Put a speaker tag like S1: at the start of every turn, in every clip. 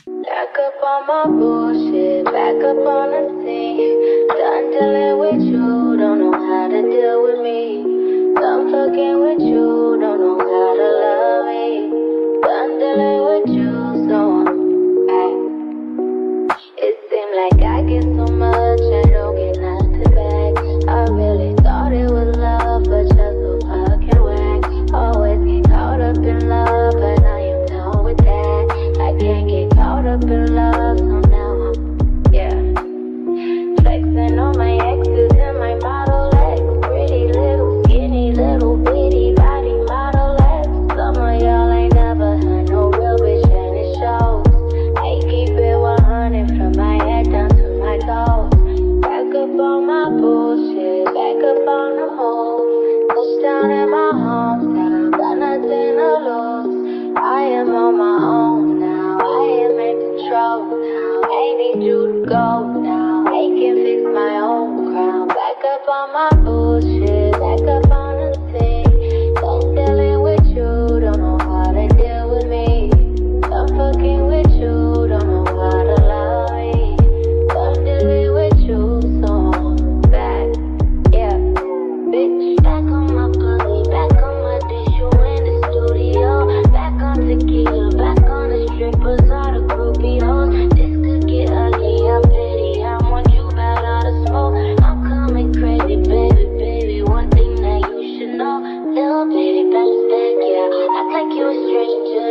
S1: Back up on my bullshit, back up on the scene. Done dealing with you, don't know how to deal with me. Done fucking with you, don't know how to love me. Done dealing with you, so it seemed like I get so much, I don't get nothing back. I really thought it was love, but you're so fucking whack. Always get caught up in love, but I am done with that. I can't get caught up in love, so now I'm, flexing on my exes and my Model X. Pretty little, skinny, little bitty body Model X. Some of y'all ain't never had no real bitch and it shows. I keep it 100 from my head down to my toes. Back up on my bullshit, back up on the move. Touchdown in my hometown, got nothing to lose. I am on my own now, I am in control now. I need you to go now, I can fix my own crown. Back up on my bullshit, back up on the scene. Done dealing with you, don't know how to deal with me. Done fucking with you, don't know how to love me. Done dealing with you, so I'm back, bitch. Back on my bully, back on my dish, you in the studio. Back on tequila, back on the strippers, all the groupie hoes. This could get ugly, I'm petty, I want you bad out of smoke. I'm coming crazy, baby, one thing that you should know. Little baby, bounce back, act like you a stranger,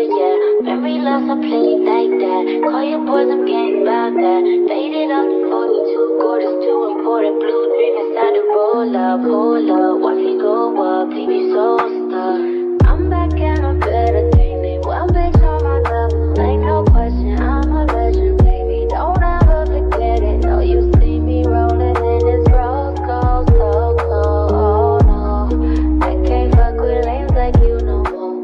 S1: Memory loss, I play it like that. Call your boys, I'm getting about that. Faded up to 42 quarters, too important. Blue dream inside the roll up, hold up. Watch me go up, leave you so stuck. I'm back and I'm better, take me one bitch on my level. Ain't no question, I'm a legend, baby. Don't ever forget it. Know you see me rolling in this rose gold, so cold. Oh no, I can't fuck with lanes like you no more.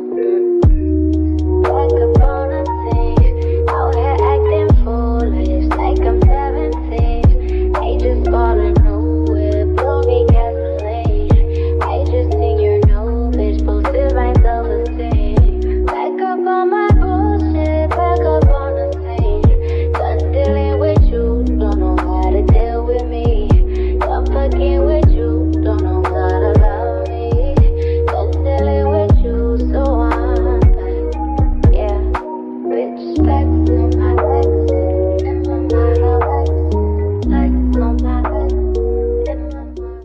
S1: Back up on the scene, out here acting foolish like I'm 17. I just bought a new whip, blow me gasoline. I just seen your new bitch, boosted my self-esteem. Back up on my bullshit, back up on the scene. Done dealing with you, don't know how to deal with me. Done fucking with you, don't know how to love me. Done dealing with you, so I'm back, bitch. Flex on my legs, and my Model X. Flex on my legs, and my Model.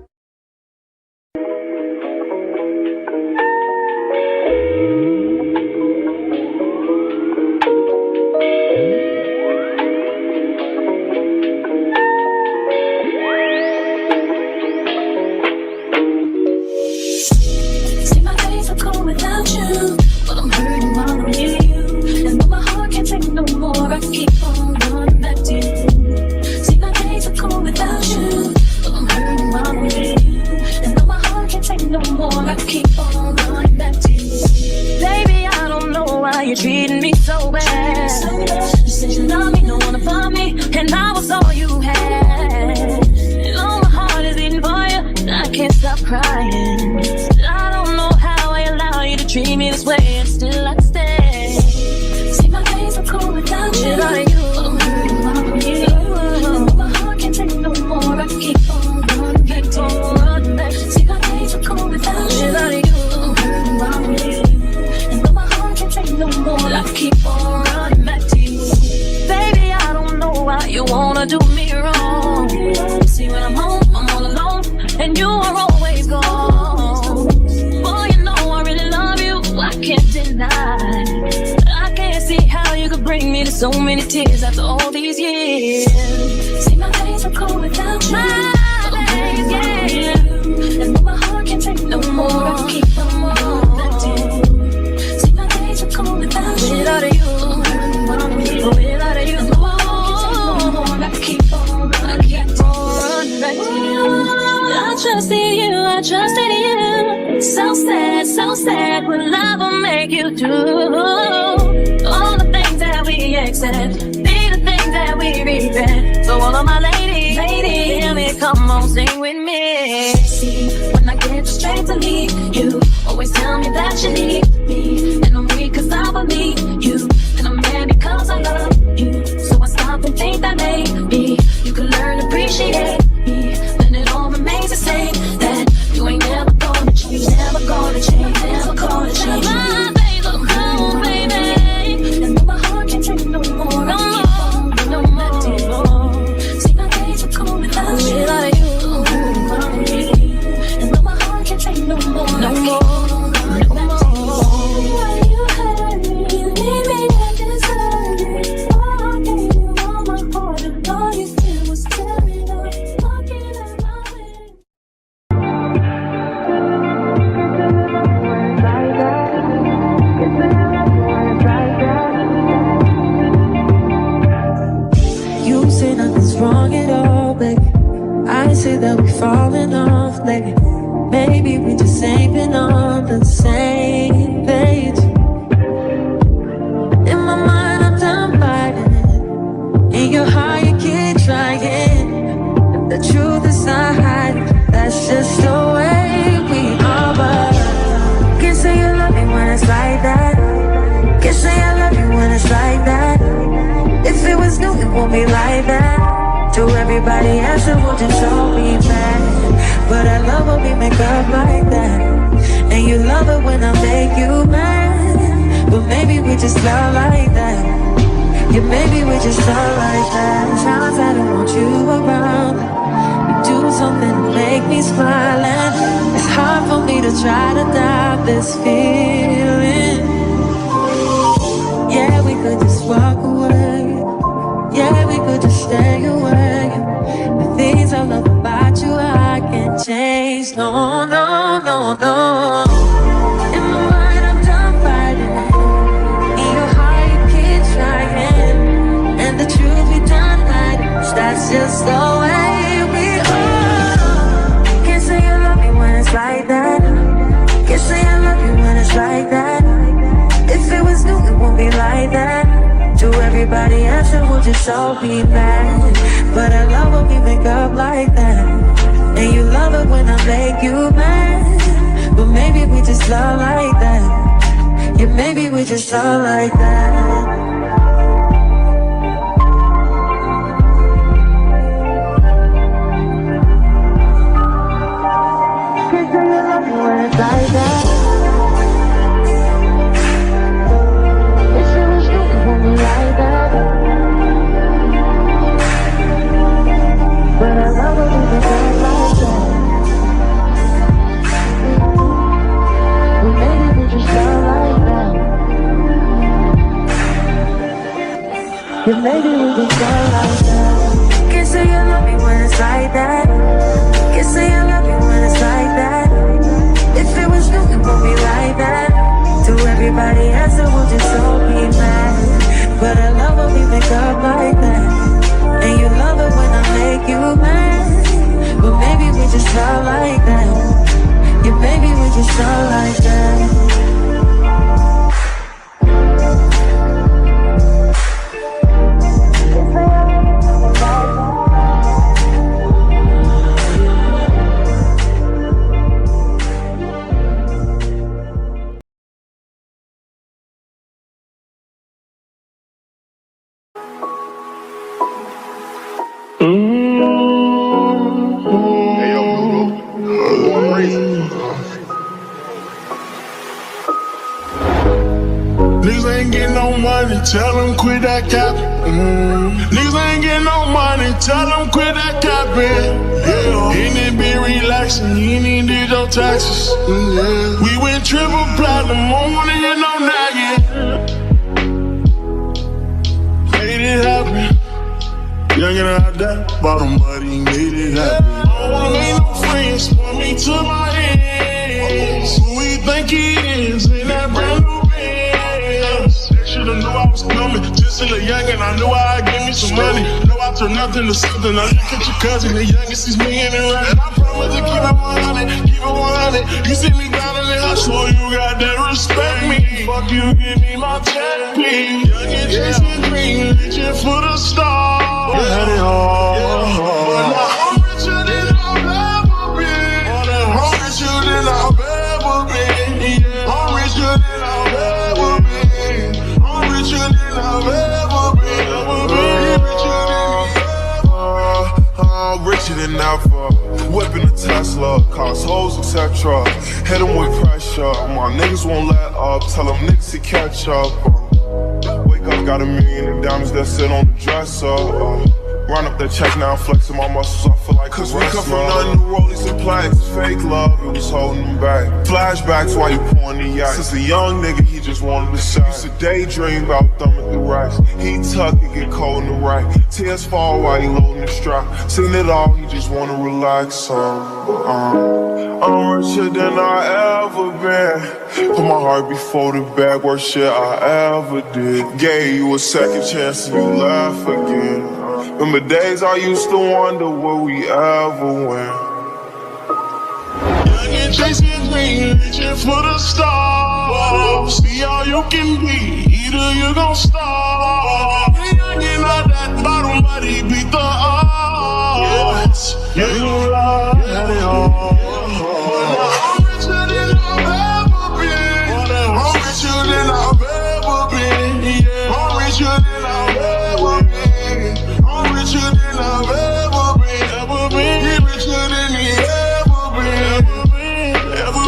S2: See, my days are cold without you, but I'm hurting while I'm near you. And though my heart can't take no more, I keep on running back to you. See, my days are cold without you, but I'm hurting while I'm near you. And though my heart can't take no more, I keep on running back to you. Baby, I don't know why you're treating me so bad. You said you love me, don't wanna find me, and I was all you had. And all my heart is beating for you, and I can't stop crying. I don't know how I allow you to treat me this way, and still I stay. See, my days are cold without you, but I'm hurting while I'm here. And my heart can't take no more, I keep on running back to you. See, my days are cold without you, but I'm hurting while I'm here. And though my heart can't take no more, I keep on running back to you. Baby, I don't know why you wanna do me wrong. See, when I'm home, I'm all alone, and you are always gone. Boy, you know I really love you, I can't deny. I can't see how you could bring me to so many tears after all these years. See, my days are cold without you. My days, and though my heart can't take no more, I keep on running back to you. See, my days are cold without you. Without you, without you, I keep on running back to you. I trusted you, I trusted you. So sad, what love will make you do. All the things that we accept, be the things that we regret. So all of my ladies, hear me, come on, sing with me. See, when I get the strength to leave you, always tell me that you need me. And I'm weak cause I believe you, and I'm mad because I love you. mistake that maybe you can learn to appreciate me. Then it all remains the same. That you ain't never gonna change, never gonna change, never gonna change. My days are cold, baby, and though my heart can't take no more, no more, no more. See, my days are cold without you. And though my heart can't take no more, no more.
S3: Wrong at all, baby. I say that we falling off lately. Maybe we just ain't been on the same page. In my mind, I'm done fighting it. In your heart, you keep trying. If the truth is not hiding, that's just the way we are. But can't say you love me when it's like that. Can't say I love you when it's like that. If it was new, it won't be like that. To everybody else, it will just hold me back. But I love when we make up like that. And you love it when I make you mad. But maybe we just love like that. Yeah, maybe we just love like that. Times I don't want you around. You do something to make me smile. And it's hard for me to try to stop this feeling. Yeah, we could just walk away. Yeah, we could just stay away. The things I love about you, I can't change. No, no, no, no. In my mind, I'm done fighting it. In your heart, you keep trying. And the truth, we done hiding. That's just the way we are. Can't say you love me when it's like that. Can't say I love you when it's like that. If it was new, it won't be like that. To everybody else, it will just all be bad. But I love when we make up like that. And you love it when I make you mad. But maybe we just love like that. Yeah, maybe we just love like that. Can't say you love me when it's like that. Like that. But I love it when you do like that. Well, maybe we just love like that. Yeah, maybe we just love like that. Can't say you love me when it's like that. Can't say I love you when it's like that. If it was new, it won't be like that. To everybody else, it will just all be mad. But I love when we make up like that. And you love it when I make you mad. But maybe we just love like that. Yeah, maybe we just love like that.
S4: Niggas ain't getting no money, tell them quit that cap. Niggas ain't getting no money, tell them quit that capping. Yeah. He need be relaxing, he need did your taxes. Yeah. We went triple platinum, I don't wanna hear no nagging. Made it happen. Young and out there, bottom buddy, made it happen. I don't wanna make no friends, want me to my ends. Who we think he is, in that brand new Benz. Should've knew I was coming, just still a young and I knew I'd give me some money. Know I turn nothing to something, I look at your cousin, the youngest he's me and running. I promise to keep it 100, keep it 100. You see me grinding and hustle, you got that respect me. Fuck you, give me my check, please. Young and chasing dreams, reaching for the stars. Had it hard, but now I'm richer than I've ever been. I'm richer than I've ever been. I'm richer than I've ever been. I'm richer than I've ever been. Richer than than ever. Whipping a Tesla, cars, hoes, etc. Hit 'em with pressure. My niggas won't let up. Tell them niggas to catch up. Wake up, got $1 million in diamonds that sit on the dresser. Run up that check now, flexing my muscles, I feel like cause we come from nothing to rollies and plaques. Fake love, it was holding them back. Flashbacks while you pouring the yak. Since a young nigga, he just wanted to shot. Used to daydream about thumbing through racks. He tuck, it get cold in the rack. Tears fall while he loading the strap. Seen it all, he just wanna relax. I'm richer than I ever been. Put my heart before the bag, worst shit I ever did. Gave you a second chance and you laugh again. Remember days I used to wonder will we ever win. Young and chasing dreams, reaching for the stars. See all you can be, either you gon' starve. Young and not that bottom, but he beat the odds. Yeah, you love it all. I'm richer than I've ever been. I'm richer than I've ever been. Yeah, I'm richer than I've ever been. Richer than I've ever been, he richer than he ever been, ever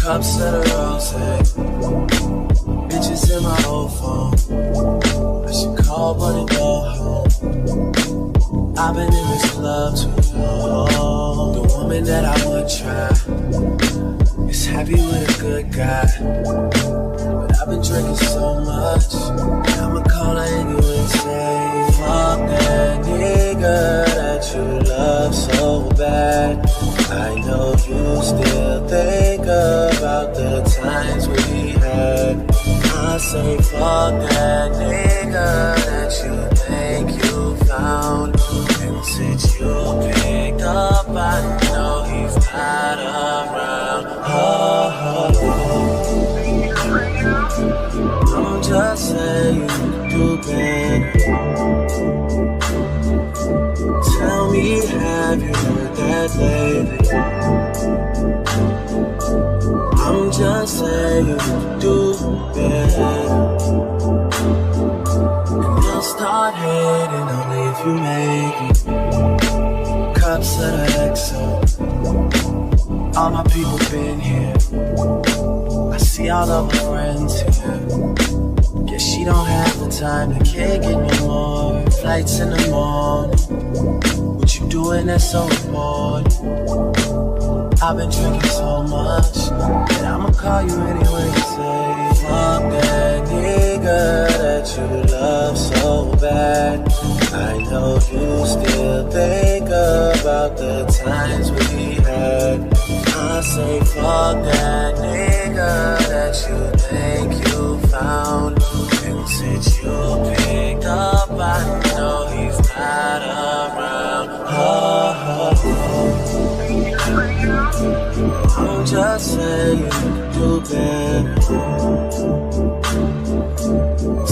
S5: Cups of the rose, bitches in my old phone. I should call one and go home. I've been in this love too long. The woman that I would try is happy with a good guy, but I've been drinking so much, I'ma call her anyway and say, fuck that nigga that you love so bad. I know you still think about the times we had. I say fuck that nigga that you think you found. And since you picked up, I know he's not around. I'm just saying you can do better. Tell me, have you heard that lately? I'm just saying you can do better. And you'll start hating only if you make it. Cups of the XO. All my people been here. I see all of my friends here. Guess she don't have the time to kick it no more. Flights in the morning. What you doing that's so important? I've been drinking so much that I'ma call you anyway and say, fuck that nigga that you love so bad. I know you still think about the times we had. I say fuck that nigga that you think you found. And since you picked up, I know he's not around. I'm just saying you can do better.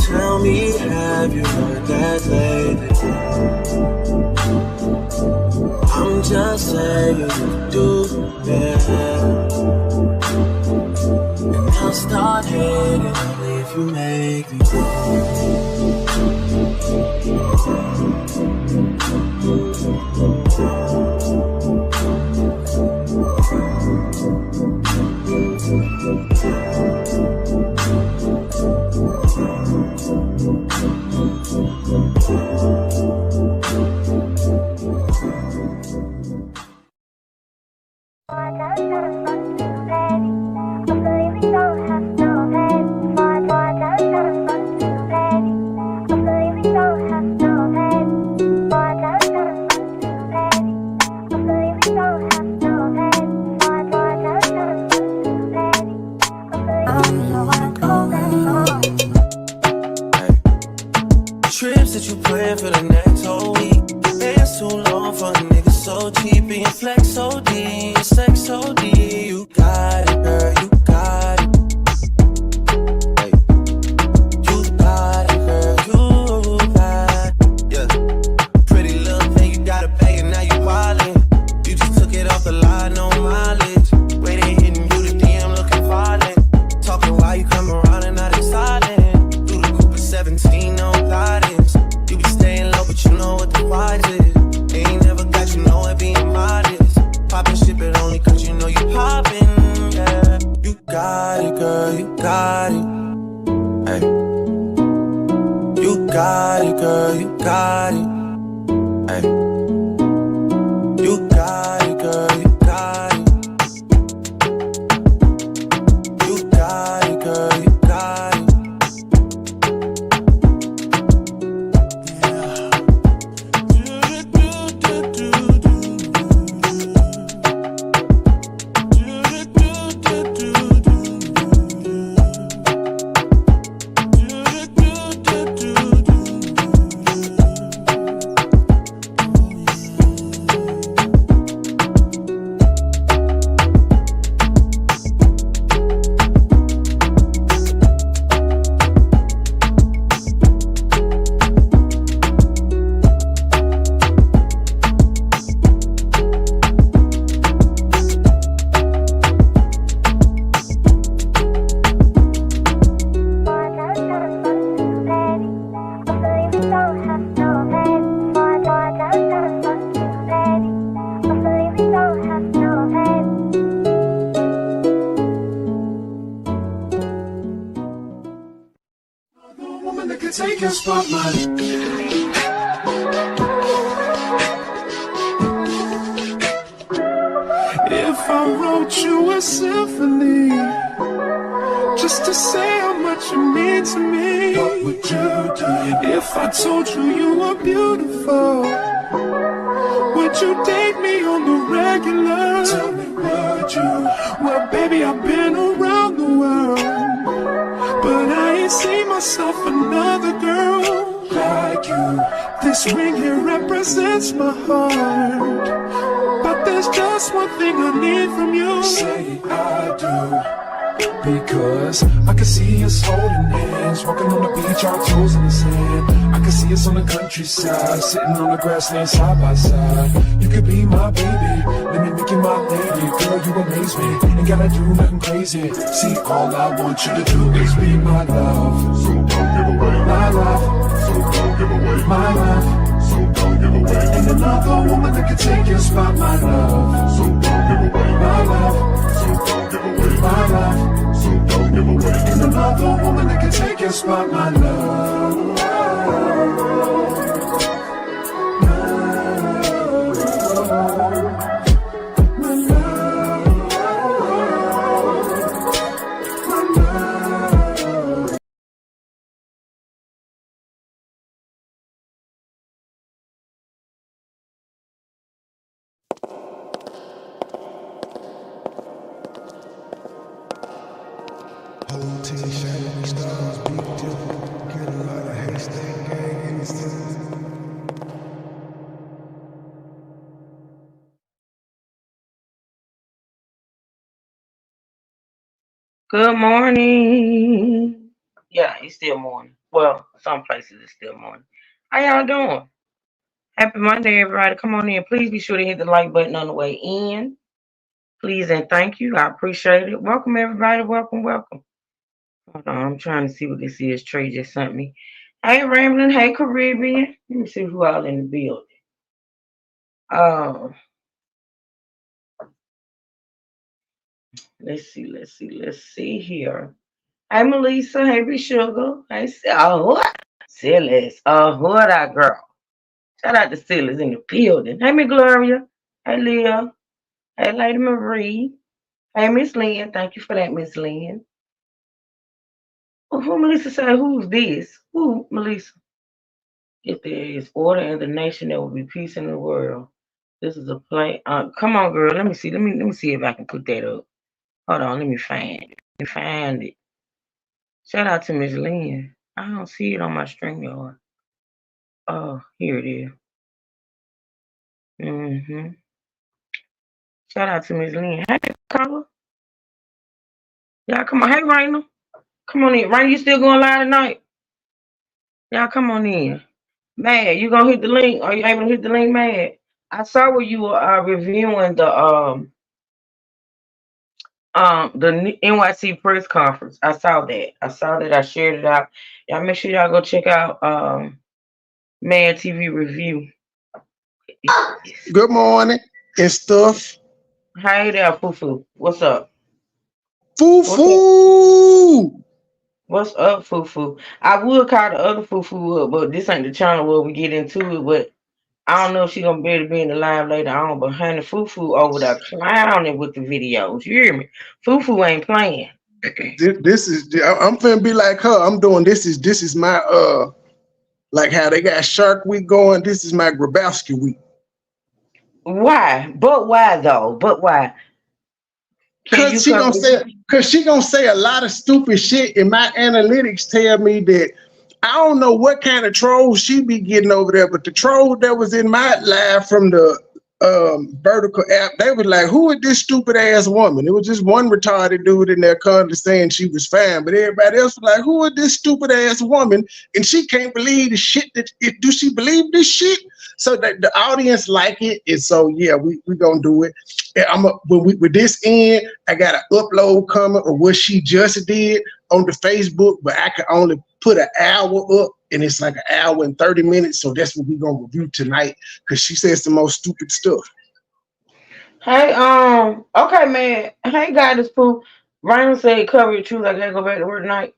S5: Tell me, have you heard that lately? I'm just saying you can do better. And I'll start hating only if you make me. sex OD, you got it, girl, you got it. Hey. You got it, girl, you got it. Yeah. Pretty little thing, you got a bag and now you wildin'. You just took it off the line, no mileage. Waiting, hitting you, the DM looking violent. Talking while you come around and not silent. Through the Cooper 17, no guidance. You be staying low, but you know what the price is. Ain't never got you know it being modest. Poppin' shit, but only cause you know you poppin', yeah. You got it, girl, you got it. Hey. You got it, girl, you got it. Hey. You got it, girl, you got it. You got it, girl, you got it.
S4: Take your spotlight. If I wrote you a symphony, just to say how much you mean to me, what would you do? If I told you you were beautiful, would you date me on the regular? Tell me, would you? Well, baby, I've been around the world, but I ain't seen myself another girl like you. This ring here represents my heart, but there's just one thing I need from you. Say I do. Because I can see us holding hands, walking on the beach, our toes in the sand. I can see us on the countryside, sitting on the grassland side by side. You could be my baby, let me make you my lady. Girl, you amaze me, ain't gotta do nothing crazy. See, all I want you to do is be my love. So don't give away my love. So don't give away my love. So don't give away. Ain't another woman that can take your spot, my love. So don't give away my love. So don't give away my love. So don't give away. Ain't another woman that can take your spot, my love.
S6: Good morning. Yeah, it's still morning. Well, some places it's still morning. How y'all doing? Happy Monday, everybody. Come on in. Please be sure to hit the like button on the way in. Please and thank you. I appreciate it. Welcome, everybody. Welcome, welcome. Hold on. I'm trying to see what this is. Trey just sent me. Hey, Ramblin'. Hey, Caribbean. Let me see who all in the building. Let's see here. Hey, Melissa. Hey, B Sugar. Hey, what? Silas. What that girl? Shout out to Silas in the building. Hey, Miss Gloria. Hey, Leah. Hey, Lady Marie. Hey, Miss Lynn. Thank you for that, Miss Lynn. Who Melissa said, who's this? Who, Melissa? If there is order in the nation, there will be peace in the world. This is a play. Come on, girl. Let me see. Let me see if I can put that up. Hold on. Let me find it. Shout out to Miss Lynn. I don't see it on my StreamYard. Oh, here it is. Shout out to Miss Lynn. Hey, Carla. Y'all come on. Hey, Raina. Come on in. Raina, you still going live tonight? Y'all come on in. Mad, you gonna hit the link? Are you able to hit the link, Mad? I saw where you were reviewing the NYC press conference. I saw that. I shared it out. Y'all make sure y'all go check out Man TV review.
S7: Good morning and stuff.
S6: Hey there, Fufu. What's up?
S7: Foo
S6: What's up?
S7: foo.
S6: What's up, Fufu? I would call the other Fufu up, but this ain't the channel where we get into it. But I don't know if she's gonna be able to be in the live later on. But honey, Fufu over there clowning with the videos. You hear me? Fufu ain't playing.
S7: This is I'm finna be like her. I'm doing this is my like how they got Shark Week going. This is my Grabowski week.
S6: Why? But why though? But why? Can you
S7: Cause she
S6: come?
S7: gonna say a lot of stupid shit, and my analytics tell me that I don't know what kind of trolls she be getting over there, but the troll that was in my live from the vertical app, they was like, who is this stupid ass woman? It was just one retarded dude in there currently saying she was fine, but everybody else was like, who is this stupid ass woman? And she can't believe the shit that do she believe this shit? So that the audience like it, and so yeah, we gonna do it. And with this end, I got an upload comment of what she just did on the Facebook, but I can only put an hour up, and it's like an hour and 30 minutes. So that's what we're gonna review tonight, because she says the most stupid stuff.
S6: Hey, okay, man. Hey, God, this fool. Ryan said, "Cover your truth. I gotta go back to work tonight."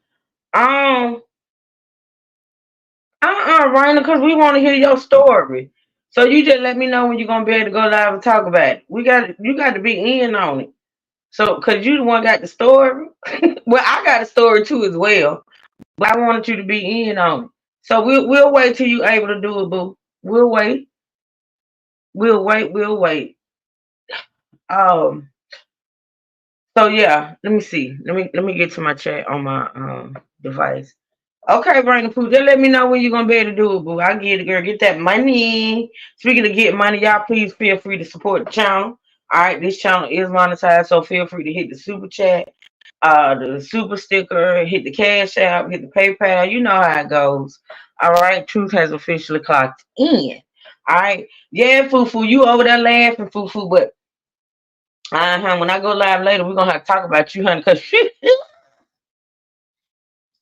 S6: Ryan, because we want to hear your story. So you just let me know when you're gonna be able to go live and talk about it. You got to be in on it. So, cause you the one got the story. Well, I got a story too as well, but I wanted you to be in on it. So we'll wait till you able to do it, boo. We'll wait. We'll wait. We'll wait. Um. So yeah, let me see. Let me get to my chat on my device. Okay, Brandon Pooh, just let me know when you're gonna be able to do it, boo. I get it, girl. Get that money. Speaking of get money, y'all please feel free to support the channel. All right, this channel is monetized, so feel free to hit the super chat, the super sticker, hit the cash app, hit the PayPal. You know how it goes. All right, truth has officially clocked in. All right, yeah, Fufu, you over there laughing, Fufu, but when I go live later, we're gonna have to talk about you, honey, cause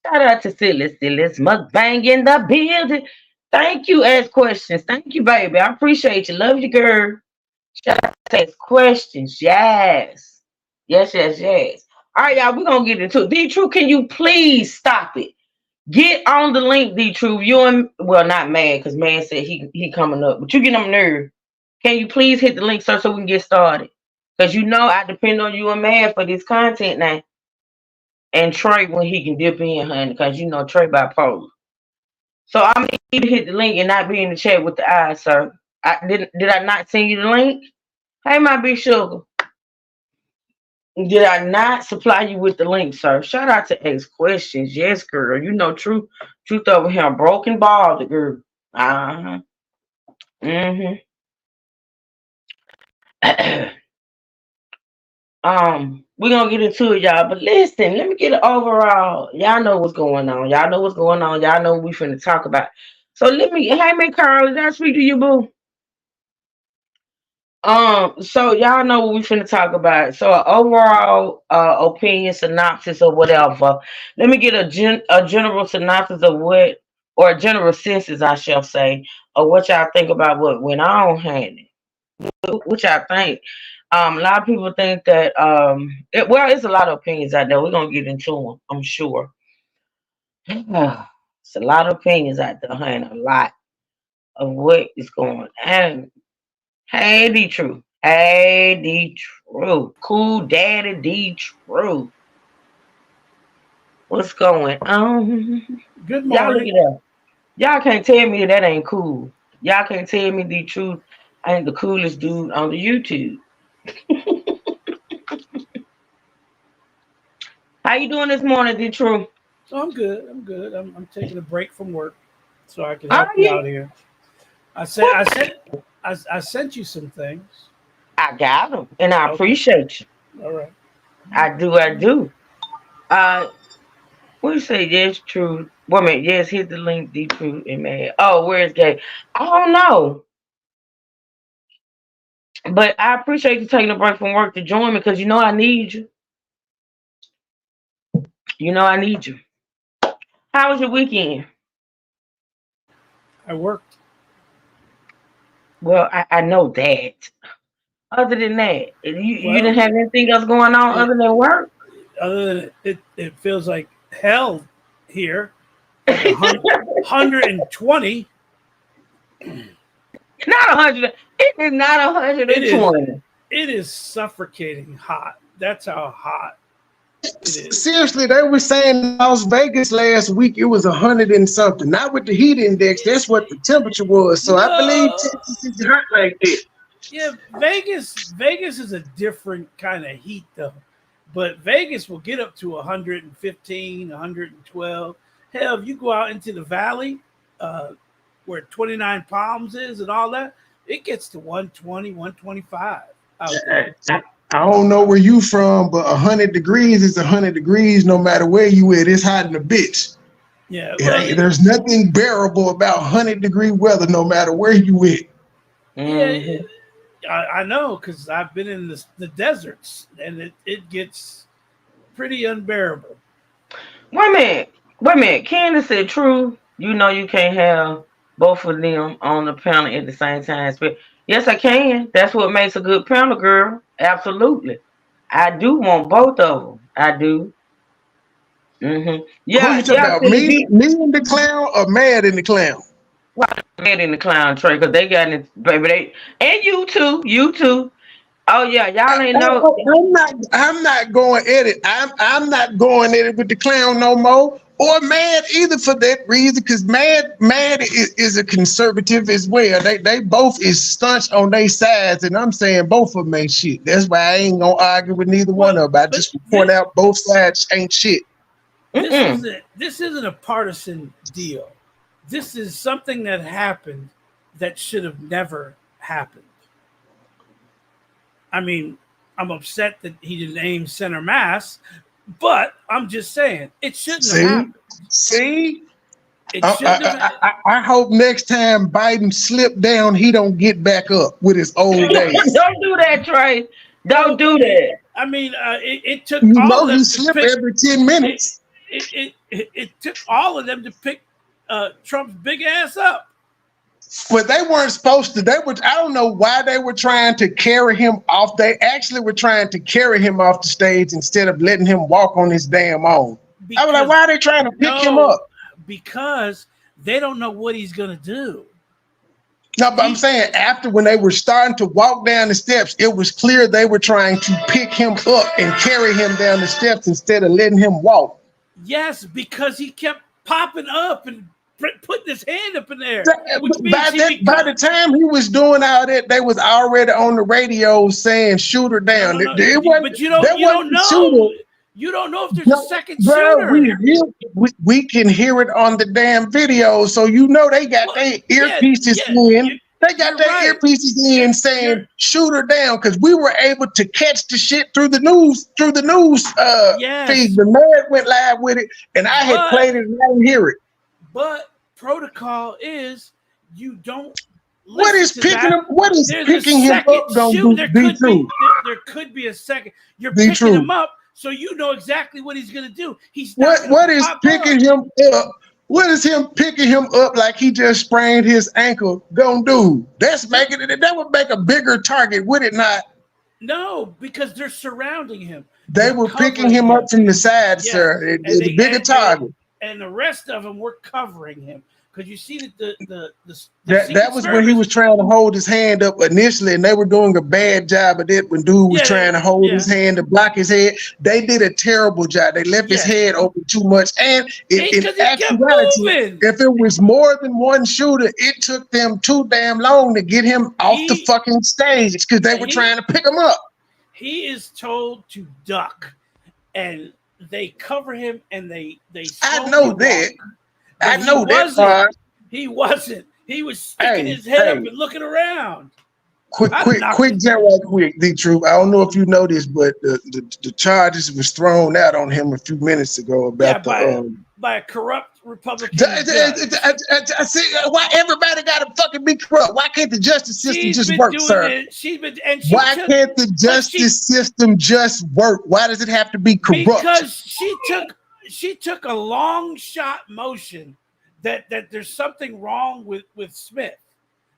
S6: shout out to Silly Mukbang in the building. Thank you, Ask Questions. Thank you, baby. I appreciate you. Love you, girl. Shout out to Ask Questions. Yes. Yes, yes, yes. All right, y'all, we're going to get into it. D-True, can you please stop it? Get on the link, D-True. You and, well, not Man, because Man said he coming up, but you get on nerve. Can you please hit the link, sir, so we can get started? Because you know I depend on you and Man for this content now. And Trey when he can dip in, honey, because you know Trey bipolar. So I'm gonna need to hit the link and not be in the chat with the eyes, sir. Did I not send you the link? Hey, my big sugar. Did I not supply you with the link, sir? Shout out to Ask Questions. Yes, girl. You know truth over here. Broken ball, the girl. Uh-huh. Mm-hmm. We're gonna get into it, y'all. But listen, let me get it overall. Y'all know what's going on. Y'all know what's going on. Y'all know what we finna talk about. So let me, hey man, Carl, did I speak to you, boo? So y'all know what we finna talk about. So an overall opinion synopsis or whatever. Let me get a general synopsis of what, or a general census, I shall say, of what y'all think about what went on, honey. What y'all think? A lot of people think that it's a lot of opinions out there. We're gonna get into them, I'm sure. It's a lot of opinions out there, honey. A lot of what is going on. Hey, D True. Hey, D True. Cool Daddy D True. What's going on?
S8: Good
S6: Y'all look
S8: morning.
S6: it up. Y'all can't tell me that ain't cool. Y'all can't tell me D True ain't the coolest dude on the YouTube. How you doing this morning, D True?
S8: So I'm good. I'm good. I'm taking a break from work so I can
S6: Are
S8: help you
S6: you?
S8: out here. I sent
S6: What?
S8: I sent I sent you some things.
S6: I got them, and I
S8: Okay.
S6: appreciate you.
S8: All right.
S6: I do. I do. What you say? Yes, true. Woman, yes, hit the link. The truth and man. Oh, where's gay? I don't know, but I appreciate you taking a break from work to join me because you know I need you. You know I need you. How was your weekend?
S8: I worked.
S6: Well, I know that. Other than that, you
S8: Well,
S6: didn't have anything else going on
S8: it,
S6: other than work?
S8: other than it feels like hell here. Like 120.
S6: Not 100. It is not
S8: It is
S6: 120.
S8: it is suffocating hot. That's how hot it is.
S7: Seriously, they were saying Las Vegas last week it was 100 and something. Not with the heat index. That's what the temperature was. So I believe
S8: No.
S7: Texas is hot like that.
S8: Yeah, Vegas is a different kind of heat though. But Vegas will get up to 115, 112. Hell, if you go out into the valley, where 29 Palms is and all that, it gets to 120, 125 out there.
S7: I don't know where you from, but 100 degrees is 100 degrees no matter where you at. It's hot in the bitch.
S8: Yeah, well,
S7: There's nothing bearable about 100-degree weather no matter where you at.
S8: yeah, I know because I've been in the deserts and it gets pretty unbearable.
S6: Wait a minute. Wait a minute. Candace said true. You know you can't have both of them on the panel at the same time. Yes, I can. That's what makes a good panel, girl. Absolutely. I do want both of them. I do.
S7: Who
S6: Yeah,
S7: you talking
S6: yeah.
S7: about? Me and the clown or Mad and the clown?
S6: Mad in the clown tray because they got it, baby. And you too. You too. Oh yeah, y'all ain't know.
S7: I'm not going at it. I'm not going at it with the clown no more. Or Mad either for that reason, because Mad is a conservative as well. They both is staunch on their sides, and I'm saying both of them ain't shit. That's why I ain't gonna argue with neither one of them. I just point out both sides ain't shit.
S8: This isn't a partisan deal. This is something that happened that should have never happened. I mean, I'm upset that he didn't aim center mass, but I'm just saying it shouldn't have happened.
S7: See?
S8: It shouldn't have
S7: I hope next time Biden slip down, he don't get back up with his old days.
S6: Don't do that, Trey. Don't do that.
S8: I mean, it took
S7: You
S8: all
S7: know
S8: of them
S7: he
S8: to
S7: slip
S8: pick,
S7: every 10 minutes.
S8: It took all of them to pick Trump's big ass up.
S7: But they weren't supposed to. I don't know why they were trying to carry him off. They actually were trying to carry him off the stage instead of letting him walk on his damn own. I was like, why are they trying to pick him up?
S8: Because they don't know what he's gonna do.
S7: No, but I'm saying after when they were starting to walk down the steps, it was clear they were trying to pick him up and carry him down the steps instead of letting him walk.
S8: Yes, because he kept popping up and putting his hand up in there.
S7: By the time he was doing all that, they was already on the radio saying "shoot her down."
S8: No. But you don't know. You don't know if there's a second shooter.
S7: We can hear it on the damn video, so you know they got their earpieces in. They got their earpieces in saying "shoot her down" because we were able to catch the shit through the news feed. The man went live with it, and I had played it and I didn't hear it.
S8: But protocol is you don't.
S7: What is picking him? What is picking him up?
S8: There could be a second. You're picking him up, so you know exactly what he's going to do.
S7: What is picking him up? What is him picking him up like he just sprained his ankle gonna do? That's making it. That would make a bigger target, would it not?
S8: No, because they're surrounding him.
S7: They were picking him up from the side, sir. It's a bigger target.
S8: And the rest of them were covering him because you see that
S7: that was when he was trying to hold his hand up initially, and they were doing a bad job of it when dude was trying to hold his hand to block his head. They did a terrible job. They left his head open too much, and in actuality, if it was more than one shooter, it took them too damn long to get him off the fucking stage because they were trying to pick him up.
S8: He is told to duck, and they cover him and they
S7: I know that. I know that part.
S8: He wasn't. He was sticking his head up and looking around.
S7: Quick,
S8: I'd have knocked
S7: quick,
S8: him.
S7: Jet, right quick, D Truth. I don't know if you know this, but the charges was thrown out on him a few minutes ago about
S8: by a corrupt Republican judge.
S7: I see why everybody got to fucking be corrupt. Why can't the justice system just work, sir? Why can't the justice system just work? Why does it have to be corrupt?
S8: Because she took a long shot motion that there's something wrong with Smith,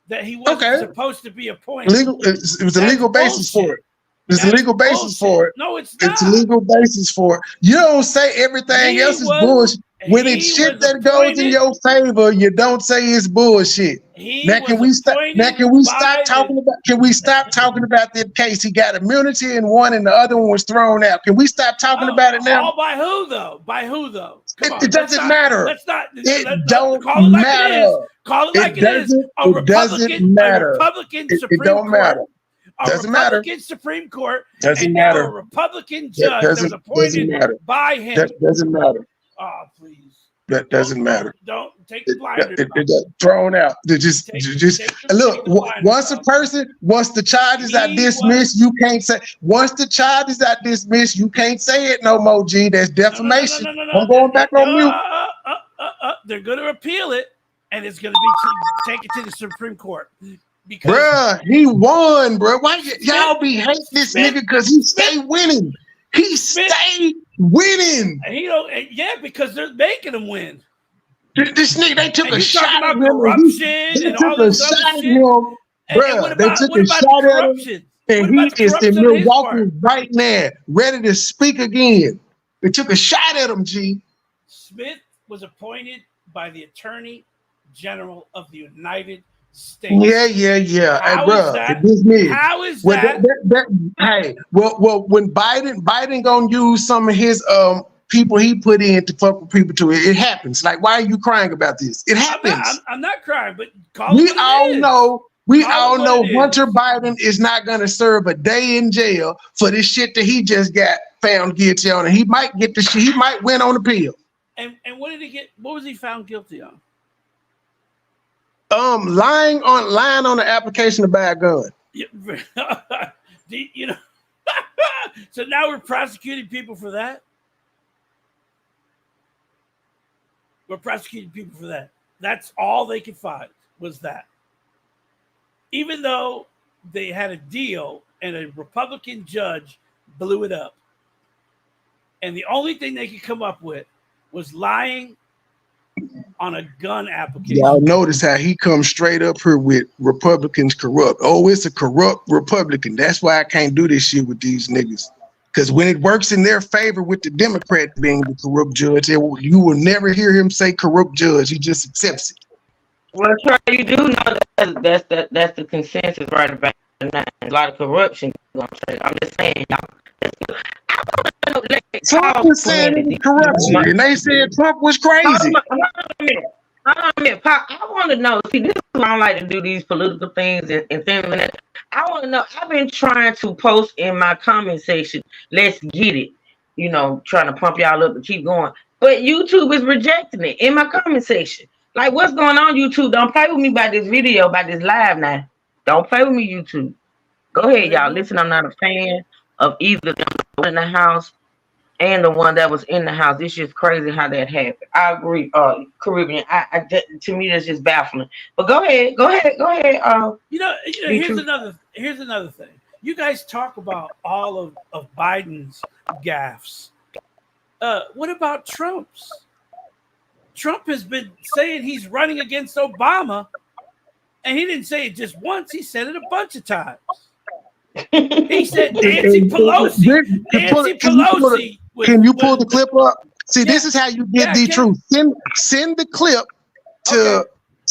S8: that he wasn't supposed to be appointed.
S7: It was a legal basis for it. There's a legal basis for it.
S8: No, it's not.
S7: It's a legal basis for it. You don't say everything else is bullshit. When it's shit that goes in your favor, you don't say it's bullshit. Now can we stop talking about that case? He got immunity in one and the other one was thrown out. Can we stop talking about it now?
S8: By who though?
S7: It doesn't matter. It don't matter.
S8: Call it like it is. A Republican Supreme Court.
S7: Doesn't matter.
S8: Republican Supreme Court.
S7: Doesn't matter.
S8: A Republican judge that was appointed by him.
S7: That doesn't matter.
S8: Oh, please.
S7: That doesn't matter.
S8: Don't take the blinders.
S7: It thrown out. Just look. Once the charges are dismissed, you can't say. Once the charges are dismissed, you can't say it no more. G, that's defamation. I'm going back on mute.
S8: They're going to appeal it, and it's going to be taken to the Supreme Court. Because
S7: bruh, he won, bruh. Why y'all be hating this nigga? Because he stay winning. He stay winning.
S8: He don't. Yeah, because they're making him win.
S7: This nigga, they took a shot at him.
S8: Corruption and all this other shit.
S7: Bruh, they took a shot at him, and he is in Milwaukee right now, ready to speak again. They took a shot at him. G.
S8: Smith was appointed by the Attorney General of the United States.
S7: Yeah. Hey, bro,
S8: how is that?
S7: Hey, well, when Biden gonna use some of his people he put in to fuck with people too, it happens. Like, why are you crying about this? It happens.
S8: I'm not crying, but
S7: we all know Hunter Biden is not gonna serve a day in jail for this shit that he just got found guilty on, and he might get the shit. He might win on appeal.
S8: And what did he get? What was he found guilty on?
S7: Lying on the application to buy a gun.
S8: You know, so now we're prosecuting people for that. We're prosecuting people for that. That's all they could find was that. Even though they had a deal and a Republican judge blew it up. And the only thing they could come up with was lying on a gun application.
S7: Y'all notice how he comes straight up here with Republicans corrupt. Oh, it's a corrupt Republican. That's why I can't do this shit with these niggas. Because when it works in their favor with the Democrat being the corrupt judge, you will never hear him say corrupt judge. He just accepts it.
S6: Well, Troy, you do know that's the consensus right about now. A lot of corruption. I'm just saying, y'all.
S7: Trump was saying it was corruption, and they said Trump was crazy.
S6: I want to know. See, this is why I don't like to do these political things and things like that. I want to know. I've been trying to post in my comment section. Let's get it. You know, trying to pump y'all up and keep going. But YouTube is rejecting it in my comment section. Like, what's going on, YouTube? Don't play with me by this video, by this live now. Don't play with me, YouTube. Go ahead, y'all. Listen, I'm not a fan of either the one in the house and the one that was in the house. It's just crazy how that happened. I agree, Caribbean. To me, that's just baffling. But go ahead.
S8: Here's another thing. You guys talk about all of Biden's gaffes. What about Trump's? Trump has been saying he's running against Obama, and he didn't say it just once. He said it a bunch of times. He said Nancy Pelosi.
S7: Can you pull the clip up? See, this is how you get the truth. Send the clip to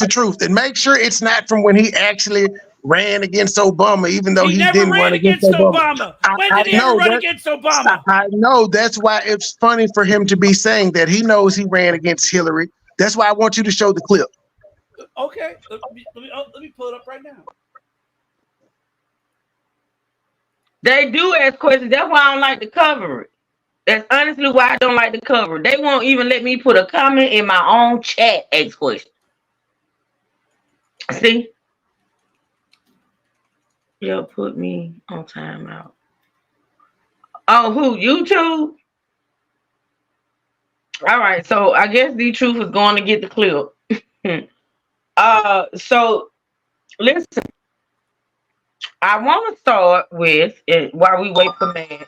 S7: Truth and make sure it's not from when he actually ran against Obama, even though he didn't run against Obama.
S8: When did he ever run against Obama?
S7: I know. That's why it's funny for him to be saying that. He knows he ran against Hillary. That's why I want you to show the clip.
S8: Okay, let me pull it up right now.
S6: They do ask questions. That's why I don't like to cover it. That's honestly why I don't like to cover it. They won't even let me put a comment in my own chat. Ask questions. See? Yeah, put me on timeout. Oh, who? YouTube? All right, so I guess the truth is going to get the clip. So listen, I want to start with while we wait for Matt,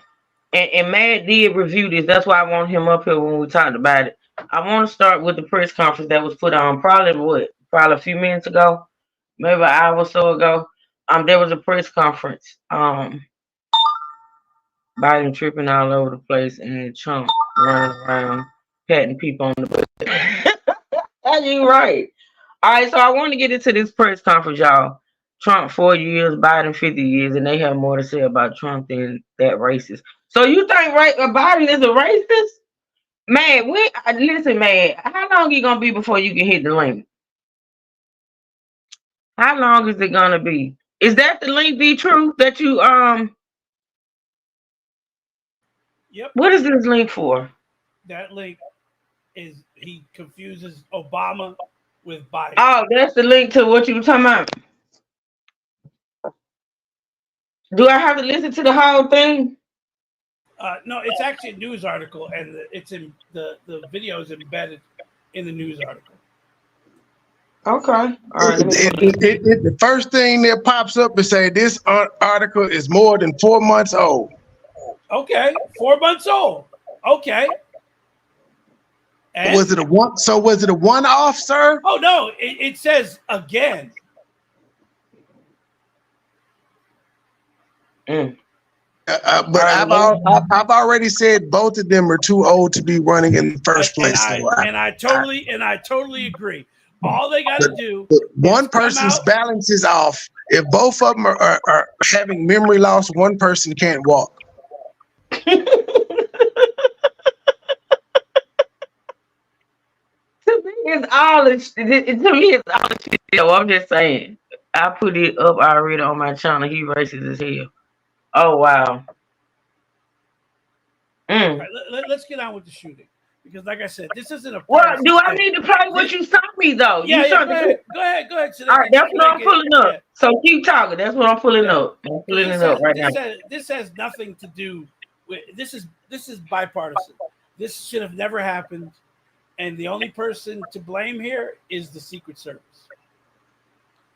S6: and Matt did review this. That's why I want him up here when we talked about it. I want to start with the press conference that was put on probably a few minutes ago, maybe an hour or so ago. There was a press conference. Biden tripping all over the place and Trump running around patting people on the butt. Are you right? All right, so I want to get into this press conference, y'all. Trump 4 years, Biden 50 years, and they have more to say about Trump than that racist. So you think Biden is a racist? Man, listen, man. How long you gonna be before you can hit the link? How long is it gonna be? Is that the link? The truth that you
S8: Yep.
S6: What is this link for?
S8: That link is he confuses Obama with Biden.
S6: Oh, that's the link to what you were talking about. Do I have to listen to the whole thing?
S8: No, it's actually a news article, and it's in the video is embedded in the news article.
S6: Okay. All right.
S7: The first thing that pops up is say this article is more than 4 months old.
S8: Okay, 4 months old. Okay. And?
S7: Was it a one? So was it a one-off, sir?
S8: Oh no! It says again.
S7: But I've already said both of them are too old to be running in the first place.
S8: I totally agree. All they got to do.
S7: One person's balance is off. If both of them are having memory loss, one person can't walk.
S6: It's all shit. I'm just saying. I put it up already on my channel. He racist as hell. Oh wow.
S8: Right, let's get on with the shooting because, like I said, this isn't a.
S6: Well, do I need to play what you sent me though?
S8: Yeah, go ahead. So
S6: all right, that's what I'm pulling up. Yeah. So keep talking. That's what I'm pulling up. I'm pulling it up right now.
S8: This has nothing to do with this is bipartisan. This should have never happened. And the only person to blame here is the Secret Service.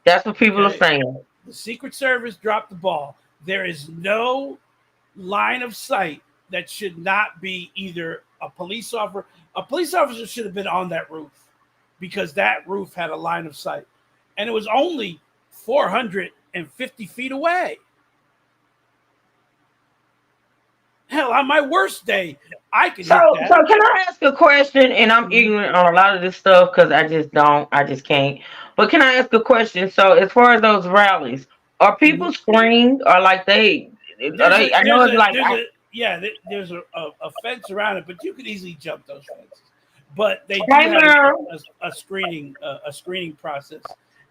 S6: That's what people are saying.
S8: The Secret Service dropped the ball. There is no line of sight that should not be either a police officer. A police officer should have been on that roof because that roof had a line of sight. And it was only 450 feet away. Hell, on my worst day, I can hit that.
S6: So can I ask a question? And I'm ignorant on a lot of this stuff because I just can't. But can I ask a question? So as far as those rallies, are people screened or like there's a fence around it, but you could easily jump those fences. But they do have a screening process.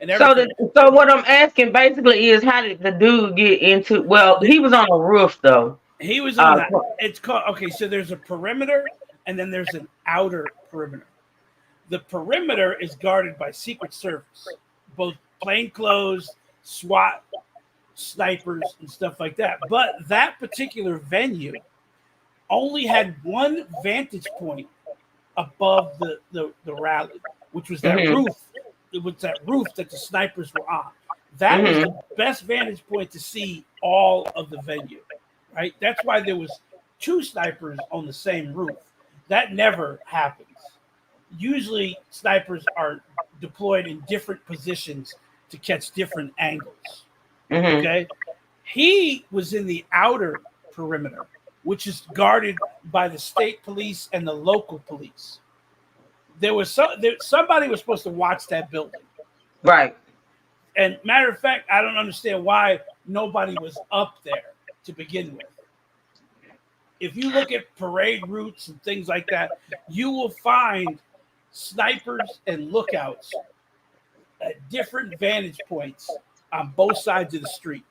S6: And so what I'm asking basically is how did the dude get into? Well, he was on a roof though.
S8: He was on that. It's called so there's a perimeter and then there's an outer perimeter. The perimeter is guarded by Secret Service, both plainclothes, SWAT, snipers, and stuff like that. But that particular venue only had one vantage point above the rally, which was that roof. It was that roof that the snipers were on. That was the best vantage point to see all of the venue. Right? That's why there was 2 snipers on the same roof. That never happens. Usually snipers are deployed in different positions to catch different angles. Okay? He was in the outer perimeter, which is guarded by the state police and the local police. Somebody was supposed to watch that building.
S6: Right.
S8: And matter of fact, I don't understand why nobody was up there to begin with. If you look at parade routes and things like that, you will find snipers and lookouts at different vantage points on both sides of the street.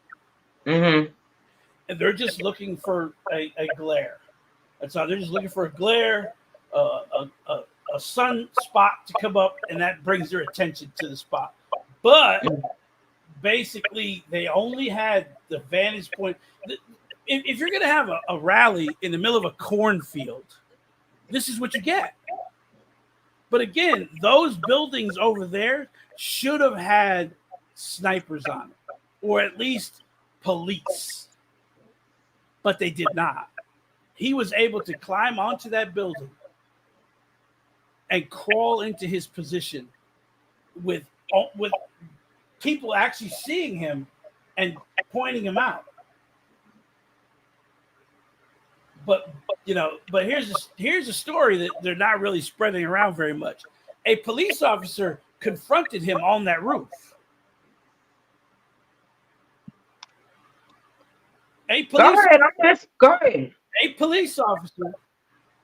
S8: And they're just looking for a glare. That's all. They're just looking for a glare, a sun spot to come up, and that brings their attention to the spot. But basically, they only had the vantage point. If you're going to have a rally in the middle of a cornfield, this is what you get. But again, those buildings over there should have had snipers on it, or at least police. But they did not. He was able to climb onto that building and crawl into his position with people actually seeing him and pointing him out. But here's a story that they're not really spreading around very much. A police officer confronted him on that roof.
S6: Go ahead.
S8: A police officer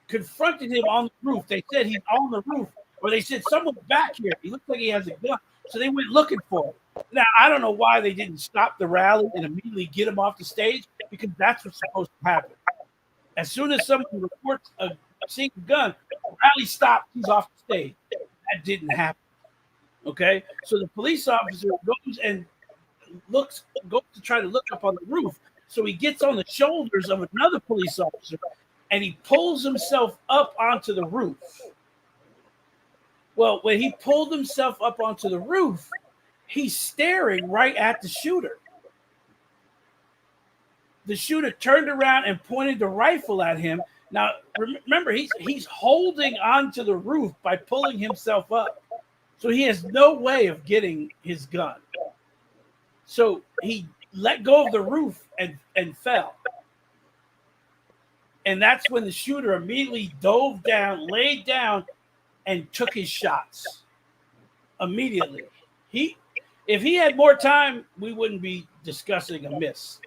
S8: confronted him on the roof. They said he's on the roof, or they said someone's back here. He looks like he has a gun. So they went looking for him. Now, I don't know why they didn't stop the rally and immediately get him off the stage, because that's what's supposed to happen. As soon as someone reports seeing a gun, the rally stops, he's off the stage. That didn't happen. Okay? So the police officer goes to try to look up on the roof. So he gets on the shoulders of another police officer and he pulls himself up onto the roof. Well, when he pulled himself up onto the roof, he's staring right at the shooter. The shooter turned around and pointed the rifle at him. Now, remember, he's holding onto the roof by pulling himself up. So he has no way of getting his gun. So he let go of the roof and fell. And that's when the shooter immediately dove down, laid down, and took his shots immediately. If he had more time, we wouldn't be discussing a miss.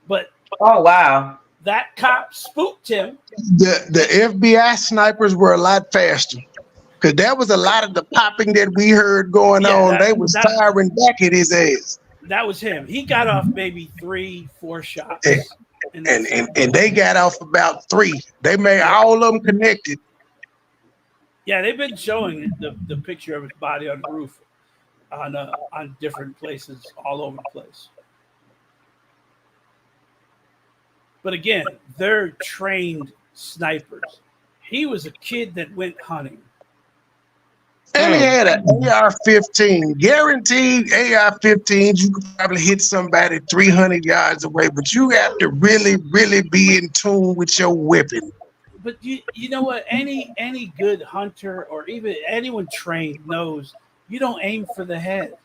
S8: But
S6: oh wow,
S8: that cop spooked him.
S7: The FBI snipers were a lot faster, because there was a lot of the popping that we heard going on. They was firing back at his ass.
S8: That was him. He got off maybe 3-4 shots.
S7: And they got off about 3. They made all of them connected.
S8: Yeah, they've been showing the picture of his body on the roof on different places all over the place. But again, they're trained snipers. He was a kid that went hunting.
S7: And he had an AR-15. Guaranteed AR-15s, you could probably hit somebody 300 yards away, but you have to really, really be in tune with your weapon.
S8: But you know what? Any good hunter or even anyone trained knows you don't aim for the head.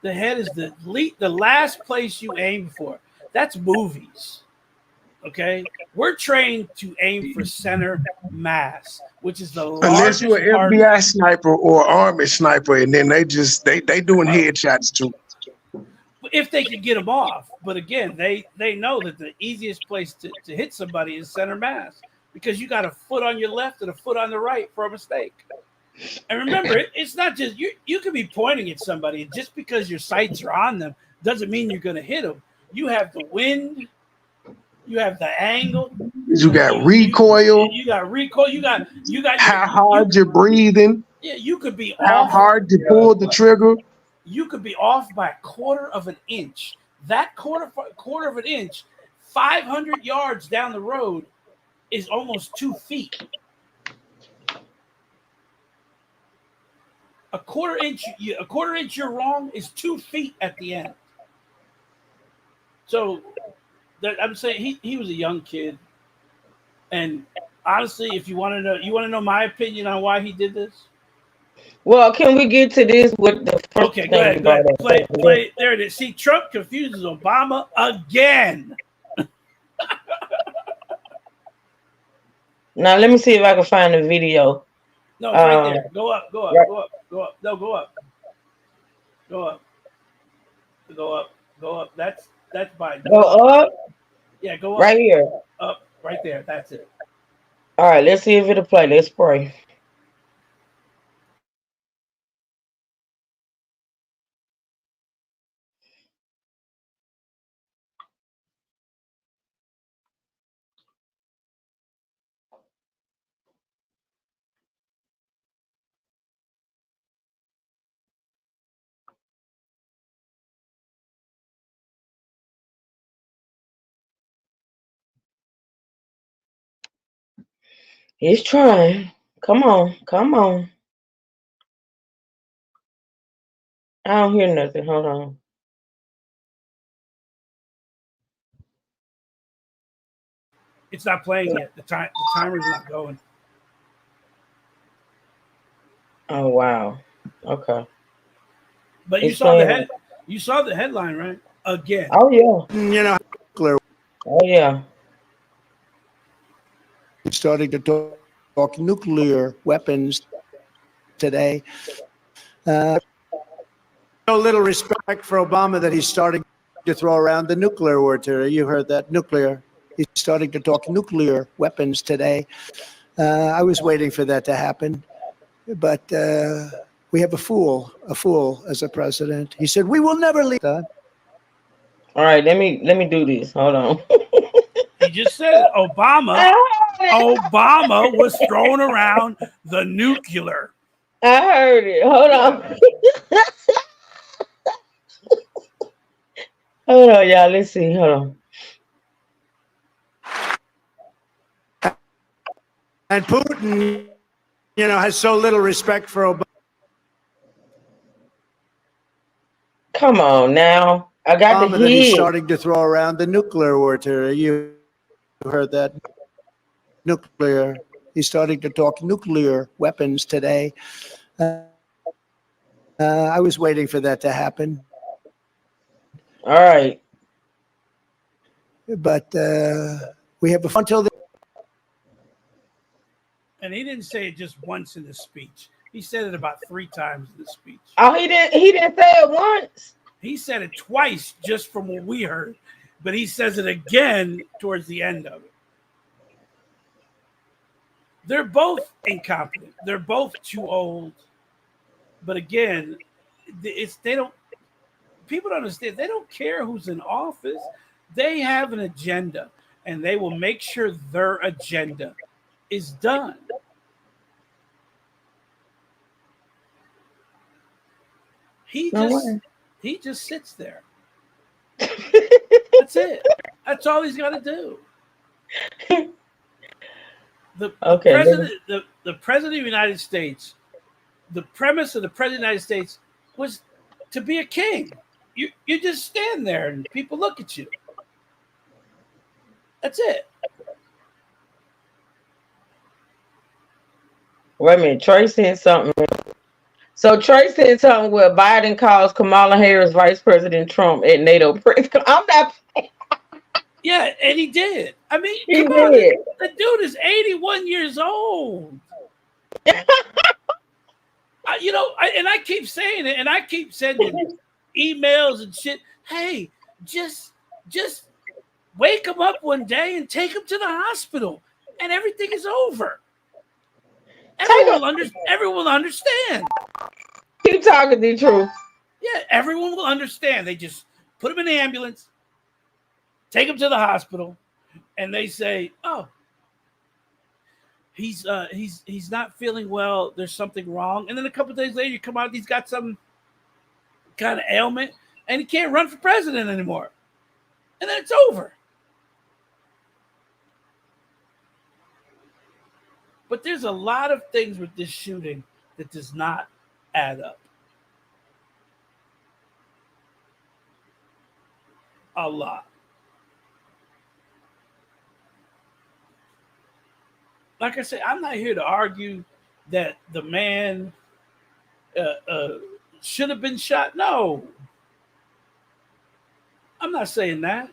S8: The head is the last place you aim for. That's movies. Okay? We're trained to aim for center mass, which is the largest.
S7: Unless you're an FBI sniper or Army sniper, and then they doing headshots too.
S8: If they can get them off. But again, they know that the easiest place to hit somebody is center mass, because you got a foot on your left and a foot on the right for a mistake. And remember, it's not just you can be pointing at somebody, and just because your sights are on them doesn't mean you're going to hit them. You have the wind, you have the angle,
S7: you got recoil,
S8: you got recoil, you got
S7: how hard you're breathing.
S8: Yeah, you could be
S7: how
S8: off,
S7: hard you pull the trigger.
S8: You could be off by 1/4 of an inch. That quarter of an inch, 500 yards down the road, is almost 2 feet. A quarter inch you're wrong is 2 feet at the end. So I'm saying he was a young kid, and honestly, if you want to know my opinion on why he did this.
S6: Well, can we get to this with the first
S8: okay? Go ahead. Play. There it is. See, Trump confuses Obama again.
S6: Now let me see if I can find the video.
S8: No, it's right there. Go up. Right. Go up. No, go up. Go up. That's Biden.
S6: Go up.
S8: Yeah, go up.
S6: Right here.
S8: Up. Right there. That's it.
S6: All right. Let's see if it'll play. Let's pray. He's trying. Come on, come on. I don't hear nothing. Hold on.
S8: It's not playing yet. The timer's not going.
S6: Oh wow. Okay.
S8: But you
S6: It's
S8: saw the
S6: playing.
S8: headline, right? Again.
S6: Oh yeah.
S9: You know, nuclear
S6: Oh yeah.
S9: starting to talk nuclear weapons today. No little respect for Obama that he's starting to throw around the nuclear word today. You heard that nuclear. He's starting to talk nuclear weapons today. I was waiting for that to happen, but we have a fool as a president. He said we will never leave.
S6: All right. Let me do this. Hold on.
S8: He just said it. Obama was throwing around the nuclear.
S6: I heard it. Hold on. Hold on, y'all. Let's see. Hold on.
S9: And Putin, has so little respect for Obama.
S6: Come on now. I got the
S9: That he's
S6: heat.
S9: starting to throw around the nuclear word today. You heard that nuclear. He's starting to talk nuclear weapons today. I was waiting for that to happen.
S6: All right.
S9: But we have until the.
S8: And he didn't say it just once in the speech. He said it about 3 times in the speech.
S6: Oh, he didn't say it once.
S8: He said it twice just from what we heard, but he says it again towards the end of it. They're both incompetent. They're both too old. But again, people don't understand. They don't care who's in office. They have an agenda, and they will make sure their agenda is done. He just sits there. That's it. That's all he's got to do. The president of the United States, the premise of the president of the United States was to be a king. You just stand there and people look at you. That's it.
S6: Wait a minute. Trey said something. So Trey said something where Biden calls Kamala Harris Vice President Trump at NATO press. I'm not.
S8: Yeah, and he did. I mean,
S6: He
S8: come on.
S6: did.
S8: The dude is 81 years old. I keep saying it, and I keep sending emails and shit. Hey, just wake him up one day and take him to the hospital, and everything is over. Everyone will understand.
S6: Keep talking the truth.
S8: Yeah, everyone will understand. They just put him in the ambulance, take him to the hospital, and they say, "Oh, he's not feeling well. There's something wrong." And then a couple of days later, you come out, he's got some kind of ailment, and he can't run for president anymore. And then it's over. But there's a lot of things with this shooting that does not add up. A lot. Like I said, I'm not here to argue that the man should have been shot. No. I'm not saying that.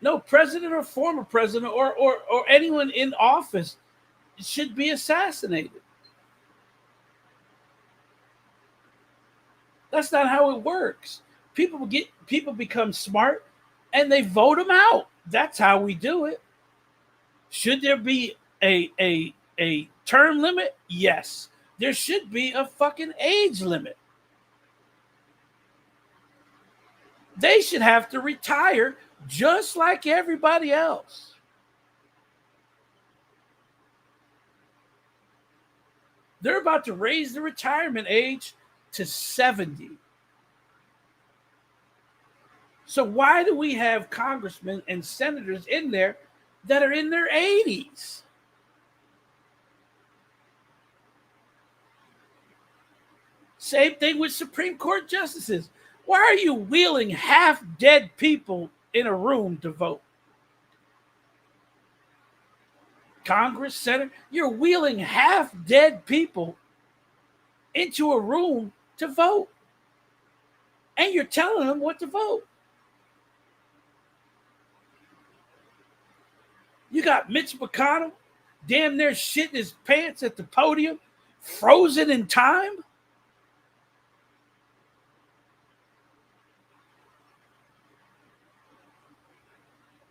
S8: No president or former president or anyone in office should be assassinated. That's not how it works. People become smart and they vote them out. That's how we do it. Should there be a term limit? Yes. There should be a fucking age limit. They should have to retire just like everybody else. They're about to raise the retirement age to 70. So why do we have congressmen and senators in there that are in their 80s. Same thing with Supreme Court justices. Why are you wheeling half dead people in a room to vote? Congress, Senate, you're wheeling half dead people into a room to vote. And you're telling them what to vote. You got Mitch McConnell damn near shitting his pants at the podium, frozen in time.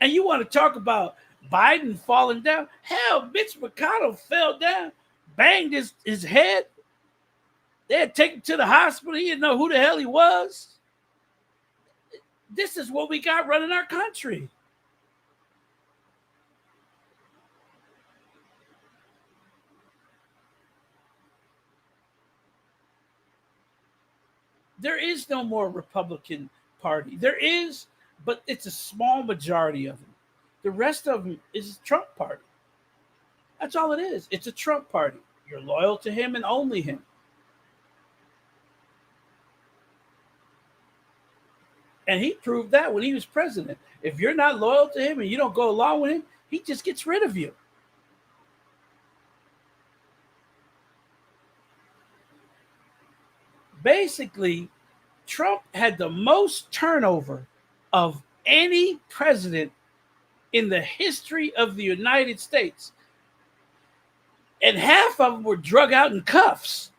S8: And you want to talk about Biden falling down? Hell, Mitch McConnell fell down, banged his head. They had taken him to the hospital. He didn't know who the hell he was. This is what we got running our country. There is no more Republican Party. There is, but it's a small majority of them. The rest of them is a Trump party. That's all it is. It's a Trump party. You're loyal to him and only him. And he proved that when he was president. If you're not loyal to him and you don't go along with him, he just gets rid of you. Basically, Trump had the most turnover of any president in the history of the United States. And half of them were drug out in cuffs.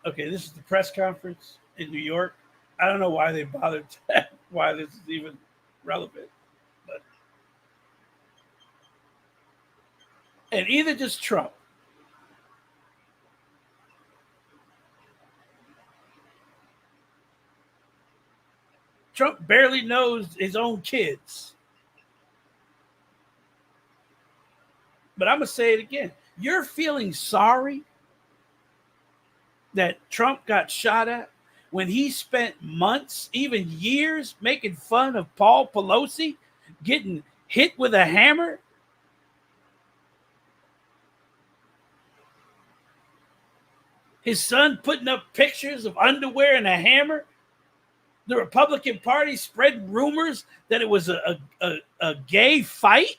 S8: Okay, this is the press conference in New York. I don't know why they bothered, why this is even relevant. And either just Trump. Trump barely knows his own kids. But I'm going to say it again. You're feeling sorry that Trump got shot at when he spent months, even years, making fun of Paul Pelosi getting hit with a hammer? His son putting up pictures of underwear and a hammer. The Republican Party spread rumors that it was a gay fight.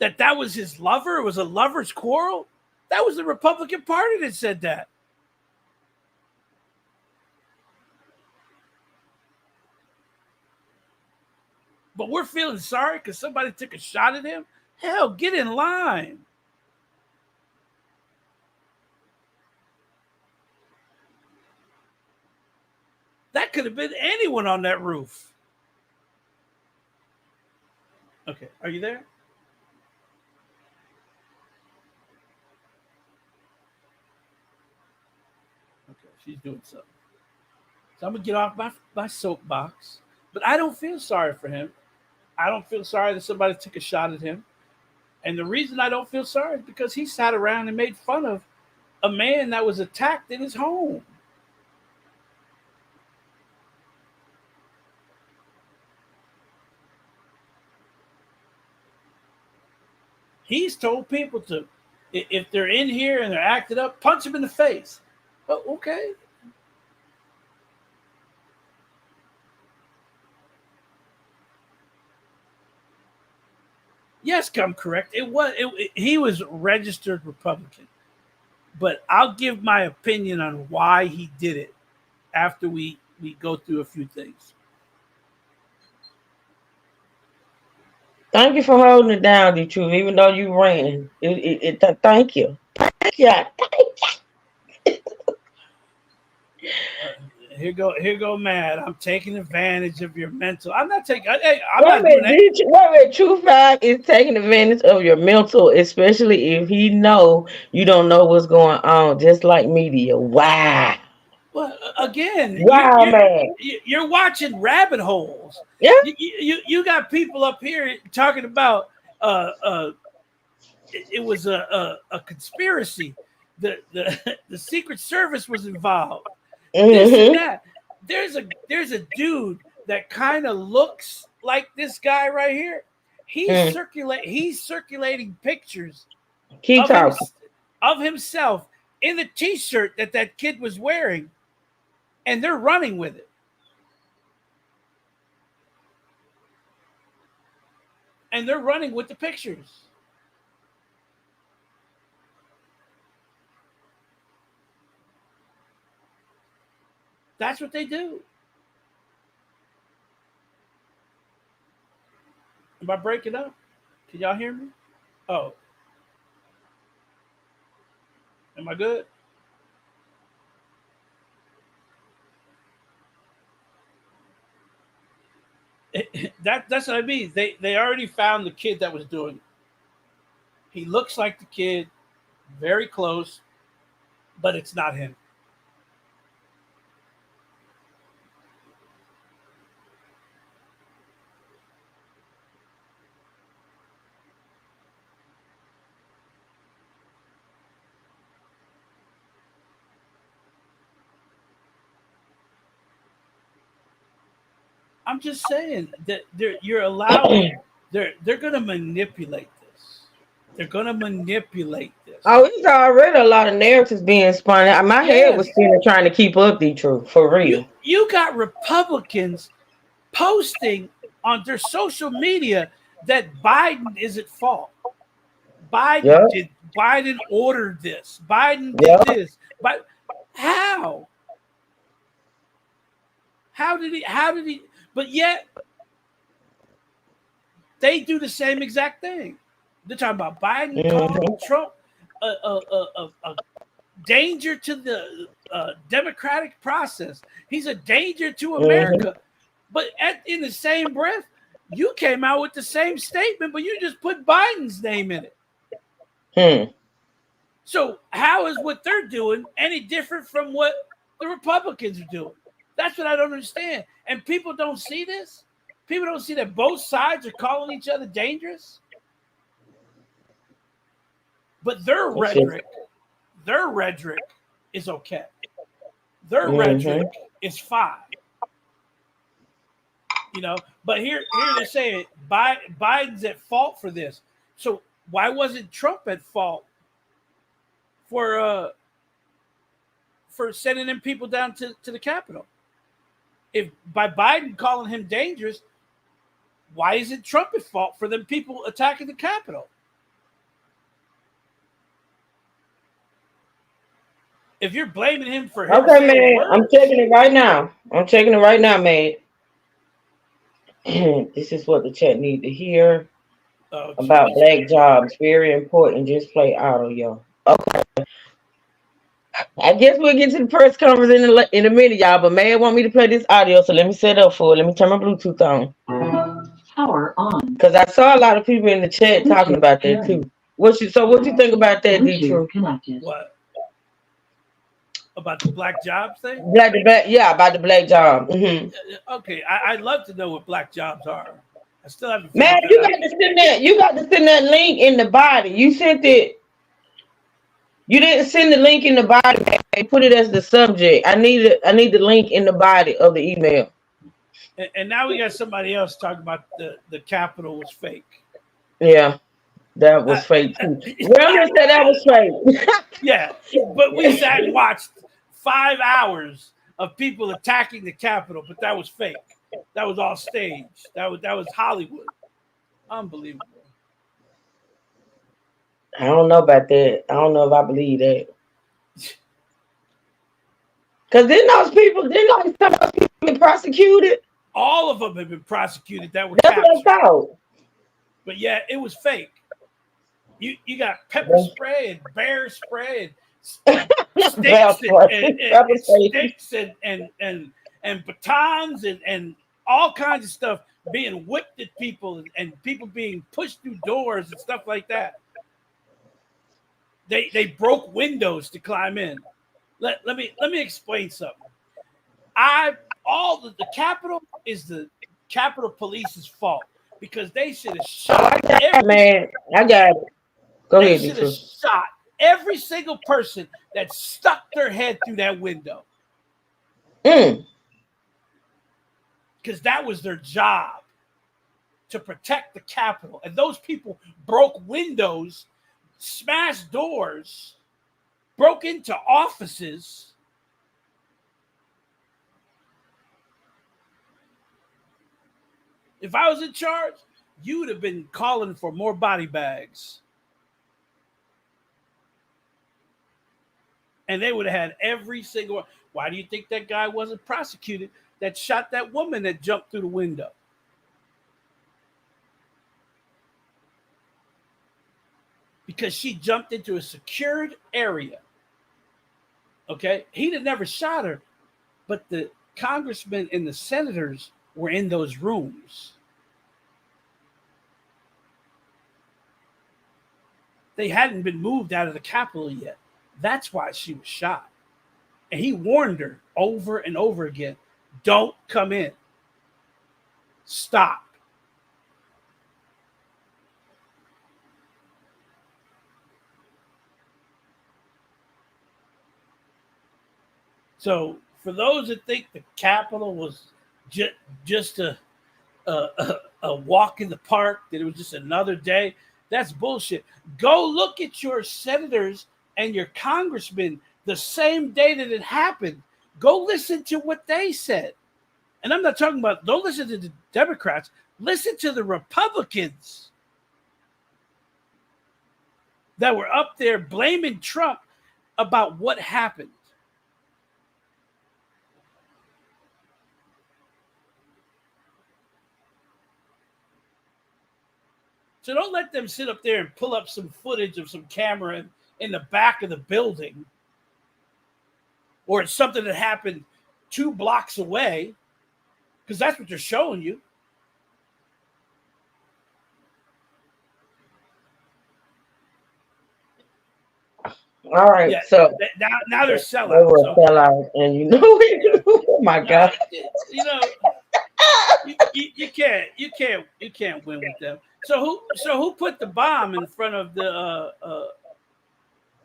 S8: That was his lover. It was a lover's quarrel. That was the Republican Party that said that. But we're feeling sorry because somebody took a shot at him. Hell, get in line. That could have been anyone on that roof. Okay, are you there? Okay, she's doing something. So I'm going to get off my soapbox. But I don't feel sorry for him. I don't feel sorry that somebody took a shot at him. And the reason I don't feel sorry is because he sat around and made fun of a man that was attacked in his home. He's told people to, if they're in here and they're acting up, punch them in the face. Oh, okay. Yes, come correct. He was registered Republican. But I'll give my opinion on why he did it after we go through a few things.
S6: Thank you for holding it down, D Truth, even though you ran. Thank you. Thank you.
S8: Here go, Matt. I'm taking advantage of your mental. I'm not taking. I'm
S6: not doing that. True Fact is taking advantage of your mental, especially if he know you don't know what's going on, just like media. Wow.
S8: Well, again,
S6: man.
S8: You're watching rabbit holes.
S6: Yeah.
S8: You got people up here talking about it was a conspiracy. The Secret Service was involved. this and
S6: Mm-hmm.
S8: that. There's a dude that kind of looks like this guy right here. He's
S6: Mm.
S8: circulating pictures
S6: Keep
S8: of him
S6: talking.
S8: of himself in the t-shirt that kid was wearing, and they're running with it. And they're running with the pictures. That's what they do. Am I breaking up? Can y'all hear me? Oh, am I good? That's what I mean. They already found the kid that was doing it. He looks like the kid, very close, but it's not him. I'm just saying that you're allowing. They're gonna manipulate this. They're gonna manipulate this.
S6: Oh, it's already a lot of narratives being spun. My head was
S8: Yes,
S6: still trying to keep up, the truth, for real.
S8: you got Republicans posting on their social media that Biden is at fault.
S6: Yep.
S8: Biden ordered this. Biden
S6: Yep.
S8: did this. But how? How did he? But yet they do the same exact thing. They're talking about Biden calling Trump a danger to the democratic process. He's a danger to America. But in the same breath, you came out with the same statement, but you just put Biden's name in it. So how is what they're doing any different from what the Republicans are doing? That's what I don't understand. And people don't see this. People don't see that both sides are calling each other dangerous. But their rhetoric is okay. Their rhetoric is fine. You know, but here they're saying Biden's at fault for this. So why wasn't Trump at fault for sending them people down to the Capitol? If by Biden calling him dangerous, why isn't Trump at fault for them people attacking the Capitol? If you're blaming him for him,
S6: okay, man, I'm checking it right now. Man. This is what the chat need to hear about black jobs. Very important. Just play auto, y'all. Okay. I guess we'll get to the press conference in a minute, y'all. But man, want me to play this audio, so let me set up for it. Let me turn my Bluetooth on. Power on. Because I saw a lot of people in the chat talking about that too. What you think about that, D-True?
S8: What? About the black jobs thing?
S6: About the black job.
S8: Okay, I'd love to know what black jobs are. I still haven't.
S6: Man, you got to send that link in the body. You sent it. You didn't send the link in the body. Man. Put it as the subject. I need the link in the body of the email.
S8: And now we got somebody else talking about the Capitol was fake.
S6: Yeah, that was fake too. William said that was fake.
S8: Yeah, but we sat and watched 5 hours of people attacking the Capitol, but that was fake. That was all staged. That was Hollywood. Unbelievable.
S6: I don't know about that. I don't know if I believe that. Because didn't some of those people been prosecuted?
S8: All of them have been prosecuted that were
S6: That's
S8: captured.
S6: what I thought.
S8: But yeah, it was fake. You got pepper spray and bear spray and sticks and batons and all kinds of stuff being whipped at people and people being pushed through doors and stuff like that. They broke windows to climb in. Let me explain something. The Capitol is the Capitol Police's fault because they should have shot
S6: man. I got it. Go ahead.
S8: They should have shot every single person that stuck their head through that window. Because that was their job, to protect the Capitol. And those people broke windows, smashed doors, broke into offices. If I was in charge, you would have been calling for more body bags. And they would have had every single one. Why do you think that guy wasn't prosecuted that shot that woman that jumped through the window? Because she jumped into a secured area. Okay? He'd have never shot her, but the congressmen and the senators were in those rooms. They hadn't been moved out of the Capitol yet. That's why she was shot. And he warned her over and over again, don't come in. Stop. So for those that think the Capitol was just a walk in the park, that it was just another day, that's bullshit. Go look at your senators and your congressmen the same day that it happened. Go listen to what they said. And I'm not talking about, don't listen to the Democrats. Listen to the Republicans that were up there blaming Trump about what happened. So don't let them sit up there and pull up some footage of some camera in the back of the building, or it's something that happened 2 blocks away, because that's what they're showing you.
S6: All right,
S8: Yeah,
S6: so
S8: now they're
S6: they
S8: sellouts.
S6: were
S8: So,
S6: sellouts, and you know it. Oh my God.
S8: you know, you can't win with them. So who put the bomb in front of the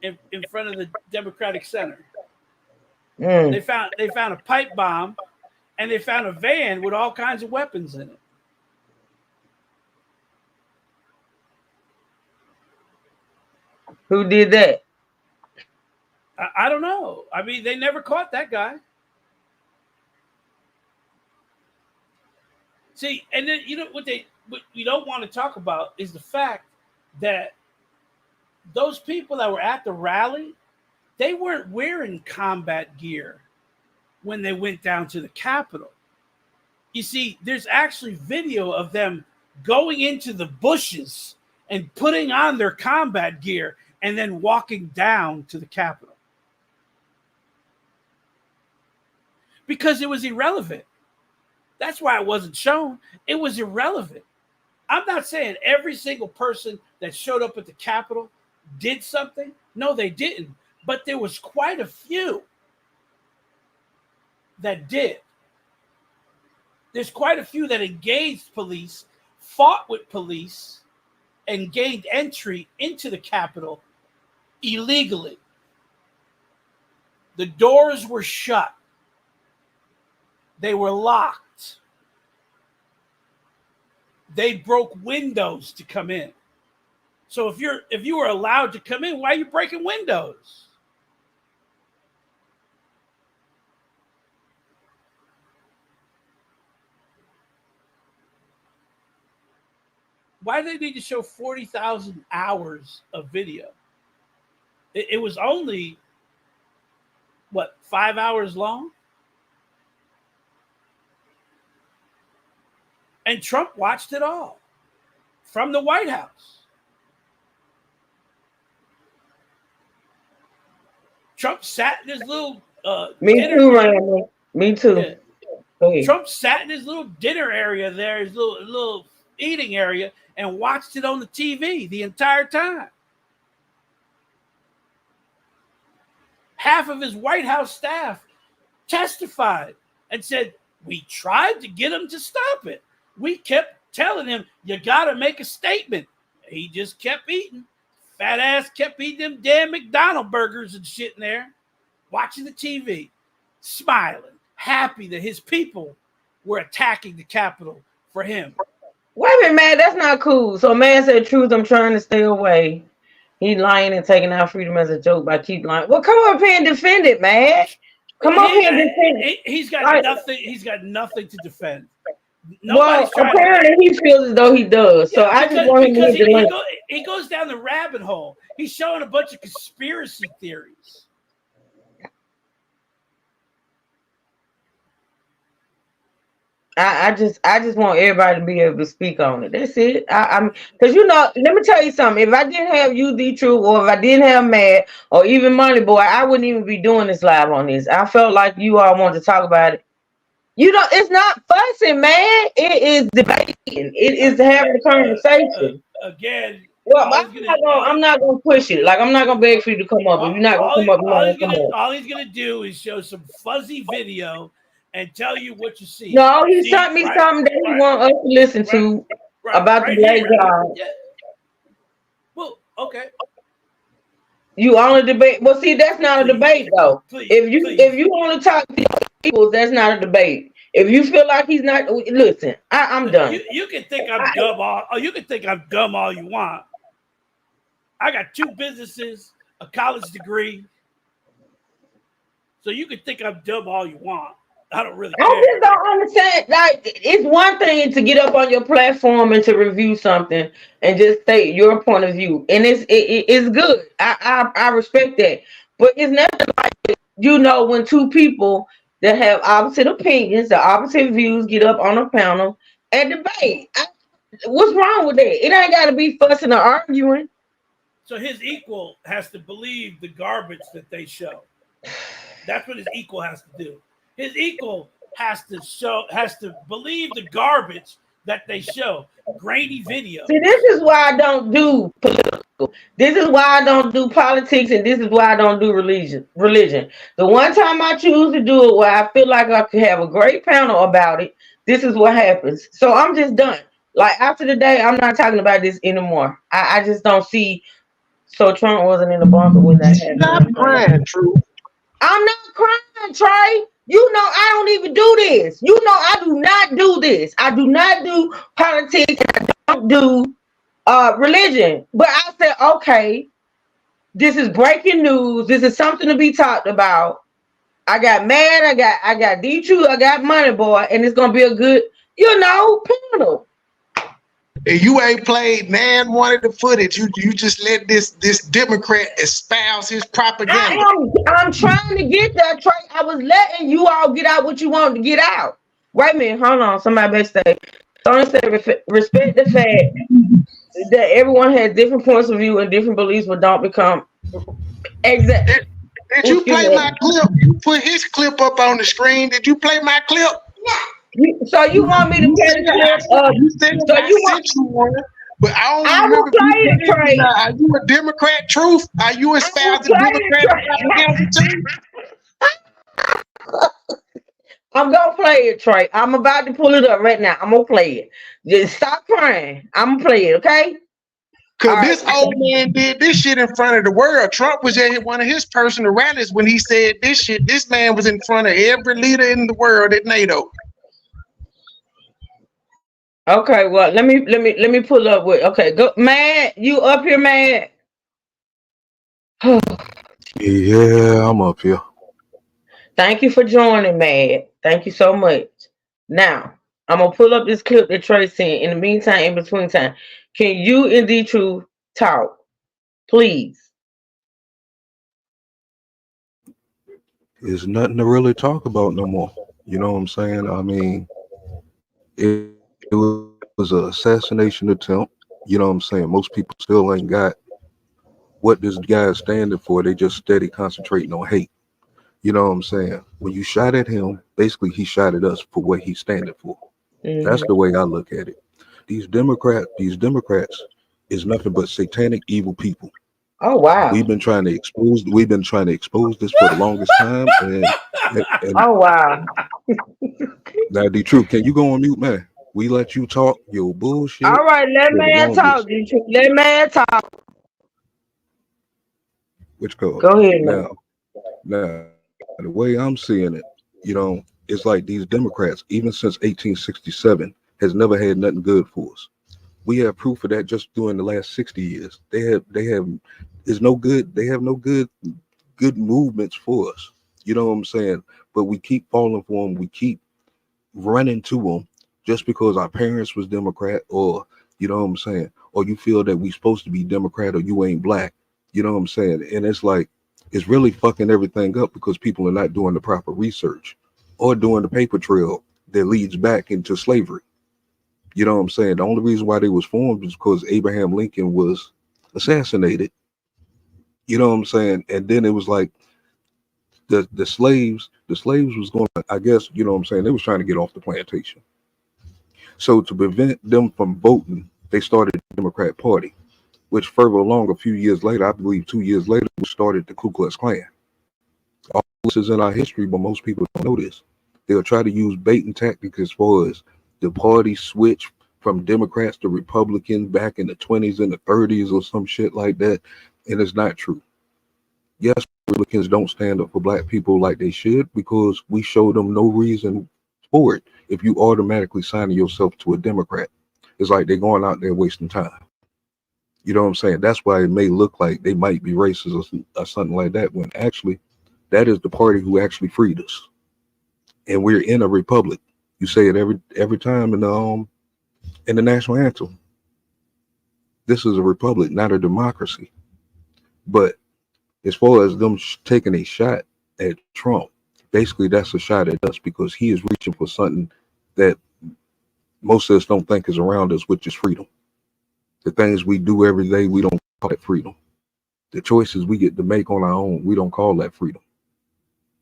S8: in front of the Democratic Center? They found a pipe bomb, and they found a van with all kinds of weapons in it.
S6: Who did that?
S8: I don't know. I mean, they never caught that guy. See, and then you know what we don't want to talk about is the fact that those people that were at the rally, they weren't wearing combat gear when they went down to the Capitol. You see, there's actually video of them going into the bushes and putting on their combat gear and then walking down to the Capitol. Because it was irrelevant. That's why it wasn't shown. It was irrelevant. I'm not saying every single person that showed up at the Capitol did something. No, they didn't. But there was quite a few that did. There's quite a few that engaged police, fought with police, and gained entry into the Capitol illegally. The doors were shut. They were locked. They broke windows to come in. So if you were allowed to come in, why are you breaking windows? Why did they need to show 40,000 hours of video? It was only, 5 hours long? And Trump watched it all from the White House. Trump sat in his little
S6: Me too, Randy. Me too.
S8: Yeah. Trump sat in his little dinner area there, his little eating area, and watched it on the TV the entire time. Half of his White House staff testified and said, we tried to get him to stop it. We kept telling him, you got to make a statement. He just kept eating. Fat ass kept eating them damn McDonald's burgers and shit in there, watching the TV, smiling, happy that his people were attacking the Capitol for him.
S6: Wait a minute, man, that's not cool. So man said, truth, I'm trying to stay away. He lying and taking our freedom as a joke by keep lying. Well, come up here and defend it, man. Come up here and defend it.
S8: He's got nothing. He's got nothing to defend.
S6: Well, apparently he feels as though he does. So I just want him to
S8: he goes down the rabbit hole. He's showing a bunch of conspiracy theories.
S6: I just want everybody to be able to speak on it. That's it. I'm because let me tell you something. If I didn't have you, the truth, or if I didn't have Matt or even Money Boy, I wouldn't even be doing this live on this. I felt like you all wanted to talk about it. It's not fussing, man. It is debating. It is having a conversation.
S8: Again.
S6: Well, I'm not gonna push it. Like I'm not gonna beg for you to come up. If you're not gonna come up,
S8: all he's gonna do is show some fuzzy video and tell you what you see.
S6: No, he sent me something that he want us to listen to about the black job.
S8: Yeah. Well, okay.
S6: You on a debate? Well, see, that's not a debate though. If you want to talk to people, that's not a debate. If you feel like he's not, listen, I'm done.
S8: You can think I'm dumb you can think I'm dumb all you want. I got 2 businesses, a college degree, so you can think I'm dumb all you want. I don't really care.
S6: I just don't understand. Like, it's one thing to get up on your platform and to review something and just state your point of view, and it's good. I respect that, but it's nothing like when 2 people that have opposite opinions, the opposite views, get up on a panel and debate. What's wrong with that? It ain't got to be fussing or arguing.
S8: So his equal has to believe the garbage that they show. That's what his equal has to do. His equal has to believe the garbage that they show. Grainy video.
S6: See, this is why I don't do political. This is why I don't do politics, and this is why I don't do religion. The one time I choose to do it where I feel like I could have a great panel about it, this is what happens. So I'm just done. Like after the day, I'm not talking about this anymore. I just don't see. So Trump wasn't in the bunker when that happened.
S7: Stop crying, True.
S6: I'm not crying, Trey. I don't even do this. I do not do this. I do not do politics. And I don't do religion. But I said, okay, this is breaking news. This is something to be talked about. I got mad. I got D2. I got Money Boy, and it's gonna be a good, panel.
S7: And you ain't played one of the footage. You just let this Democrat espouse his propaganda.
S6: I'm trying to get that, Trey. I was letting you all get out what you wanted to get out. Wait a minute, hold on. Somebody better say. Someone said respect the fact that everyone has different points of view and different beliefs, but don't become exact.
S7: Did you play my clip? You put his clip up on the screen. Did you play my clip?
S6: So you want me to play the clip?
S7: You said you one, but I
S6: will play it, Trey.
S7: Are you a Democrat, Truth? Are you espousing Democrat propaganda too?
S6: I'm gonna play it, Trey. I'm about to pull it up right now. I'm gonna play it. Just stop crying. I'm gonna play it, okay?
S7: Because this old man did this shit in front of the world. Trump was at one of his personal rallies when he said this shit. This man was in front of every leader in the world at NATO.
S6: Okay, well, let me pull up with. Okay, go, Matt. You up here, Matt?
S10: Yeah, I'm up here.
S6: Thank you for joining, Matt. Thank you so much. Now, I'm gonna pull up this clip that Trey sent. In the meantime, in between time, can you and D2 talk, please?
S10: There's nothing to really talk about no more. You know what I'm saying? I mean, it was an assassination attempt. You know what I'm saying? Most people still ain't got what this guy is standing for. They just steady concentrating on hate. You know what I'm saying? When you shot at him, basically he shot at us for what he's standing for. Mm-hmm. That's the way I look at it. These Democrats is nothing but satanic evil people.
S6: Oh wow.
S10: We've been trying to expose this for the longest time. And
S6: oh wow.
S10: Now the truth, can you go on mute, man? We let you talk your bullshit.
S6: All right, let man talk, D2. Let man talk.
S10: Which code?
S6: Go ahead
S10: now. The way I'm seeing it, It's like these Democrats, even since 1867, has never had nothing good for us. We have proof of that just during the last 60 years. They have is no good. They have no good movements for us. You know what I'm saying? But we keep falling for them. We keep running to them just because our parents was Democrat, or you know what I'm saying, or you feel that we supposed to be Democrat, or you ain't black. You know what I'm saying? And it's like it's really fucking everything up because people are not doing the proper research or doing the paper trail that leads back into slavery. You know what I'm saying? The only reason why they was formed is because Abraham Lincoln was assassinated. You know what I'm saying? And then it was like the slaves was going to, I guess, you know what I'm saying, they was trying to get off the plantation. So to prevent them from voting, they started the Democrat Party, which further along a few years later, I believe 2 years later, we started the Ku Klux Klan. All this is in our history, but most people don't know this. They'll try to use bait and tactics as far as the party switch from Democrats to Republicans back in the 20s and the 30s or some shit like that. And it's not true. Yes, Republicans don't stand up for black people like they should because we show them no reason for it. If you automatically sign yourself to a Democrat, it's like they're going out there wasting time. You know what I'm saying? That's why it may look like they might be racist or something like that, when actually that is the party who actually freed us. And we're in a republic. You say it every time in the national anthem. This is a republic, not a democracy. But as far as them taking a shot at Trump, basically that's a shot at us because he is reaching for something that most of us don't think is around us, which is freedom. The things we do every day, we don't call that freedom. The choices we get to make on our own, we don't call that freedom.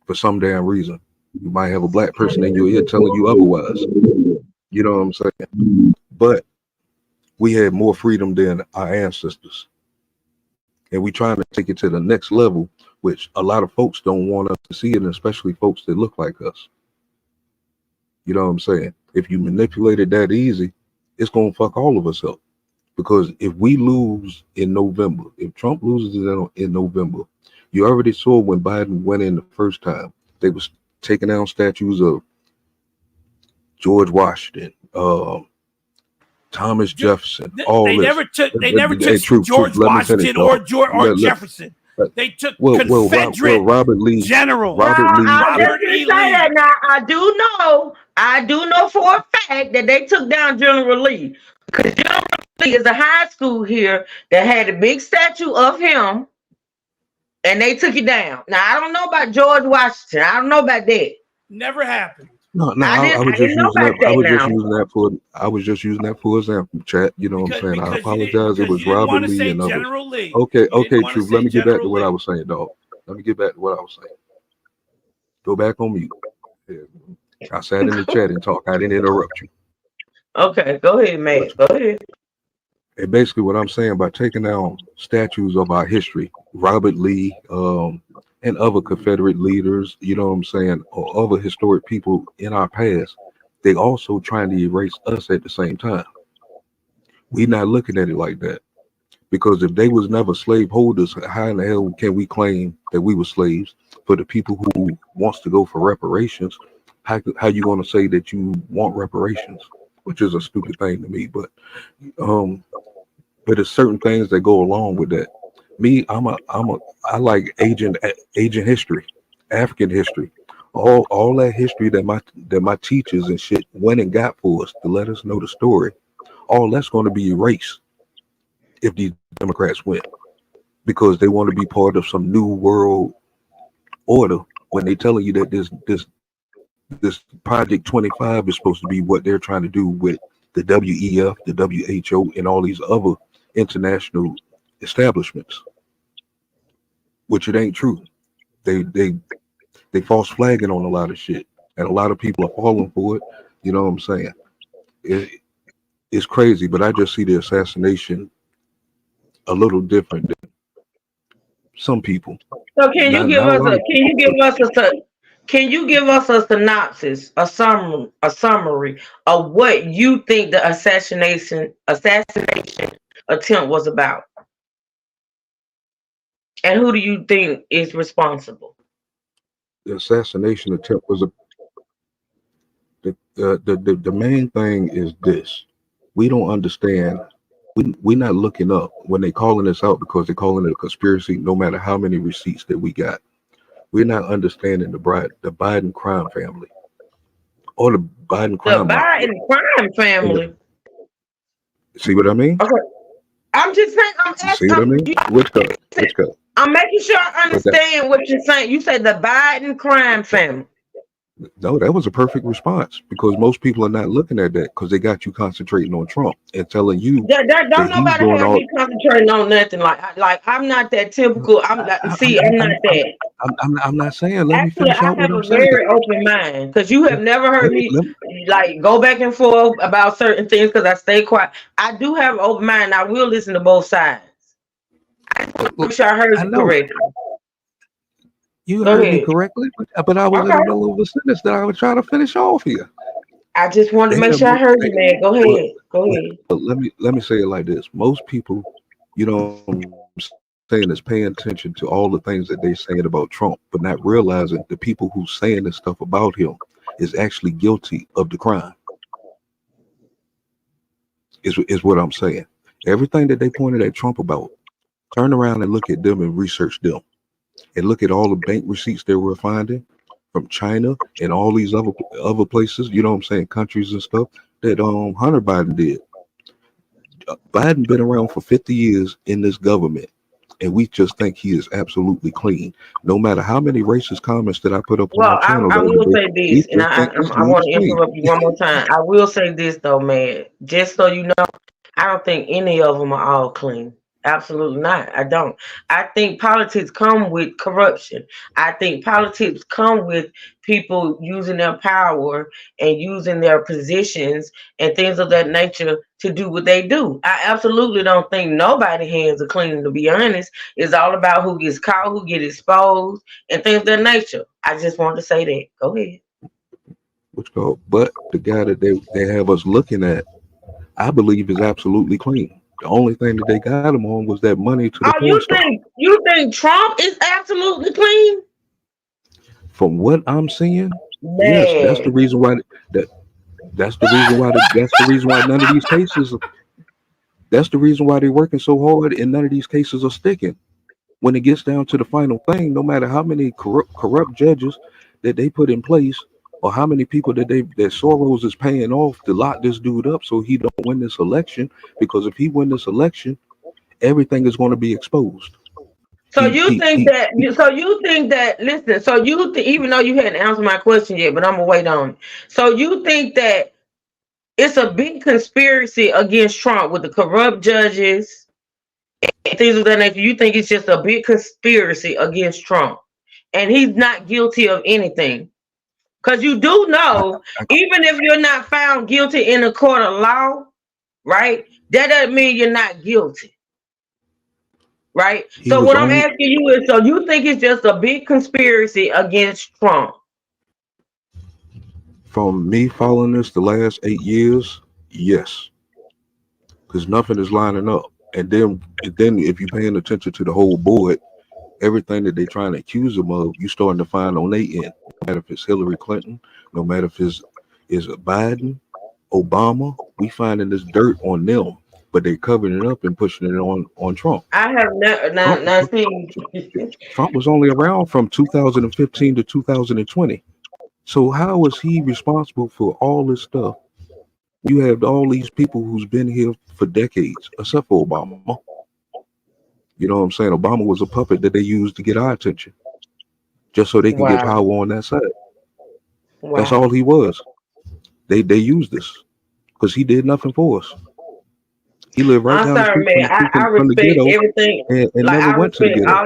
S10: For some damn reason. You might have a black person in your ear telling you otherwise. You know what I'm saying? But we had more freedom than our ancestors. And we trying to take it to the next level, which a lot of folks don't want us to see it, and especially folks that look like us. You know what I'm saying? If you manipulate it that easy, it's going to fuck all of us up. Because if we lose in November, if Trump loses in November, you already saw when Biden went in the first time, they was taking down statues of George Washington, Thomas Jefferson, all
S8: They
S10: this.
S8: never took
S10: Hey,
S8: George
S10: let me finish,
S8: Washington
S10: dog.
S8: or Jefferson. They took Confederate
S10: Robert Lee,
S8: general.
S10: Robert Lee,
S6: I just
S8: Robert E.
S6: didn't say
S8: Lee.
S6: that. Now I do know for a fact that they took down General Lee, because General Lee is a high school here that had a big statue of him, and they took it down. Now I don't know about George Washington. I don't know about that.
S8: Never happened.
S10: No,
S6: I
S10: I was
S6: didn't
S10: just
S6: know
S10: using
S6: about
S10: that.
S6: that now.
S10: I was just using that for example, chat. You know what I'm saying? I
S8: Because
S10: apologize. It
S8: you
S10: was
S8: didn't
S10: Robert
S8: want to
S10: Lee
S8: say
S10: and others.
S8: General Lee.
S10: Okay,
S8: You didn't want to
S10: Truth.
S8: say
S10: Let me get back to
S8: General
S10: what I
S8: Lee.
S10: was saying, dog. Let me get back to what I was saying. Go back on mute. Yeah. I sat in the chat and talked. I didn't interrupt you.
S6: Okay, go ahead, mate. Go ahead.
S10: And basically, what I'm saying, by taking down statues of our history, Robert Lee, and other Confederate leaders, you know what I'm saying, or other historic people in our past, they also trying to erase us at the same time. We not looking at it like that. Because if they was never slave holders, how in the hell can we claim that we were slaves? For the people who wants to go for reparations, how you going to say that you want reparations? Which is a stupid thing to me. Um, but there's certain things that go along with that. Me, I like Asian history, African history, all that history that my teachers and shit went and got for us to let us know the story. All that's going to be erased if these Democrats win, because they want to be part of some new world order when they telling you that this Project 25 is supposed to be what they're trying to do with the WEF, the WHO, and all these other international establishments, which it ain't true. They false flagging on a lot of shit, and a lot of people are falling for it. You know what I'm saying? It's crazy, but I just see the assassination a little different than some people.
S6: So can you give
S10: Not a
S6: us
S10: lot
S6: a
S10: of people.
S6: can you give us a synopsis, a summary of what you think the assassination attempt was about, and who do you think is responsible?
S10: The assassination attempt was The main thing is this: we don't understand. We're not looking up when they calling us out because they're calling it a conspiracy. No matter how many receipts that we got, we're not understanding the Biden crime family or the Biden
S6: The
S10: crime mafia.
S6: Biden crime family.
S10: See what I mean?
S6: Okay. I'm just saying. I'm
S10: You see what I mean?
S6: asking.
S10: Which cut? Which cut?
S6: I'm making sure I
S10: But that,
S6: understand what you're saying. You said the Biden crime family.
S10: no, that was a perfect response because most people are not looking at that because they got you concentrating on Trump and telling you
S6: Don't
S10: that he's
S6: nobody
S10: doing
S6: have
S10: all.
S6: me concentrating on nothing. Like I'm not that typical. I'm not.
S10: I,
S6: See, I'm not that.
S10: I'm not saying. Let me
S6: Actually,
S10: finish
S6: I
S10: out what
S6: have
S10: I'm
S6: a
S10: saying.
S6: very open mind because you have never heard
S10: Let me,
S6: me
S10: let me,
S6: like go back and forth about certain things because I stay quiet. I do have an open mind. I will listen to both sides.
S10: look,
S6: Make sure I heard
S10: I
S6: you
S10: know
S6: correctly.
S10: you
S6: Go
S10: heard me
S6: ahead.
S10: correctly, but I was in
S6: Okay.
S10: the middle of a sentence that I was trying to finish off here.
S6: I just wanted to
S10: They
S6: make
S10: have
S6: sure I
S10: most.
S6: heard you, man. Go
S10: Well,
S6: ahead. Go
S10: well,
S6: ahead.
S10: let me say it like this. Most people, you know, what I'm saying is paying attention to all the things that they saying about Trump, but not realizing the people who saying this stuff about him is actually guilty of the crime. Is what I'm saying. Everything that they pointed at Trump about, turn around and look at them and research them, and look at all the bank receipts that we're finding from China and all these other places. You know what I'm saying? Countries and stuff that Hunter Biden did. Biden been around for 50 years in this government, and we just think he is absolutely clean. No matter how many racist comments that I put up on my
S6: Well,
S10: channel
S6: I
S10: the other
S6: will
S10: day,
S6: say
S10: we
S6: this, and
S10: just think this
S6: I
S10: dude
S6: want
S10: is
S6: to
S10: clean.
S6: interrupt you one more time. I will say this though, man, just so you know, I don't think any of them are all clean. Absolutely not. I don't. I think politics come with corruption. I think politics come with people using their power and using their positions and things of that nature to do what they do. I absolutely don't think nobody hands are clean. To be honest, it's all about who gets caught, who get exposed, and things of that nature. I just wanted to say that. Go ahead.
S10: Which go, but the guy that they have us looking at, I believe is absolutely clean. The only thing that they got him on was that money to the
S6: Oh,
S10: porn star.
S6: you think Trump is absolutely clean?
S10: From what I'm seeing, yes, that's the
S6: Man.
S10: reason why that that's the reason why none of these cases. That's the reason why they're working so hard, and none of these cases are sticking. When it gets down to the final thing, no matter how many corrupt judges that they put in place, or how many people that Soros is paying off to lock this dude up so he don't win this election, because if he win this election, everything is going to be exposed.
S6: So
S10: He
S6: you
S10: he
S6: think
S10: he.
S6: that
S10: he
S6: listen, so even though you hadn't answered my question yet, but I'm gonna wait on it. So you think that it's a big conspiracy against Trump with the corrupt judges and things of that nature. You think it's just a big conspiracy against Trump and he's not guilty of anything. Because you do
S10: I,
S6: know,
S10: I,
S6: even if you're not found guilty in a court of law, right? That doesn't mean you're not guilty, right?
S10: he
S6: So
S10: was
S6: what I'm
S10: on.
S6: asking you is, so you think it's just a big conspiracy against Trump?
S10: From me following this the last 8 years, yes, because nothing is lining up. And then if you're paying attention to the whole board, everything that they're trying to accuse him of, you starting to find on their end. No matter if it's Hillary Clinton, no matter if it's is it Biden, Obama, we finding this dirt on them, but they covering it up and pushing it on Trump.
S6: I have never
S10: Trump
S6: not seen.
S10: Trump was only around from 2015 to 2020. So how is he responsible for all this stuff? You have all these people who's been here for decades, except for Obama. You know what I'm saying? Obama was a puppet that they used to get our attention, just so they can get
S6: Wow,
S10: power on that side. That's all
S6: wow.
S10: he was. They used this because he did nothing for us. He lived right
S6: I'm
S10: down the
S6: sorry,
S10: street from
S6: man. I
S10: from the
S6: respect
S10: ghetto
S6: everything.
S10: and
S6: Like
S10: never went to the ghetto.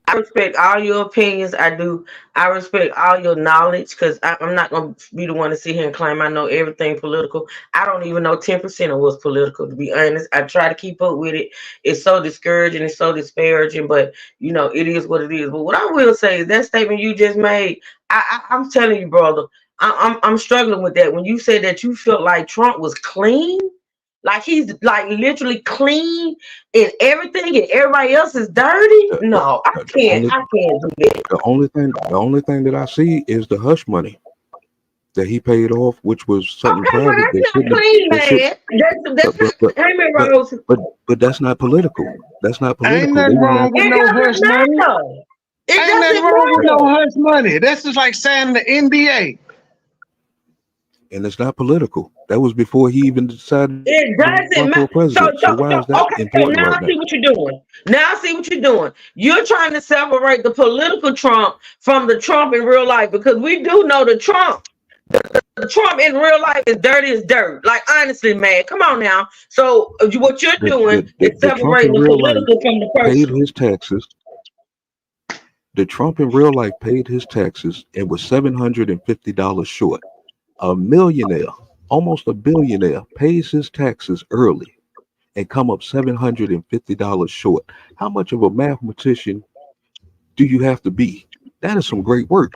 S6: I respect all your opinions. I do. I respect all your knowledge because I'm not gonna be the one to sit here and claim I know everything political. I don't even know 10% of what's political. To be honest, I try to keep up with it. It's so discouraging. It's so disparaging. But it is what it is. But what I will say is that statement you just made. I'm telling you, brother. I'm struggling with that. When you said that you felt like Trump was clean. Like he's like literally clean and everything and everybody else is dirty.
S10: The, the,
S6: No, I
S10: the
S6: can't.
S10: only
S6: I can't do that.
S10: the only thing that I see is the hush money. that he paid off, which was something
S6: Okay, well
S10: private that
S6: that's not
S10: shouldn't have,
S6: clean,
S10: that should,
S6: man. That's
S10: but
S6: payment
S10: but
S6: rolls.
S10: but that's not political. That's not
S7: Ain't
S10: political. They
S7: nothing
S10: went
S7: wrong with
S10: after,
S6: It
S7: no
S6: doesn't
S7: hush money.
S6: matter. It
S7: Ain't nothing
S6: doesn't
S7: wrong with no
S6: matter.
S7: hush money. That's just like signing the NDA.
S10: and it's not political. That was before he even decided
S6: It
S10: to run
S6: doesn't
S10: for
S6: matter.
S10: president. So why is that
S6: Okay. So
S10: important
S6: now
S10: right
S6: I see
S10: now?
S6: what you're doing. Now I see what you're doing. You're trying to separate the political Trump from the Trump in real life because we do know the Trump in real life is dirty as dirt. Like honestly, man, come on now. So what you're
S10: The
S6: doing
S10: the
S6: is
S10: the, the Trump
S6: separating
S10: in
S6: the
S10: real life
S6: political from the
S10: paid
S6: personal.
S10: his taxes. The Trump in real life paid his taxes and was $750 short. A millionaire, almost a billionaire, pays his taxes early and come up $750 short. How much of a mathematician do you have to be? That is some great work.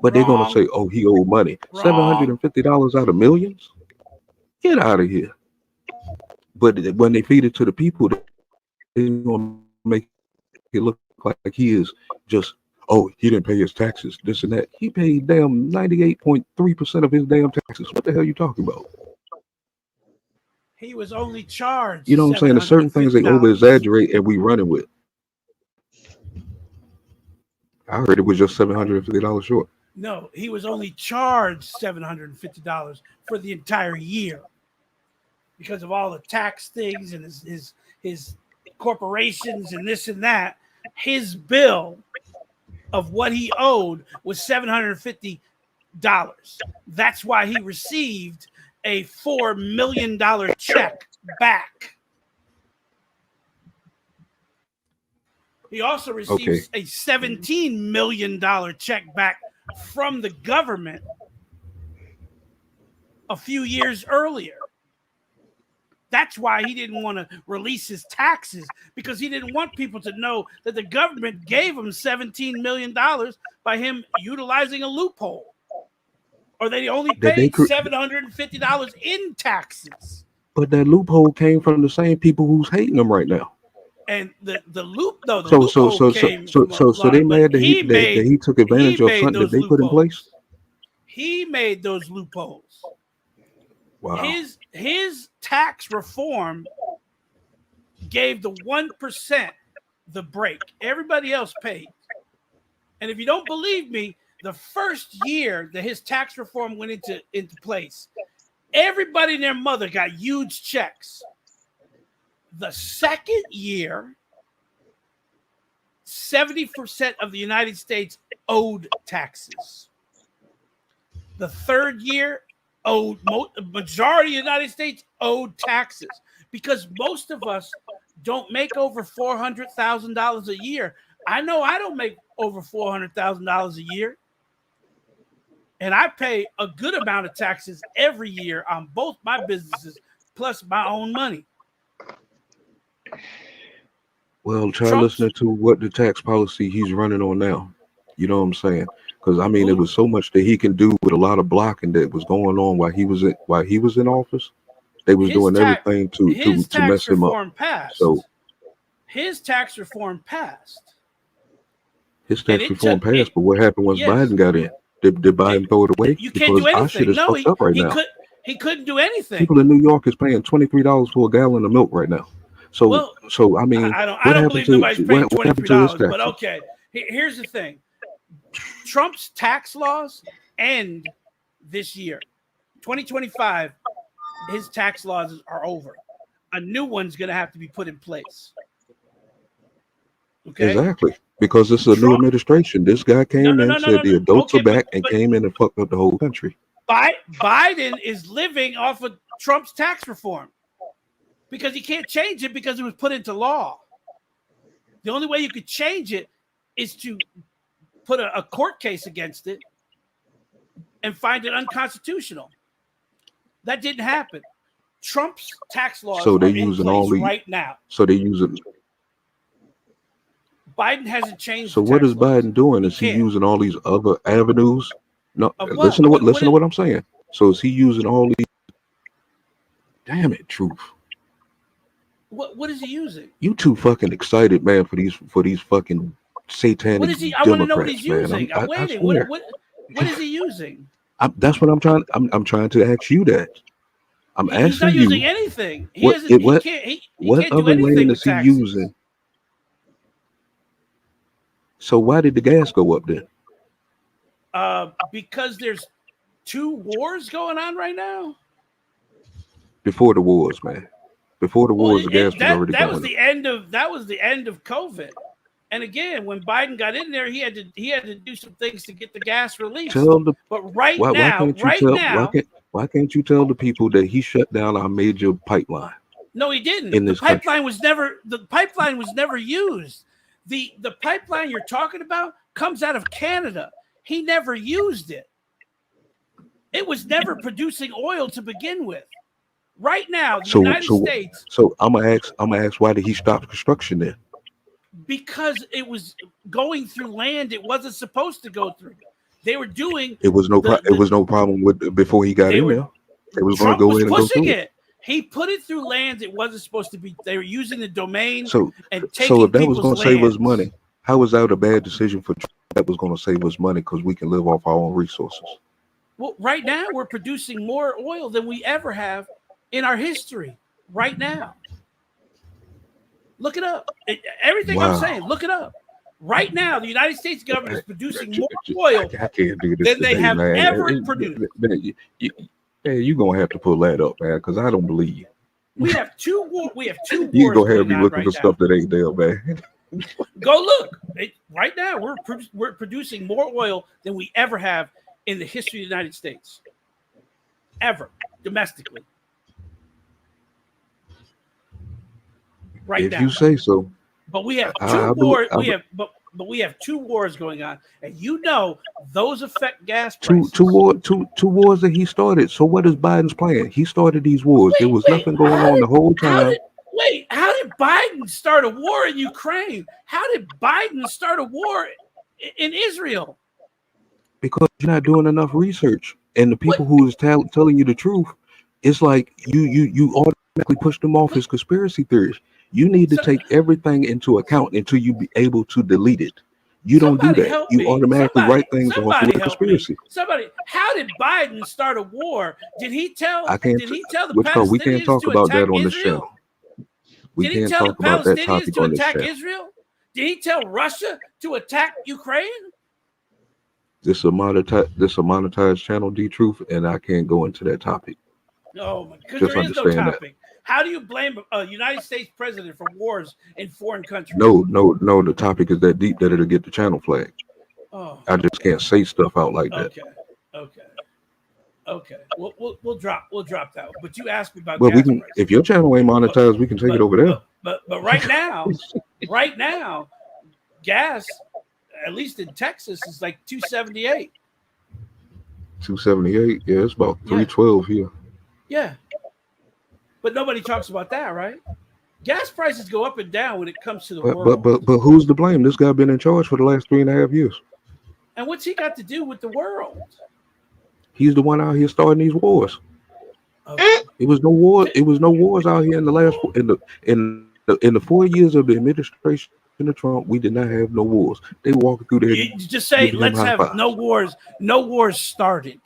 S10: But they're gonna
S8: Wrong.
S10: say, "Oh, he owed money.
S8: Wrong.
S10: $750 out of millions? Get out of here!" But when they feed it to the people, they're gonna make it look like he is just, "Oh, he didn't pay his taxes, this and that." He paid damn 98.3% of his damn taxes. What the hell are you talking about?
S8: He was only charged
S10: You know what I'm saying? There's certain things they over
S8: $750.
S10: exaggerate and we running with. I heard it was just $750 short.
S8: No, he was only charged $750 for the entire year because of all the tax things and his corporations and this and that. His bill of what he owed was $750. That's why he received a $4 million check back. He also
S10: Okay.
S8: receives a $17 million check back from the government a few years earlier. That's why he didn't want to release his taxes, because he didn't want people to know that the government gave him $17 million by him utilizing a loophole, or that he only
S10: That they
S8: paid
S10: could,
S8: $750 in taxes.
S10: but that loophole came from the same people who's hating him right now.
S8: And the loophole came from a
S10: So
S8: lot
S10: they
S8: of, but
S10: mad that he took advantage of something that
S8: those
S10: they put in place.
S8: loopholes. He made those loopholes.
S10: Wow.
S8: His tax reform gave the 1% the break. Everybody else paid. And if you don't believe me, the first year that his tax reform went into place, everybody and their mother got huge checks. The second year, 70% of the United States owed taxes. The third year, majority of the United States owed taxes, because most of us don't make over $400,000 a year. I know I don't make over $400,000 a year. And I pay a good amount of taxes every year on both my businesses, plus my own money.
S10: Well, try listening to what the tax policy he's running on now. You know what I'm saying? Because I mean, it was so much that he can do with a lot of blocking that was going on while he was in office. They was doing everything to mess him up.
S8: Passed.
S10: So
S8: his tax reform passed.
S10: His tax reform passed, but what happened once Biden got in? Did Biden throw it away?
S8: You can't do anything.
S10: Our shit is fucked up right now.
S8: He couldn't do anything.
S10: People in New York is paying $23 for a gallon of milk right now. So I mean,
S8: I don't believe nobody's paying $23. But okay, here's the thing: Trump's tax laws end this year, 2025. His tax laws are over. A new one's going to have to be put in place. Okay?
S10: Exactly. Because this is a new administration. This guy came in, said the adults are back, and came in and fucked up the whole country.
S8: Biden is living off of Trump's tax reform because he can't change it because it was put into law. The only way you could change it is to put a court case against it and find it unconstitutional. That didn't happen. Trump's tax laws are in place right now.
S10: So they're using.
S8: Biden hasn't changed.
S10: So what is Biden doing? Is he using all these other avenues? No, listen to what I'm saying. So is he using all these? Damn it, Truth.
S8: What is he using?
S10: You too fucking excited, man, for these fucking satanic.
S8: What is he? I want to know what he's using. I'm waiting. What is he using?
S10: That's what I'm trying. I'm trying to ask you that. I'm
S8: He's not
S10: asking
S8: using
S10: you
S8: anything. He
S10: what
S8: hasn't.
S10: it
S8: He
S10: what
S8: can't. He
S10: what
S8: can't do
S10: other
S8: anything
S10: land
S8: with
S10: is he
S8: taxes
S10: using? So why did the gas go up then?
S8: because there's two wars going on right now.
S10: Before the wars, man. Before the
S8: Well,
S10: wars, the gas was already
S8: that was
S10: going up.
S8: the end of COVID. And again, when Biden got in there, he had to do some things to get the gas released.
S10: Tell the
S8: But right
S10: why
S8: now,
S10: can't you tell why can't you tell the people that he shut down our major pipeline
S8: no, he didn't.
S10: in this country?
S8: The pipeline was never used. The pipeline you're talking about comes out of Canada. He never used it. It was never producing oil to begin with. Right now, the United States,
S10: So I'm gonna ask why did he stop construction then?
S8: because it was going through land it wasn't supposed to go through. They were doing
S10: It was no problem with before he got
S8: they
S10: in
S8: were
S10: there. They was gonna
S8: Trump
S10: go
S8: was
S10: in and go
S8: pushing
S10: through it.
S8: it. He put it through lands it wasn't supposed to be. They were using the domain
S10: So
S8: and
S10: so
S8: taking
S10: if that was
S8: people's
S10: gonna save us
S8: lands.
S10: money, how was that a bad decision for Trump? That was gonna save us money because we can live off our own resources.
S8: Well, right now we're producing more oil than we ever have in our history. Right now, look it up. Everything I'm saying,
S10: Wow.
S8: look it up. Right now, the United States government is producing more
S10: I
S8: oil
S10: can't do this
S8: than they
S10: today,
S8: have
S10: man.
S8: ever produced.
S10: Man, you gonna have to pull that up, man, because I don't believe you.
S8: We have two
S10: You
S8: wars
S10: gonna have
S8: going
S10: me
S8: on
S10: looking
S8: right
S10: for
S8: now.
S10: stuff that ain't there, man.
S8: Go look. Right now, we're producing more oil than we ever have in the history of the United States, ever domestically. Right
S10: If
S8: now,
S10: you say so,
S8: but we have
S10: I,
S8: two
S10: I, bel-
S8: wars.
S10: I,
S8: We
S10: be-
S8: have but we have two wars going on, and those affect gas
S10: two
S8: prices.
S10: two wars that he started. So what is Biden's plan? He started these wars. There was
S8: Wait,
S10: nothing going on the whole time
S8: how did Biden start a war in Ukraine? How did Biden start a war in Israel?
S10: because you're not doing enough research. And the
S8: What?
S10: people who is telling you the truth, it's like you automatically push them off as conspiracy theories. You need to
S8: So,
S10: take everything into account until you be able to delete it. You don't do
S8: somebody
S10: that.
S8: help
S10: You
S8: me.
S10: automatically write things off with
S8: Somebody
S10: a
S8: help me.
S10: conspiracy.
S8: Somebody, how did Biden start a war? Did he tell
S10: I can't.
S8: did he tell the
S10: Which part? We can't
S8: Palestinians
S10: talk
S8: to
S10: about
S8: attack
S10: that on this
S8: Israel?
S10: channel. We
S8: Did he
S10: can't
S8: tell the
S10: talk about that
S8: Palestinians
S10: topic
S8: to
S10: on this
S8: attack
S10: channel.
S8: Israel? Did he tell Russia to attack Ukraine?
S10: This is a monetized channel, D Truth, and I can't go into that topic.
S8: No, because
S10: Just
S8: there is no
S10: understand that.
S8: topic. How do you blame a United States president for wars in foreign countries?
S10: No. The topic is that deep that it'll get the channel flagged.
S8: Oh,
S10: I just can't say stuff out like that.
S8: Okay. We'll drop that one. But you asked me about
S10: Well, we
S8: gas
S10: can.
S8: prices.
S10: If your channel ain't monetized, we can take it over there.
S8: But right now, gas, at least in Texas, is like $2.78.
S10: 278. Yeah, it's about 312 here.
S8: Yeah. But nobody talks about that, right? Gas prices go up and down when it comes to the world.
S10: But who's to blame? This guy been in charge for the last 3.5 years.
S8: And what's he got to do with the world?
S10: He's the one out here starting these wars.
S8: Okay.
S10: It was no war. It was no wars out here in the last in the 4 years of the administration of Trump. We did not have no wars. They walking through there.
S8: You just say let's have no wars. No wars started.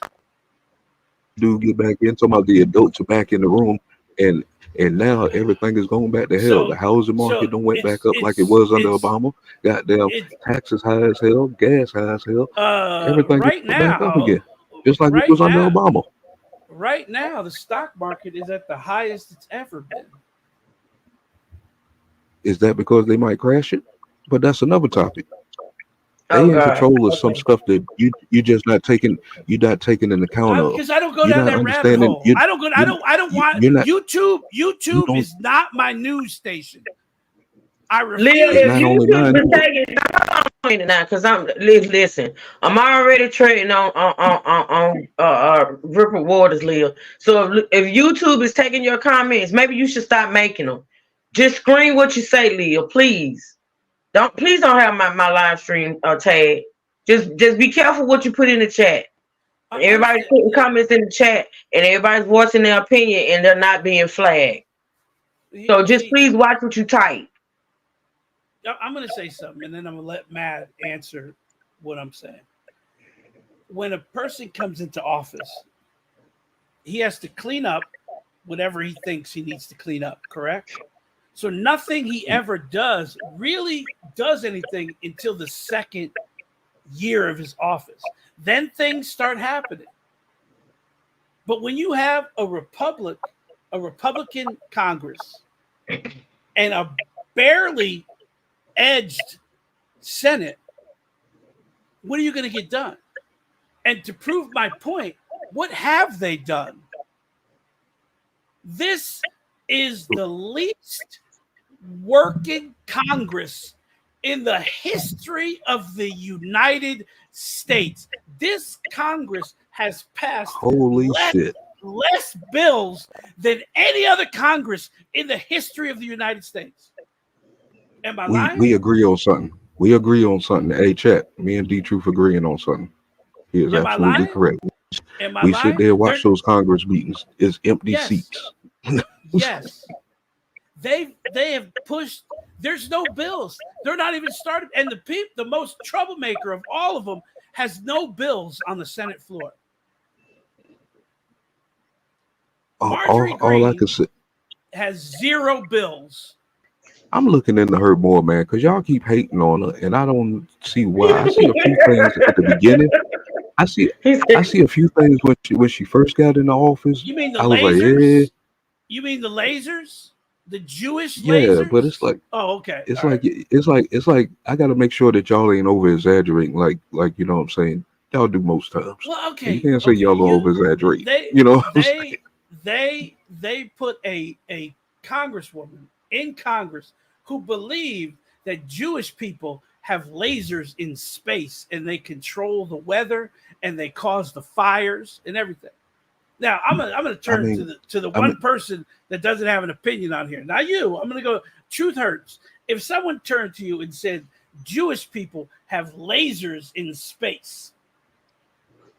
S10: Dude, get back in. Talking about the adults are back in the room, and now everything is going back to hell. The housing market don't went back up like it was under Obama. Goddamn, taxes high as hell, gas high as hell. Everything
S8: right
S10: is back up
S8: now,
S10: again, just like it was under Obama.
S8: Right now, the stock market is at the highest it's ever been.
S10: Is that because they might crash it? But that's another topic. They in control of some stuff that you just not taking. You're not taking into account of.
S8: Because I don't go down that rabbit hole. I don't go. I don't want YouTube. YouTube is not my news station. I refuse.
S6: If YouTube is taking now, because listen, I'm already trading on Ripper Waters, Lil. So if YouTube is taking your comments, maybe you should stop making them. Just screen what you say, Lil, please. Please don't have my live stream tag. Just be careful what you put in the chat. Everybody's putting comments in the chat, and everybody's voicing their opinion, and they're not being flagged. So just please watch what you type.
S8: I'm going to say something, and then I'm going to let Matt answer what I'm saying. when a person comes into office, he has to clean up whatever he thinks he needs to clean up, correct? So nothing he ever does really does anything until the second year of his office. Then things start happening. But when you have a Republican Congress and a barely edged Senate, what are you going to get done? And to prove my point, what have they done? This is the least working Congress in the history of the United States. This Congress has passed less bills than any other Congress in the history of the United States. Am I lying?
S10: We agree on something. We agree on something. Hey, chat. Me and D Truth agreeing on something. He is absolutely correct. We sit there and watch those Congress meetings. It's empty seats.
S8: Yes. They have pushed. There's no bills. They're not even started. And the most troublemaker of all of them has no bills on the Senate floor. Marjorie Green
S10: all I can say
S8: has 0 bills.
S10: I'm looking into her more, man, because y'all keep hating on her, and I don't see why. I see a few things at the beginning. I see a few things when she first got in the office.
S8: You mean the
S10: I was
S8: lasers?
S10: like,
S8: You mean the lasers? The Jewish
S10: yeah,
S8: lasers?
S10: but it's like,
S8: oh, okay.
S10: It's like I got to make sure that y'all ain't over exaggerating, like you know what I'm saying. Y'all do most times.
S8: Well, okay.
S10: And you can't say y'all over exaggerate.
S8: They put a congresswoman in Congress who believed that Jewish people have lasers in space and they control the weather and they cause the fires and everything. Now I'm gonna turn to the one person that doesn't have an opinion on here. Now I'm gonna go. Truth hurts. If someone turned to you and said Jewish people have lasers in space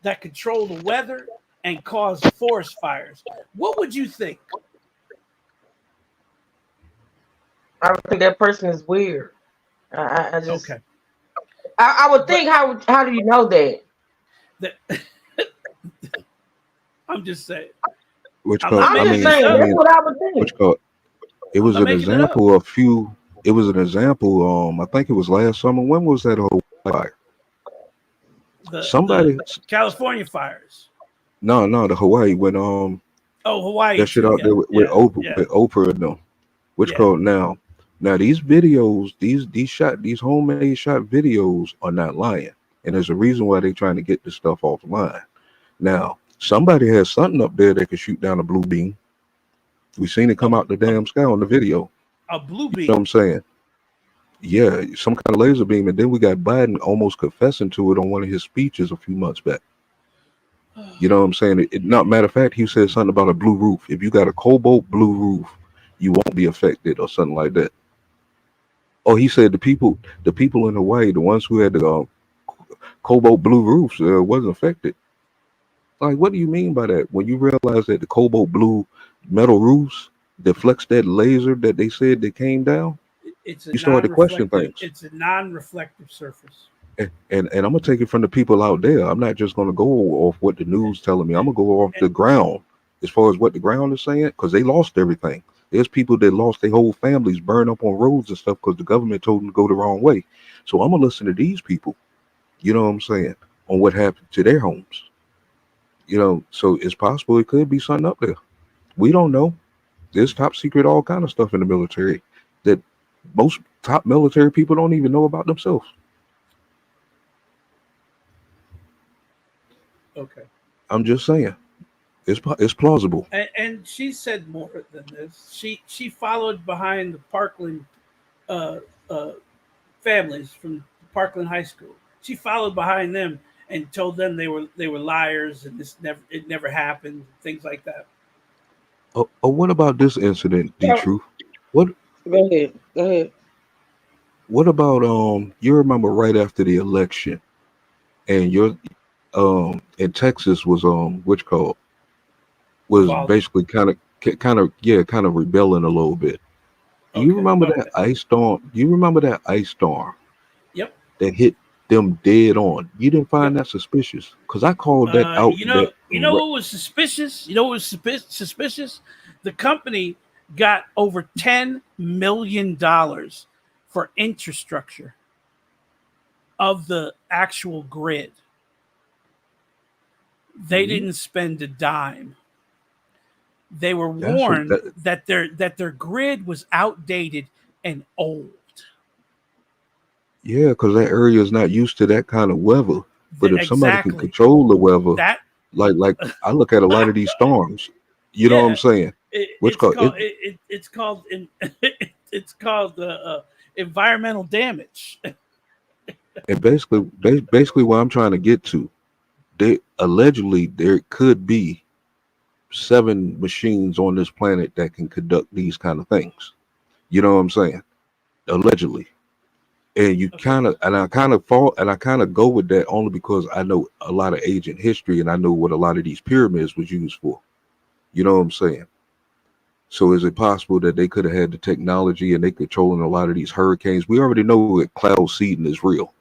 S8: that control the weather and cause forest fires, what would you think?
S6: I would think that person is weird. I just
S8: okay.
S6: I would think how do you know that?
S8: I'm just saying.
S10: That's
S6: what I would think.
S10: It was an example of few. It was an example. I think it was last summer. When was that whole fire?
S8: The California fires.
S10: No, the Hawaii when
S8: Hawaii.
S10: That shit out there with Oprah and them. Which called now these videos, these homemade shot videos are not lying, and there's a reason why they're trying to get this stuff offline. Now somebody has something up there that can shoot down a blue beam. We seen it come out the damn sky on the video.
S8: A blue beam.
S10: You know what I'm saying? Yeah, some kind of laser beam, and then we got Biden almost confessing to it on one of his speeches a few months back. You know what I'm saying? Not matter of fact, he said something about a blue roof. If you got a cobalt blue roof, you won't be affected or something like that. Oh, he said the people in Hawaii, the ones who had the cobalt blue roofs, wasn't affected. Like, what do you mean by that? When you realize that the cobalt blue metal roofs deflects that laser that they said that came down, you start to question things.
S8: It's a non-reflective surface.
S10: And I'm gonna take it from the people out there. I'm not just gonna go off what the news telling me. I'm gonna go off the ground as far as what the ground is saying, because they lost everything. There's people that lost their whole families, burned up on roads and stuff because the government told them to go the wrong way. So I'm gonna listen to these people, you know what I'm saying, on what happened to their homes. You know, so it's possible it could be something up there. We don't know. There's top secret, all kind of stuff in the military that most top military people don't even know about themselves.
S8: Okay.
S10: I'm just saying. It's plausible.
S8: And she said more than this. She followed behind the Parkland families from Parkland High School. She followed behind them and told them they were liars and it never happened, things like that.
S10: Oh, what about this incident, D-Truth? What?
S6: Go ahead.
S10: What about you remember right after the election, and your in Texas was basically kind of rebelling a little bit. Do you remember that ice storm? Do you remember that ice storm?
S8: Yep.
S10: That hit them dead on. You didn't find that suspicious? Because I called that out.
S8: You know what was suspicious? You know what was suspicious? The company got over $10 million for infrastructure of the actual grid. They didn't spend a dime. They were warned that their grid was outdated and old.
S10: Yeah, because that area is not used to that kind of weather. But if somebody can control the weather, like I look at a lot of these storms, you know what I'm saying?
S8: It's called environmental damage.
S10: And basically what I'm trying to get to, allegedly there could be 7 machines on this planet that can conduct these kind of things. You know what I'm saying? Allegedly. And I kind of go with that only because I know a lot of ancient history and I know what a lot of these pyramids was used for. You know what I'm saying? So is it possible that they could have had the technology and they controlling a lot of these hurricanes? We already know that cloud seeding is real.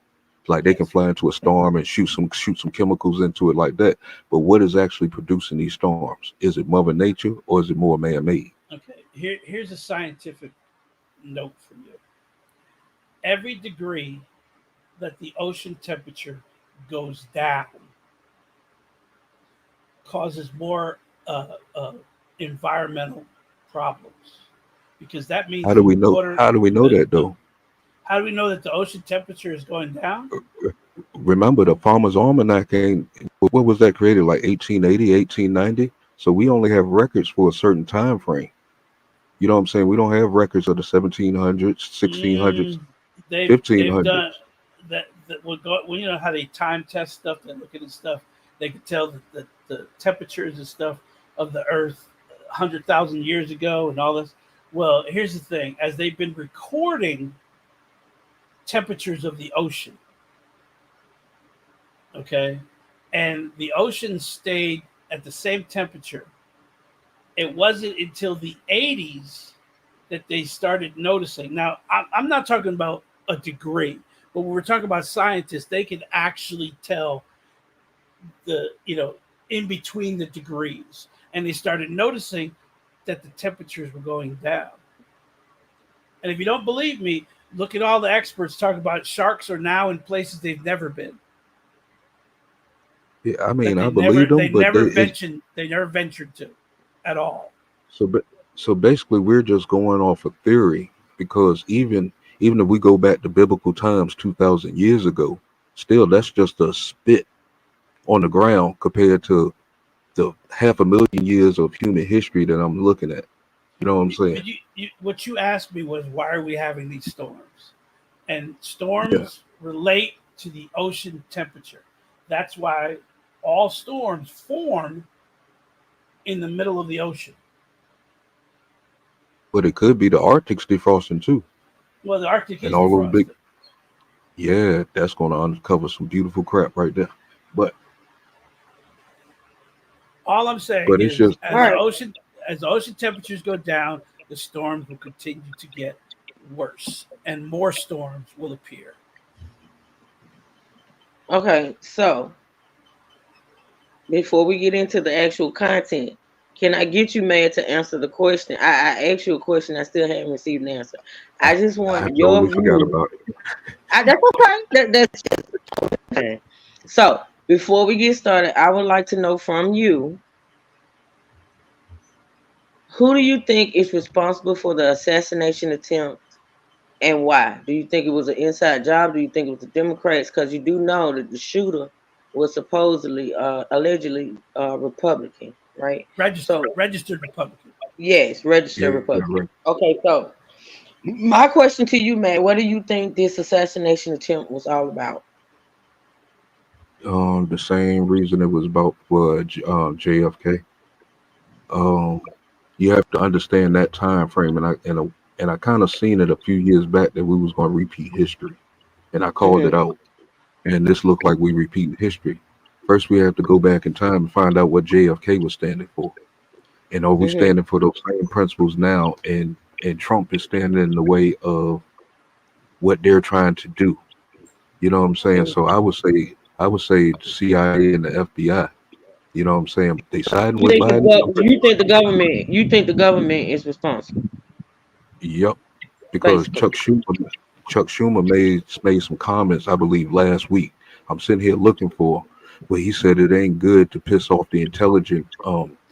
S10: Like they can fly into a storm and shoot some chemicals into it like that. But what is actually producing these storms? Is it Mother Nature or is it more man-made?
S8: Okay, here's a scientific note for you. Every degree that the ocean temperature goes down causes more environmental problems, because that means
S10: how do we know that though?
S8: How do we know that the ocean temperature is going down?
S10: Remember, the Farmer's Almanac what was that created, like 1880, 1890? So we only have records for a certain time frame. You know what I'm saying? We don't have records of the 1700s, 1600s, 1500s.
S8: Done that. Well, you know how they time test stuff, they look at stuff, they can tell that the temperatures and stuff of the Earth 100,000 years ago and all this. Well, here's the thing: as they've been recording temperatures of the ocean, okay, and the ocean stayed at the same temperature. It wasn't until the 80s that they started noticing. Now, I'm not talking about a degree, but when we're talking about scientists, they can actually tell in between the degrees. And they started noticing that the temperatures were going down. And if you don't believe me, look at all the experts talking about sharks are now in places they've never been.
S10: Yeah, I mean, I believe them,
S8: they never ventured to at all.
S10: So basically, we're just going off of theory, because even if we go back to biblical times 2,000 years ago, still that's just a spit on the ground compared to the 500,000 years of human history that I'm looking at. You know what I'm saying?
S8: What you asked me was, why are we having these storms? And storms relate to the ocean temperature. That's why all storms form in the middle of the ocean.
S10: But it could be the Arctic's defrosting too.
S8: Well, the Arctic
S10: and
S8: is
S10: all
S8: defrosted.
S10: those big. Yeah, that's going to uncover some beautiful crap right there. But
S8: all I'm saying is, just, as the ocean temperatures go down, the storms will continue to get worse, and more storms will appear.
S6: Okay, so before we get into the actual content, can I get you, man, to answer the question? I asked you a question. I still haven't received an answer. I just want your view.
S10: Forgot about it.
S6: That's okay. That's just okay. So before we get started, I would like to know from you, who do you think is responsible for the assassination attempt, and why? Do you think it was an inside job? Do you think it was the Democrats? Because you do know that the shooter was supposedly, allegedly, Republican, right?
S8: Registered Republican.
S6: Yes, registered Republican. Right. Okay, so my question to you, man, what do you think this assassination attempt was all about?
S10: The same reason it was about for JFK. You have to understand that time frame, and I kind of seen it a few years back that we was going to repeat history, and I called it out. And this looked like we repeating history. First, we have to go back in time and find out what JFK was standing for, and are we standing for those same principles now? And Trump is standing in the way of what they're trying to do. You know what I'm saying? So I would say the CIA and the FBI. You know what I'm saying? They siding with Biden. I'm pretty
S6: You
S10: sure.
S6: think the government? You think the government is responsible,
S10: Yep. Because
S6: basically?
S10: Chuck Schumer made some comments, I believe, last week. I'm sitting here looking for where he said it ain't good to piss off the intelligent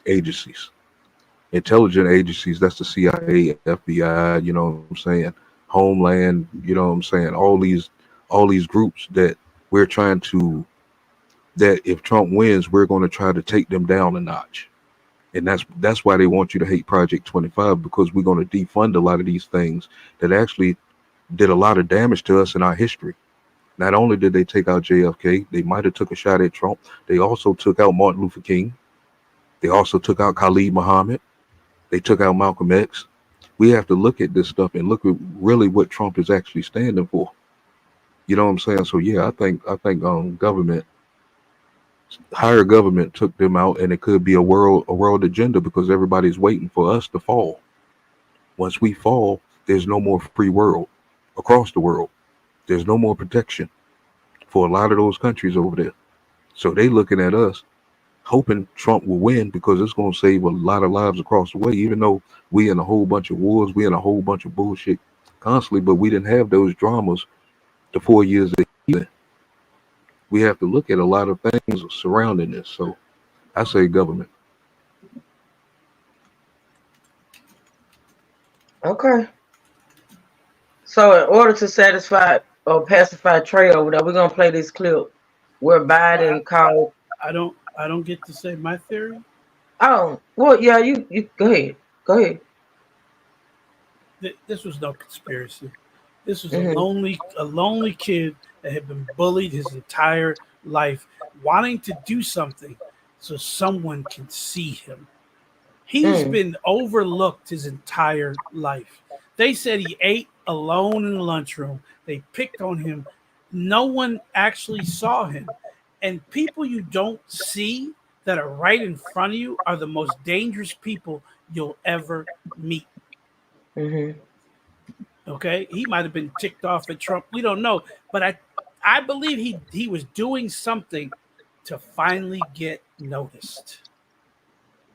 S10: agencies. Intelligent agencies, that's the CIA, FBI, you know what I'm saying, Homeland, you know what I'm saying, all these groups that we're trying to that if Trump wins, we're going to try to take them down a notch. And that's why they want you to hate Project 25, because we're going to defund a lot of these things that actually did a lot of damage to us in our history. Not only did they take out JFK, they might have took a shot at Trump. They also took out Martin Luther King. They also took out Khalid Muhammad. They took out Malcolm X. We have to look at this stuff and look at really what Trump is actually standing for. You know what I'm saying? So yeah, I think government, higher government took them out, and it could be a world agenda because everybody's waiting for us to fall. Once we fall, there's no more free world across the world. There's no more protection for a lot of those countries over there. So they looking at us, hoping Trump will win because it's going to save a lot of lives across the way. Even though we in a whole bunch of wars, we in a whole bunch of bullshit constantly, but we didn't have those dramas the 4 years that he in. We have to look at a lot of things surrounding this. So I say government.
S6: Okay. So in order to satisfy or pacify Trey over there, we're gonna play this clip where
S8: Well,
S6: Biden called.
S8: I don't get to say my theory.
S6: Oh, well, yeah, you go ahead. Go ahead.
S8: This was no conspiracy. This was
S6: Hmm.
S8: a lonely kid that had been bullied his entire life, wanting to do something so someone can see him. He's
S6: Mm.
S8: been overlooked his entire life. They said he ate alone in the lunchroom. They picked on him. No one actually saw him. And people you don't see that are right in front of you are the most dangerous people you'll ever meet.
S6: Hmm.
S8: Okay, he might have been ticked off at Trump. We don't know, but I believe he was doing something to finally get noticed.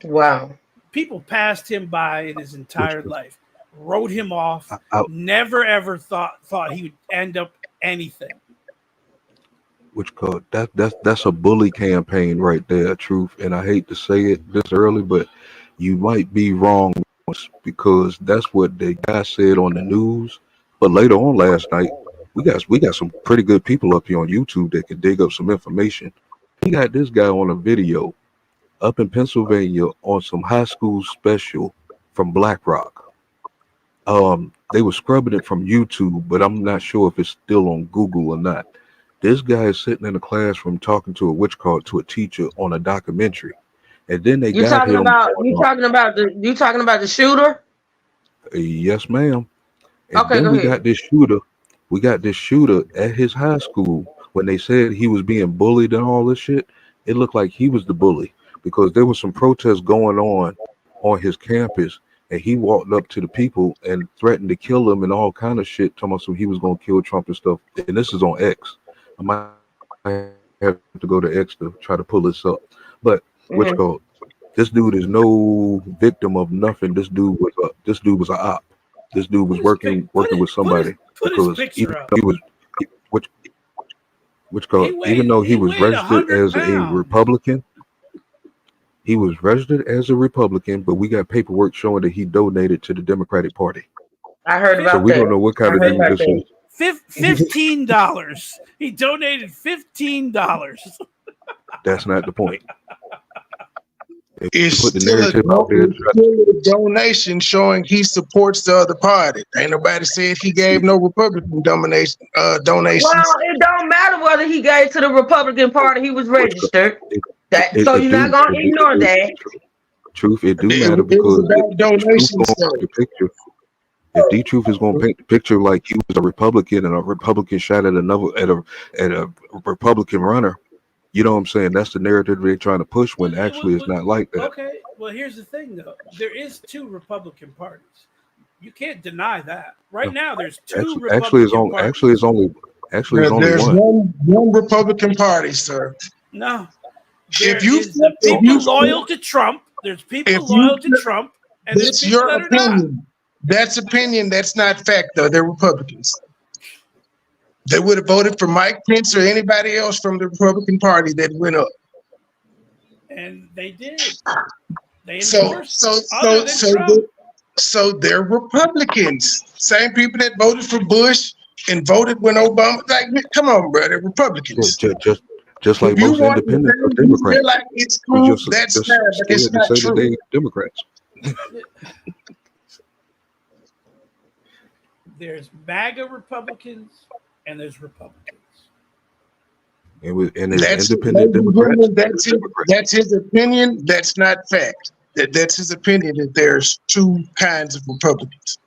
S6: Wow.
S8: People passed him by in his
S10: Which
S8: entire life, wrote him off,
S10: I,
S8: never ever thought he would end up anything.
S10: which called that's a bully campaign right there, truth. And I hate to say it this early, but you might be wrong because that's what the guy said on the news. But later on last night, we got some pretty good people up here on YouTube that can dig up some information. He got this guy on a video up in Pennsylvania on some high school special from BlackRock. They were scrubbing it from YouTube, but I'm not sure if it's still on Google or not. This guy is sitting in a classroom talking to a witch card to a teacher on a documentary, and then they
S6: You
S10: got
S6: talking
S10: him
S6: about
S10: on.
S6: you talking about the shooter?
S10: Yes, ma'am. And
S6: Okay,
S10: then
S6: go ahead.
S10: we got this shooter at his high school. When they said he was being bullied and all this shit, it looked like he was the bully because there was some protests going on his campus, and he walked up to the people and threatened to kill them and all kind of shit, talking about some he was gonna kill Trump and stuff. And this is on X. I might have to go to X to try to pull this up. But which
S6: Hmm.
S10: called this dude is no victim of nothing. This dude was a op. This dude was
S8: Put his pic,
S10: working with somebody
S8: put his
S10: because even
S8: picture up.
S10: though he was which even though he
S8: He
S10: was
S8: weighed
S10: registered
S8: 100
S10: as a
S8: pounds.
S10: Republican, he was registered as a Republican, but we got paperwork showing that he donated to the Democratic Party.
S6: I heard
S10: So
S6: about
S10: we
S8: Fif-
S6: that.
S10: don't know what
S6: I
S10: kind of
S6: heard
S10: dude
S6: about
S10: this is.
S8: $15. He donated $15.
S10: That's not the point. If you
S7: It's
S10: put the
S7: still
S10: narrative out there,
S7: it's still a donation showing he supports the other party. Ain't nobody said he gave no Republican donations.
S6: Well, it don't matter whether he gave to the Republican Party. He was
S10: which
S6: registered.
S10: it,
S6: That
S10: it,
S6: so
S10: it
S6: you're not
S10: do
S6: gonna
S10: it do, it
S6: ignore
S10: do
S6: that.
S10: truth. It do
S7: It
S10: matter
S7: was
S10: because
S7: about
S10: if truth
S7: donations,
S10: gonna paint
S7: though.
S10: the picture, if D Truth is gonna paint the picture like he was a Republican and a Republican shot at a Republican runner, you know what I'm saying? That's the narrative they're trying to push when actually it's not like that.
S8: Okay, well, here's the thing, though. There is two Republican parties. You can't deny that. Right now, there's two
S10: Actually, actually, it's
S8: Republican
S10: on. Actually,
S8: parties.
S10: it's only. Actually, it's only
S7: There's
S10: one.
S7: one Republican Party, sir.
S8: No.
S7: If you
S8: There's the people loyal to Trump. There's people loyal to Trump. And there's
S7: that's
S8: people
S7: your
S8: that are not.
S7: opinion. That's opinion. That's not fact, though. They're Republicans. They would have voted for Mike Pence or anybody else from the Republican Party that went up.
S8: And they did. They
S7: So
S8: endorsed
S7: so they're Republicans. Same people that voted for Bush and voted when Obama. Like, come on, bro, they're Republicans.
S10: Just like most independents are Democrats.
S7: Like it's cool. That's sad, but it's not true.
S10: They're Democrats.
S8: There's MAGA Republicans and there's Republicans.
S10: And there's independent Democrats.
S7: That's his opinion. That's not fact. That's his opinion that there's two kinds of Republicans.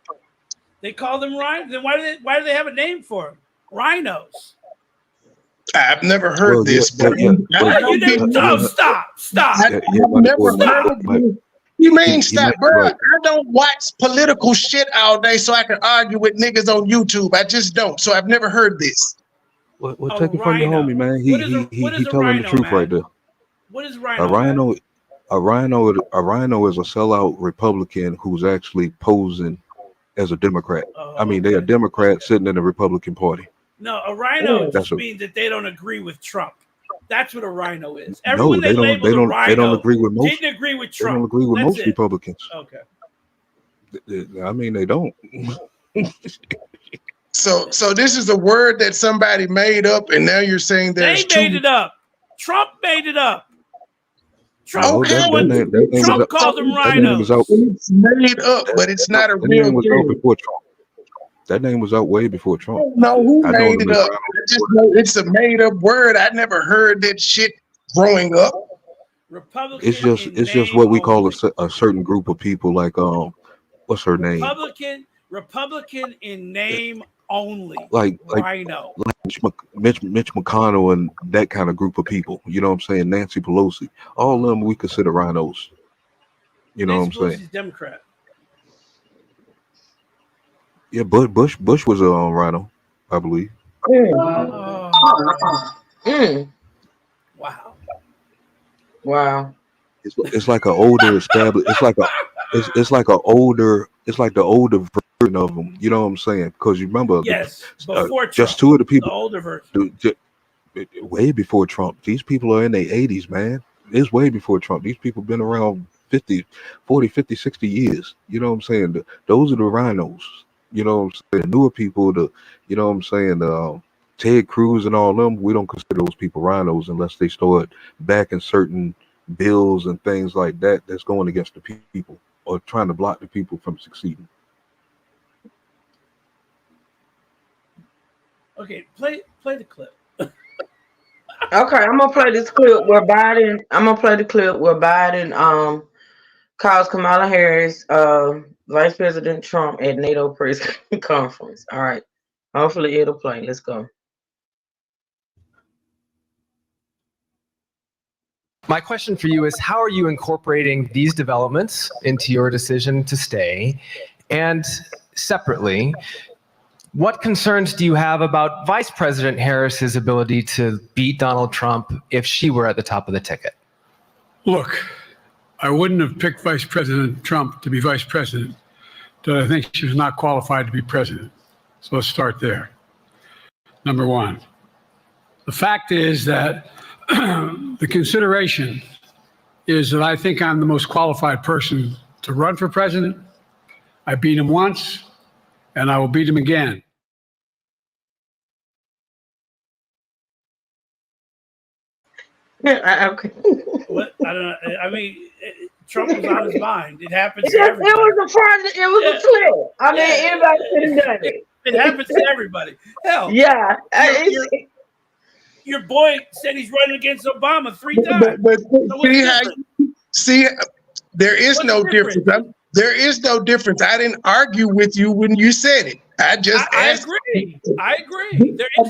S8: They call them rhinos. Then why do they have a name for them? Rhinos.
S7: I've never heard this.
S8: Stop.
S7: I've never heard of this. You mean stop, bro? I don't watch political shit all day so I can argue with niggas on YouTube. I just don't. So I've never heard this.
S10: Well, take it from your homie, man. He telling the truth right there.
S8: What is rhino?
S10: A rhino is a sellout Republican who's actually posing as a Democrat. I mean, they are Democrats sitting in the Republican Party.
S8: No, a rhino just means that they don't agree with Trump. That's what a rhino is. Everyone they don't agree with most. Didn't agree with Trump.
S10: They don't agree with most Republicans.
S8: Okay.
S10: I mean, they don't.
S7: So this is a word that somebody made up, and now you're saying there's
S8: they made it up. Trump made it up.
S10: Trump
S8: called them rhinos.
S7: It's made up, but it's not a real thing.
S10: Before Trump. That name was out way before Trump.
S7: I don't know who made it up. I just know it's a made up word. I never heard that shit growing up.
S8: Republican.
S10: It's just what we call a certain group of people. Like what's her name?
S8: Republican in name only.
S10: Like
S8: rhino.
S10: Like Mitch McConnell and that kind of group of people. You know what I'm saying? Nancy Pelosi. All of them we consider rhinos. You know
S8: Nancy
S10: what I'm saying?
S8: Pelosi's Democrat.
S10: Yeah, Bush was a rhino, I believe.
S6: Wow.
S10: It's like an older established. It's like the older version of them. You know what I'm saying? Because you remember,
S8: before
S10: just two of the people,
S8: the older version,
S10: way before Trump. These people are in their 80s, man. It's way before Trump. These people been around 40, 50, 60 years. You know what I'm saying? Those are the rhinos. You know what I'm saying? The newer people, you know what I'm saying? Ted Cruz and all them, we don't consider those people rhinos unless they start backing certain bills and things like that that's going against the people or trying to block the people from succeeding.
S8: Okay, play the clip.
S6: Okay, I'm gonna play this clip where Biden. Calls Kamala Harris, Vice President Trump at NATO press conference. All right, hopefully it'll play. Let's go.
S11: My question for you is, how are you incorporating these developments into your decision to stay? And separately, what concerns do you have about Vice President Harris's ability to beat Donald Trump if she were at the top of the ticket?
S12: Look, I wouldn't have picked Vice President Trump to be vice president, but I think she was not qualified to be president. So let's start there. Number one, the fact is that the consideration is that I think I'm the most qualified person to run for president. I beat him once, and I will beat him again.
S6: Okay.
S8: What? I don't know. I mean, Trump was on his mind. It happens to
S6: It
S8: everybody.
S6: was a clip. I mean, anybody could have done it.
S8: It happens to everybody. Hell.
S6: Yeah.
S8: Your boy said he's running against Obama 3 times.
S7: But see, there is no difference. There is no difference. I didn't argue with you when you said it. I just asked.
S8: I agree. There is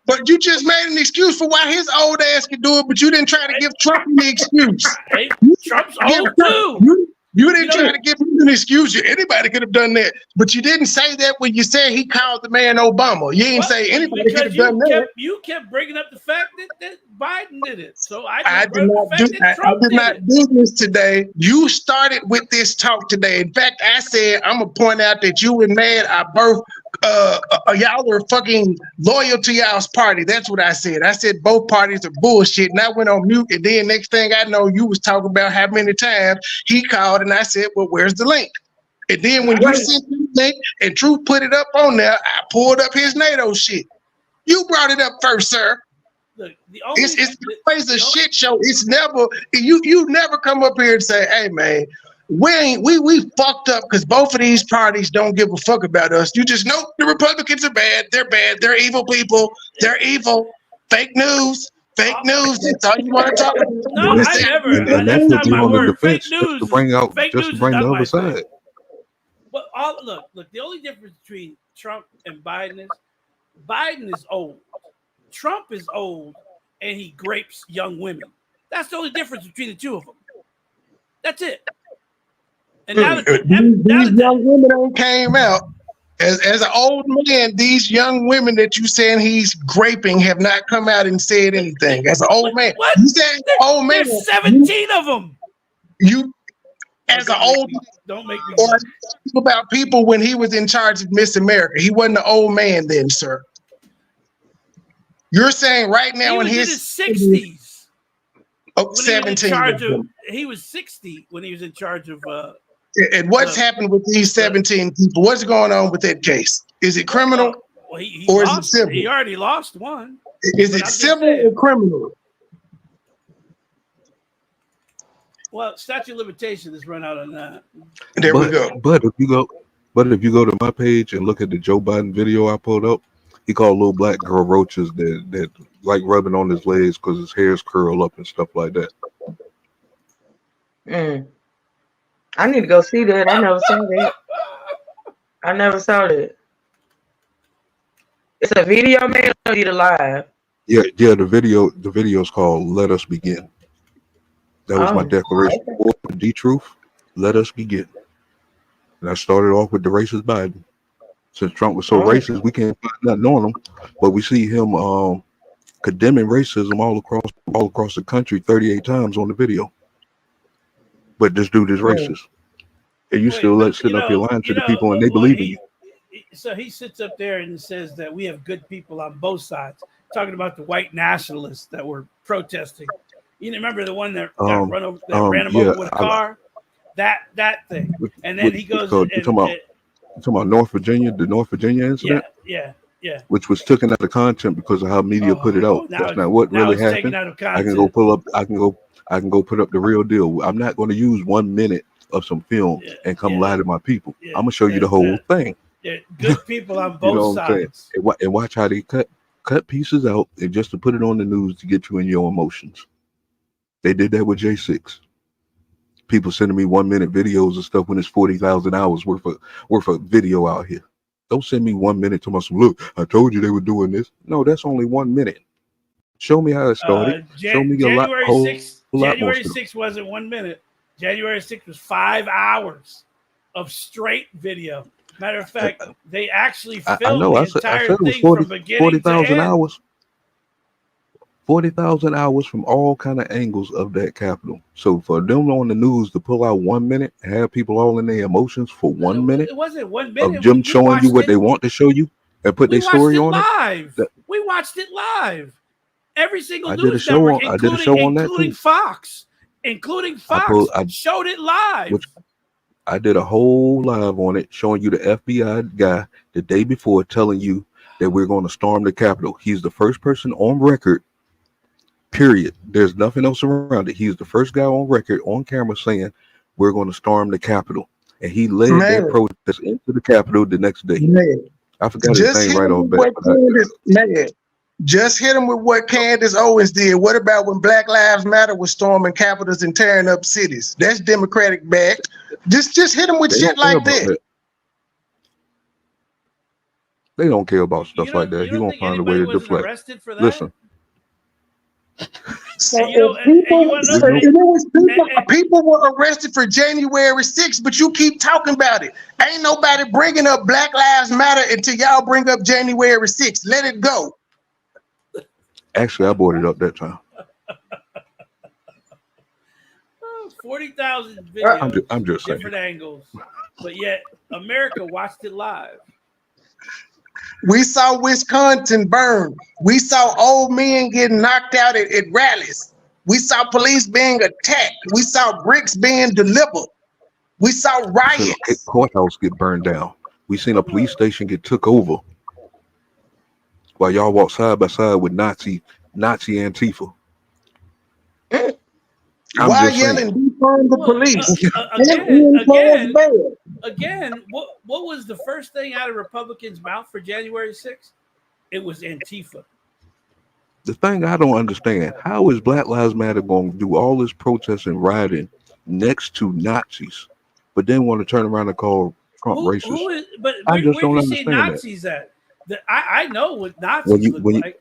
S7: but you just made an excuse for why his old ass could do it, but you didn't try to give Trump the excuse.
S8: Hey, Trump's old too.
S7: You didn't try to give him an excuse. Anybody could have done that. But you didn't say that when you said he called the man Obama. You didn't say anybody could have done that.
S8: You kept bringing up the fact that Biden did it. So
S7: I did not do this today. You started with this talk today. In fact, I said I'm gonna point out that you and Mad are both y'all were fucking loyal to y'all's party. That's what I said. I said both parties are bullshit. And I went on mute. And then next thing I know, you was talking about how many times he called, and I said, well, where's the link? And then when you sent the link and Truth put it up on there, I pulled up his NATO shit. You brought it up first, sir.
S8: Look,
S7: it's always a shit show. It's never you never come up here and say, hey man, we fucked up because both of these parties don't give a fuck about us. You just know the Republicans are bad. They're evil people. They're evil. Fake news. That's all you want to talk about.
S8: No, I never.
S10: And that's what you on the defense
S8: just
S10: to bring the other side.
S8: But look. The only difference between Trump and Biden is old. Trump is old, and he grapes young women. That's the only difference between the two of them. That's it. And
S7: these young women came out. As an old man, these young women that you saying he's graping have not come out and said anything. As an old man,
S8: what?
S7: You said old man.
S8: There's 17 of them.
S7: As an old,
S8: don't make me.
S7: Or about people when he was in charge of Miss America. He wasn't an old man then, sir. You're saying right now
S8: in his 60s.
S7: Oh, 17.
S8: He was 60 when he was in charge of.
S7: And what's happened with these 17 people? What's going on with that case? Is it criminal or is it civil?
S8: He already lost one.
S7: Is it civil or criminal?
S8: Well, statute of limitations is run out on that.
S7: There we go.
S10: But if you go to my page and look at the Joe Biden video I pulled up, he called little black girl roaches that like rubbing on his legs because his hair's curl up and stuff like that.
S6: I need to go see that. I never saw that. It's a video, man, or is it live?
S10: Yeah. The video's called "Let Us Begin." That was my declaration for the truth. Let us begin. And I started off with the racist Biden. Since Trump was so racist, we can't find nothing on him, but we see him condemning racism all across the country 38 times on the video. But this dude is racist. And you still sitting up here lying to the people and they believe in you.
S8: So he sits up there and says that we have good people on both sides, talking about the white nationalists that were protesting. You remember the one that ran him over with a car? That thing. And then he goes
S10: you're talking about North Virginia, the North Virginia incident?
S8: Yeah.
S10: Which was taken out of content because of how media put it out. That's not what really happened. I can go put up the real deal. I'm not going to use 1 minute of some film and come lie to my people. I'm gonna show you the whole thing.
S8: Good people on both sides.
S10: And watch how they cut pieces out and just to put it on the news to get you in your emotions. They did that with J6. People sending me 1 minute videos and stuff when it's 40,000 hours worth of video out here. Don't send me 1 minute to my look. I told you they were doing this. No, that's only 1 minute. Show me how it started. Show me
S8: January 6th wasn't 1 minute. January 6th was 5 hours of straight video. Matter of fact, they actually filmed the entire thing from beginning to end.
S10: Hours. 40,000 hours from all kind of angles of that Capitol. So for them on the news to pull out 1 minute, have people all in their emotions for 1 minute.
S8: It wasn't 1 minute.
S10: Of them showing you what they want to show you and put their story on it.
S8: We watched it live. Every single news network, including Fox. Including Fox showed it live.
S10: I did a whole live on it, showing you the FBI guy the day before telling you that we're going to storm the Capitol. He's the first person on record, period. There's nothing else around it. He's the first guy on record, on camera, saying we're going to storm the Capitol. And he led that protest into the Capitol the next day. I forgot his name right on back.
S7: Just hit him with what Candace Owens did. What about when Black Lives Matter was storming capitals and tearing up cities? That's Democratic backed. Just hit him with shit like that.
S10: They don't care about stuff like that. He gonna find a way to deflect.
S8: Arrested for that?
S10: Listen.
S7: So
S8: And you know,
S7: if people,
S8: and you want to know,
S10: We know.
S7: and it was people,
S8: and-
S7: people were arrested for January 6th, but you keep talking about it. Ain't nobody bringing up Black Lives Matter until y'all bring up January 6th. Let it go.
S10: Actually, I brought it up that time.
S8: 40,000
S10: I'm
S8: videos,
S10: just, I'm just saying.
S8: different angles, but yet America watched it live.
S7: We saw Wisconsin burn. We saw old men getting knocked out at rallies. We saw police being attacked. We saw bricks being delivered. We saw
S10: We seen a
S7: riots.
S10: courthouse get burned down. We seen a police station get took over while y'all walk side by side with Nazi Antifa. I'm
S7: Why
S10: just saying.
S7: yelling defund the
S8: Well,
S7: police?
S8: again, what was the first thing out of Republicans' mouth for January 6th? It was Antifa.
S10: The thing I don't understand, how is Black Lives Matter going to do all this protest and rioting next to Nazis, but then want to turn around and call Trump racist?
S8: Who is? But
S10: I
S8: where
S10: just
S8: do
S10: don't
S8: you see
S10: understand that.
S8: Nazis at? I know what Nazis
S10: When you
S8: look
S10: when you
S8: like.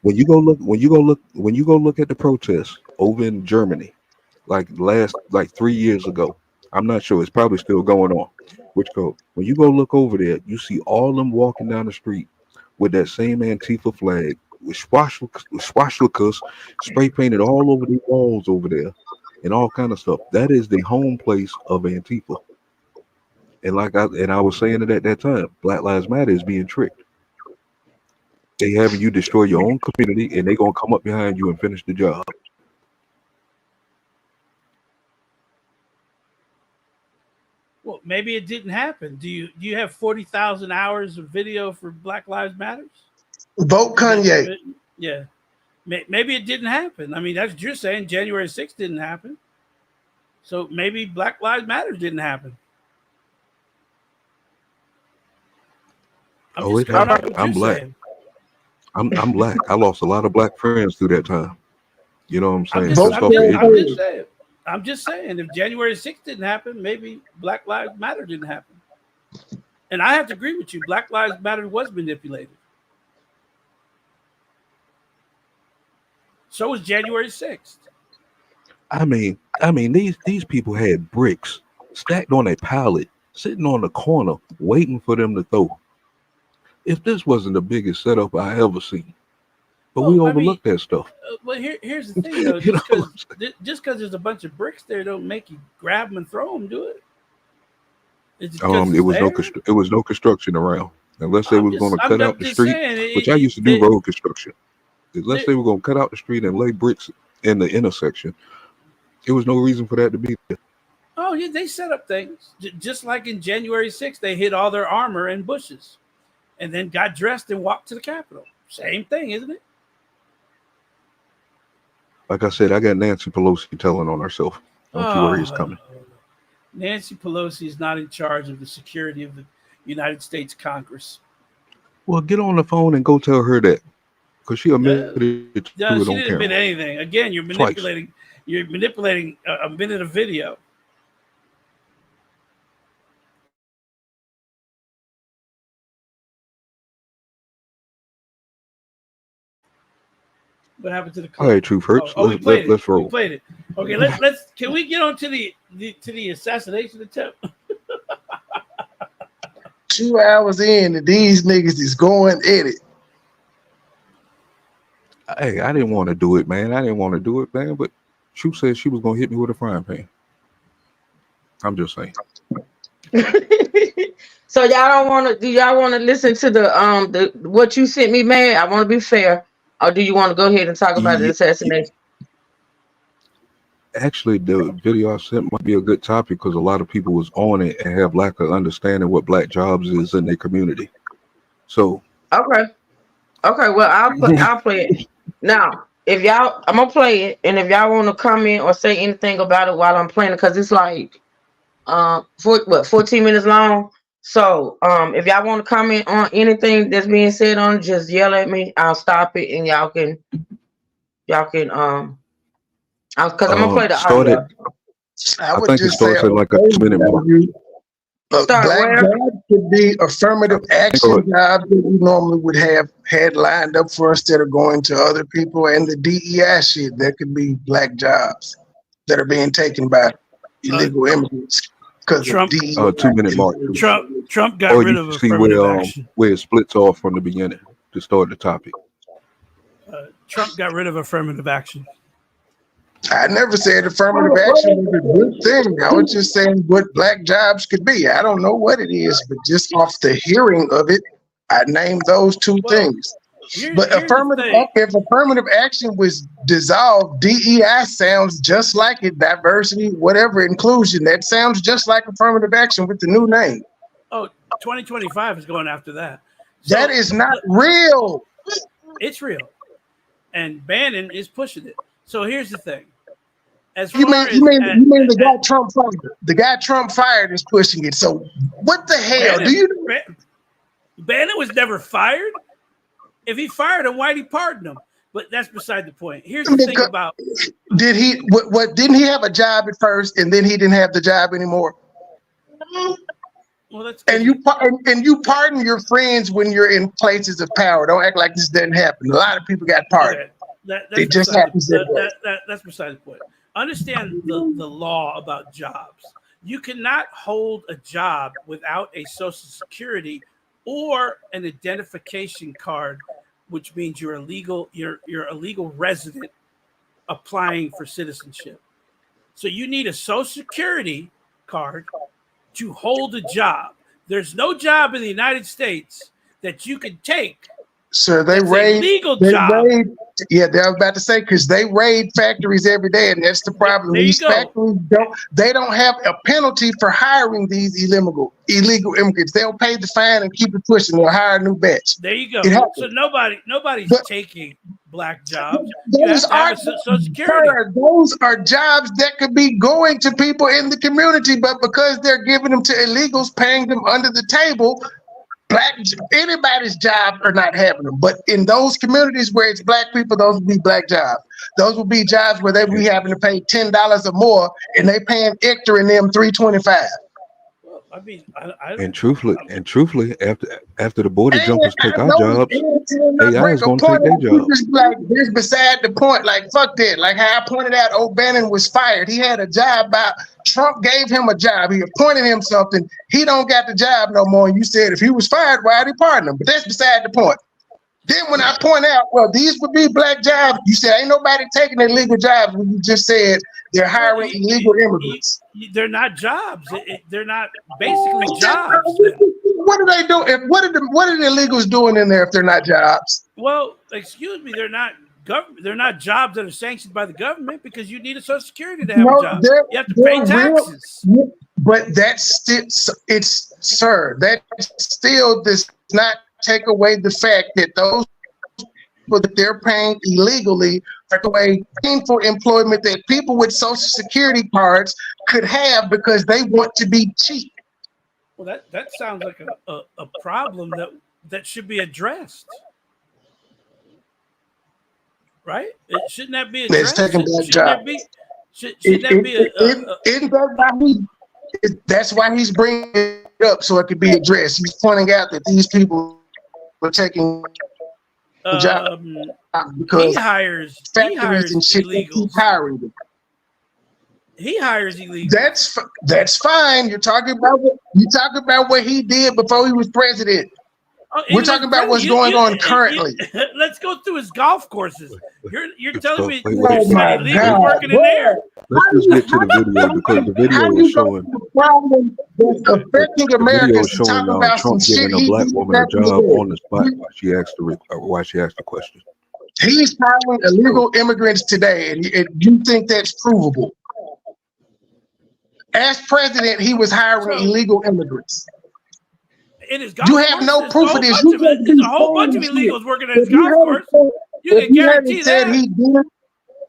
S10: when you go look at the protests over in Germany, like 3 years ago. I'm not sure. It's probably still going on. Which go when you go look over there, you see all them walking down the street with that same Antifa flag with swashbucklers spray painted all over the walls over there and all kind of stuff. That is the home place of Antifa. And I was saying it at that time, Black Lives Matter is being tricked. They having you destroy your own community and they gonna come up behind you and finish the job.
S8: Well, maybe it didn't happen. Do you have 40,000 hours of video for Black Lives Matters?
S7: Vote Kanye.
S8: Yeah. Maybe it didn't happen. I mean, that's what you're saying. January 6th didn't happen. So maybe Black Lives Matter didn't happen.
S10: It happened. I'm black. I'm black. I lost a lot of black friends through that time. You know what I'm saying?
S8: I'm just saying, if January 6th didn't happen, maybe Black Lives Matter didn't happen. And I have to agree with you. Black Lives Matter was manipulated. So was January 6th.
S10: I mean, these people had bricks stacked on a pallet, sitting on the corner, waiting for them to throw. If this wasn't the biggest setup I ever seen, but we overlooked that stuff.
S8: Well, here's the thing, though. Just because there's a bunch of bricks there, don't make you grab them and throw them. Do it.
S10: It was no construction around unless they was going to cut out the street, which I used to do road construction. Unless they were going to cut out the street and lay bricks in the intersection, there was no reason for that to be there.
S8: Oh yeah, they set up things just like in January 6th. They hid all their armor in bushes, and then got dressed and walked to the Capitol. Same thing, isn't it?
S10: Like I said, I got Nancy Pelosi telling on herself. Don't you worry, it's coming.
S8: Nancy Pelosi is not in charge of the security of the United States Congress.
S10: Well, get on the phone and go tell her that, because she admitted it to it on camera.
S8: She didn't admit anything. Again, you're manipulating. Twice. You're manipulating a minute of video. What happened to the clip?
S10: All right, Truth Hurts. Let's roll.
S8: We played it. Okay, let's. Can we get on to the assassination attempt?
S7: 2 hours in, and these niggas is going at it.
S10: Hey, I didn't want to do it, man. But Truth said she was gonna hit me with a frying pan. I'm just saying.
S6: So y'all don't want to? Do y'all want to listen to the what you sent me, man? I want to be fair. Or do you want to go ahead and talk about the assassination?
S10: Actually, the video I sent might be a good topic because a lot of people was on it and have lack of understanding what Black Jobs is in their community. So
S6: okay, well I'll play it now. If y'all, I'm gonna play it, and if y'all want to comment or say anything about it while I'm playing it, because it's like 14 minutes long. So if y'all want to comment on anything that's being said on it, just yell at me. I'll stop it, and y'all can because I'm gonna play the audio.
S10: I think it starts at like a 2-minute mark.
S6: Start
S7: Black
S6: where?
S7: jobs could be affirmative action jobs that we normally would have had lined up for us that are going to other people, and the DEI shit that could be black jobs that are being taken by illegal immigrants because of
S8: Trump.
S7: DEI.
S10: 2 minute mark.
S8: Trump got
S10: Or
S8: rid
S10: you
S8: of
S10: can see
S8: affirmative action.
S10: where it splits off from the beginning to start the topic.
S8: Trump got rid of affirmative action.
S7: I never said affirmative action was a good thing. I was just saying what black jobs could be. I don't know what it is, but just off the hearing of it, I named those two things. But if affirmative action was dissolved, DEI sounds just like it. Diversity, whatever, inclusion. That sounds just like affirmative action with the new name.
S8: Oh, 2025 is going after that.
S7: That is not real.
S8: It's real. And Bannon is pushing it. So here's the thing.
S7: You mean the guy Trump fired? The guy Trump fired is pushing it. So what the hell do you do?
S8: Bannon was never fired. If he fired him, why'd he pardon him? But that's beside the point. Here's the thing about
S7: didn't he have a job at first and then he didn't have the job anymore?
S8: Well, that's
S7: and you pardon your friends when you're in places of power. Don't act like this didn't happen. A lot of people got pardoned. It just happens
S8: that's beside the point. Understand the law about jobs. You cannot hold a job without a social security or an identification card, which means you're a legal resident applying for citizenship. So you need a social security card to hold a job. There's no job in the United States that you can take.
S7: Sir, they raid. Yeah, I was about to say, because they raid factories every day, and that's the problem. These factories don't have a penalty for hiring these illegal immigrants. They'll pay the fine and keep it pushing. They'll hire a new batch.
S8: There you go. So nobody's taking black jobs.
S7: Those are jobs that could be going to people in the community, but because they're giving them to illegals, paying them under the table, anybody's job are not having them. But in those communities where it's black people, those will be black jobs. Those will be jobs where they will be having to pay $10 or more, and they paying Hector and them $3.25.
S8: Well, I mean,
S10: and truthfully, after the border jumpers take our jobs, AI is going to take their jobs.
S7: This beside the point. Like, fuck that. Like how I pointed out, O'Bannon was fired. He had a job. Trump gave him a job. He appointed him something. He don't got the job no more. And you said if he was fired, why'd he pardon him? But that's beside the point. Then when I point out, well, these would be black jobs, you said ain't nobody taking illegal jobs when you just said they're hiring illegal immigrants.
S8: They're not jobs. They're not basically jobs.
S7: What do they do? What are the illegals doing in there if they're not jobs?
S8: Well, excuse me, they're not jobs that are sanctioned by the government because you need a social security to have a job. You have to pay taxes.
S7: But that still does not take away the fact that those people that they're paying illegally take away painful employment that people with social security cards could have because they want to be cheap.
S8: Well, that sounds like a problem that should be addressed. Right? Shouldn't that be addressed?
S7: Taking black jobs.
S8: Shouldn't that be
S7: that's why he's bringing it up so it could be addressed. He's pointing out that these people are taking jobs because
S8: he hires
S7: and shit keep hiring them.
S8: He hires illegals.
S7: That's fine. You're talking about what he did before he was president. We're talking about what's going on currently.
S8: Let's go through his golf courses. You're telling me
S10: wait,
S8: there's somebody illegal working in there?
S10: Let's just get to the video because the video is showing.
S7: Affecting Americans
S10: showing Trump giving a black woman a job on the spot while she asked the question.
S7: He's hiring illegal immigrants today, and you think that's provable? As president, he was hiring illegal immigrants. You have no proof of this.
S8: There's a whole bunch of illegals working at his golf course. You can guarantee that.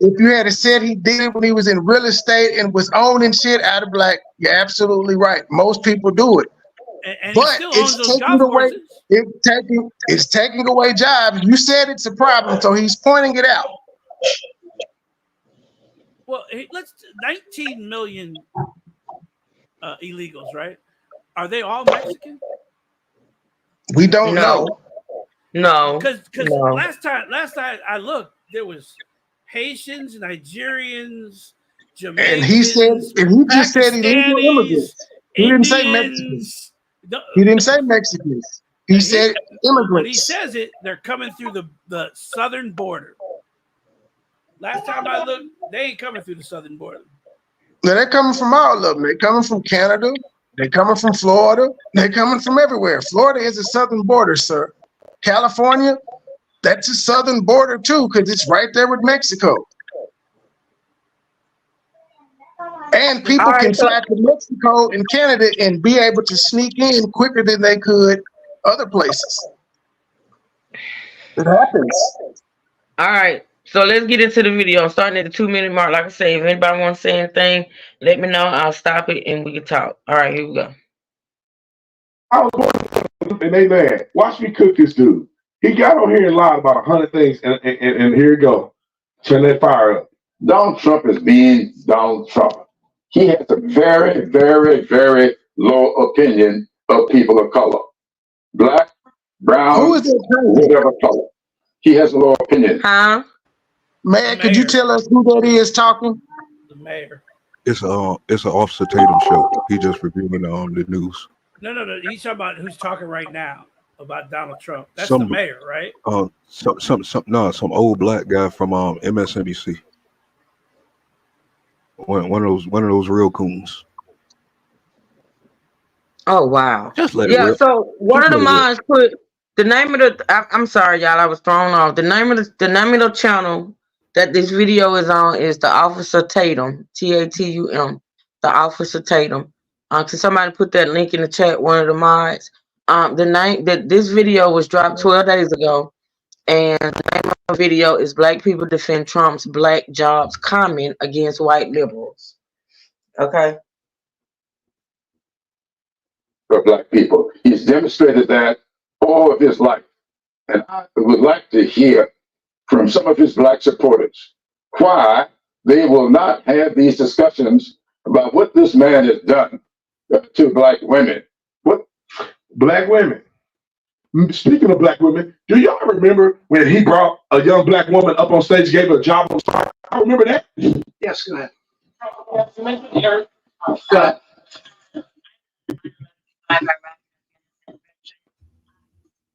S7: If you had said he did it when he was in real estate and was owning shit, I'd be like, you're absolutely right. Most people do it.
S8: And
S7: but it's taking away jobs. You said it's a problem, so he's pointing it out.
S8: Well, let's 19 million illegals, right? Are they all Mexican?
S7: We don't know.
S6: No.
S8: Because
S6: no.
S8: last time I looked, there was Haitians, Nigerians, Jamaicans,
S7: And he just said illegal immigrants. He didn't say
S8: Indians.
S7: Mexicans. He didn't say Mexicans. He said immigrants.
S8: When he says it, they're coming through the southern border. Last time I looked, they ain't coming through the southern border.
S7: No, they're coming from all of them. They're coming from Canada. They're coming from Florida. They're coming from everywhere. Florida is a southern border, sir. California, that's a southern border too, because it's right there with Mexico. And people can fly to Mexico and Canada and be able to sneak in quicker than they could other places. It happens.
S6: All right. So let's get into the video. I'm starting at the 2-minute mark. Like I say, if anybody wants to say anything, let me know. I'll stop it and we can talk. All right, here we go.
S13: I was going and they mad. Watch me cook this dude. He got on here and lied about 100 things, and here we go. Turn that fire up. Donald Trump is being Donald Trump. He has a very, very, very low opinion of people of color. Black, brown, whatever color. He has a low opinion.
S6: Huh?
S7: Man, could you tell us who that is talking?
S8: The mayor.
S10: It's an Officer Tatum show. He just reviewing the news.
S8: No. He's talking about who's talking right now about Donald Trump. That's the mayor, right?
S10: Some old black guy from MSNBC. One of those real coons.
S6: Oh wow.
S10: Just let it rip.
S6: So one of the mods put the name of the. I'm sorry, y'all. I was thrown off. The name of the channel that this video is on is the Officer Tatum, TATUM, the Officer Tatum. Can somebody put that link in the chat? One of the mods. The name that this video was dropped 12 days ago, and the name of the video is "Black People Defend Trump's Black Jobs Comment Against White Liberals." Okay.
S13: For black people, he's demonstrated that all of his life, and I would like to hear from some of his black supporters why they will not have these discussions about what this man has done to black women. What black women? Speaking of black women, do y'all remember when he brought a young black woman up on stage, gave her a job on stage? I remember that.
S9: Yes, go ahead.
S13: Go ahead.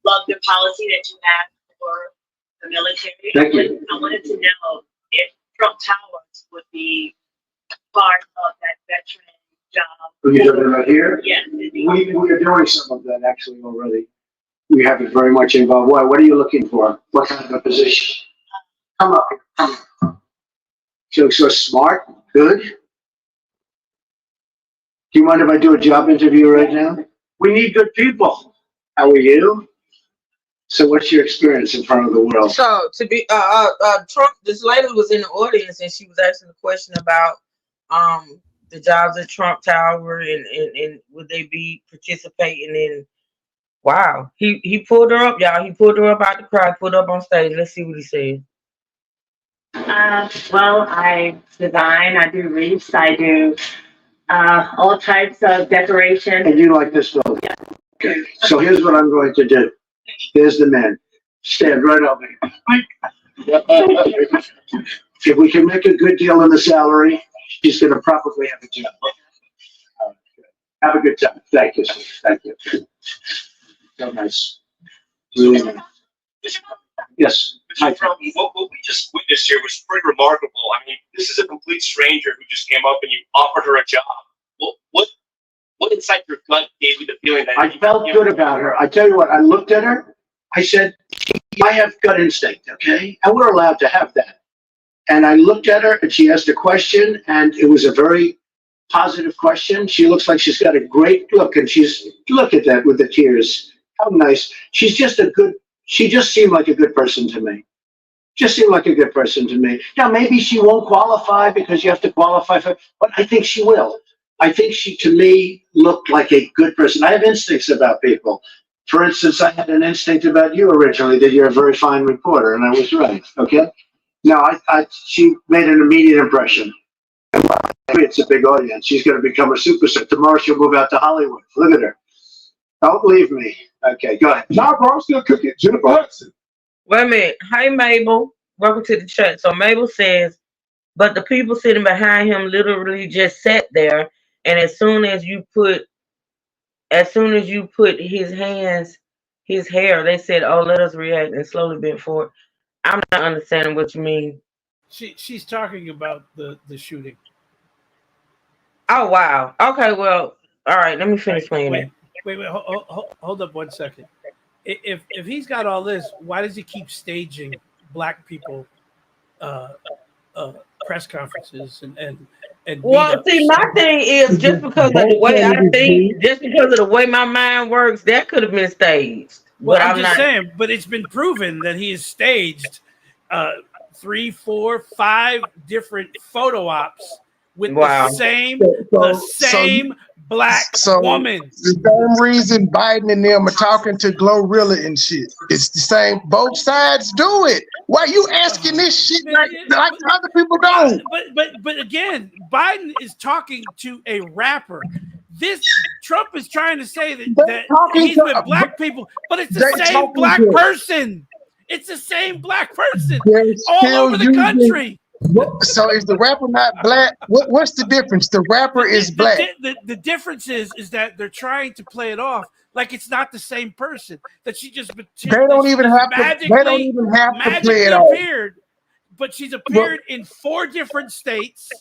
S14: Love the policy that you have for the military.
S13: Thank you.
S14: I wanted to know if Trump Towers would be part of that veteran job.
S9: Are you talking about here?
S14: Yes.
S9: We are doing some of that actually already. We have it very much involved. Why? What are you looking for? What kind of a position? Come up. You look so smart. Good. Do you mind if I do a job interview right now? We need good people. How are you? So what's your experience in front of the world?
S6: So to be Trump, this lady was in the audience and she was asking a question about the jobs at Trump Tower and would they be participating in. Wow, he pulled her up, y'all. He pulled her up out the crowd, put her up on stage. Let's see what he said.
S14: Well, I design, I do wreaths, I do all types of decoration.
S9: And you like this building?
S14: Yeah.
S9: Okay. So here's what I'm going to do. Here's the man. Stand right up here. If we can make a good deal on the salary, she's going to probably have a job. Have a good time. Thank you, sir. Thank you. So nice. Really nice. Yes.
S15: Mr. Trump, what we just witnessed here was pretty remarkable. I mean, this is a complete stranger who just came up and you offered her a job. What inside your gut gave you the feeling that
S9: I felt good about her? I tell you what, I looked at her. I said, I have gut instinct, okay? And we're allowed to have that. And I looked at her and she asked a question and it was a very positive question. She looks like she's got a great look and look at that with the tears. How nice. She just seemed like a good person to me. Just seemed like a good person to me. Now, maybe she won't qualify because you have to qualify for, but I think she will. I think she, to me, looked like a good person. I have instincts about people. For instance, I had an instinct about you originally, that you're a very fine reporter, and I was right, okay? Now, she made an immediate impression. Miami, it's a big audience. She's going to become a superstar. Tomorrow she'll move out to Hollywood. Look at her. Don't leave me. Okay, go ahead.
S13: Nah, bro, I'm still cooking. Jennifer Hudson.
S6: Wait a minute. Hi, Mabel. Welcome to the chat. So Mabel says, but the people sitting behind him literally just sat there, and as soon as you put his hair, they said, "Oh, let us react," and slowly bent forward. I'm not understanding what you mean.
S8: She's talking about the shooting.
S6: Oh wow. Okay. Well. All right. Let me finish playing it.
S8: Wait. Hold up 1 second. If he's got all this, why does he keep staging black people press conferences and
S6: well, see, my thing is just because of the way I think, just because of the way my mind works, that could have been staged.
S8: Well,
S6: but
S8: I'm just saying, but it's been proven that he has staged 3, 4, 5 different photo ops with the same black woman.
S7: The same reason Biden and them are talking to Glorilla and shit. It's the same. Both sides do it. Why you asking this shit like other people don't?
S8: But again, Biden is talking to a rapper. This Trump is trying to say that he's with black people, but it's the same black person. It's the same black person all over the country.
S7: So is the rapper not black? What's the difference? The rapper is black.
S8: The difference is that they're trying to play it off like it's not the same person. That she just
S7: they don't even have to play it off.
S8: Appeared, but she's appeared in 4 different states,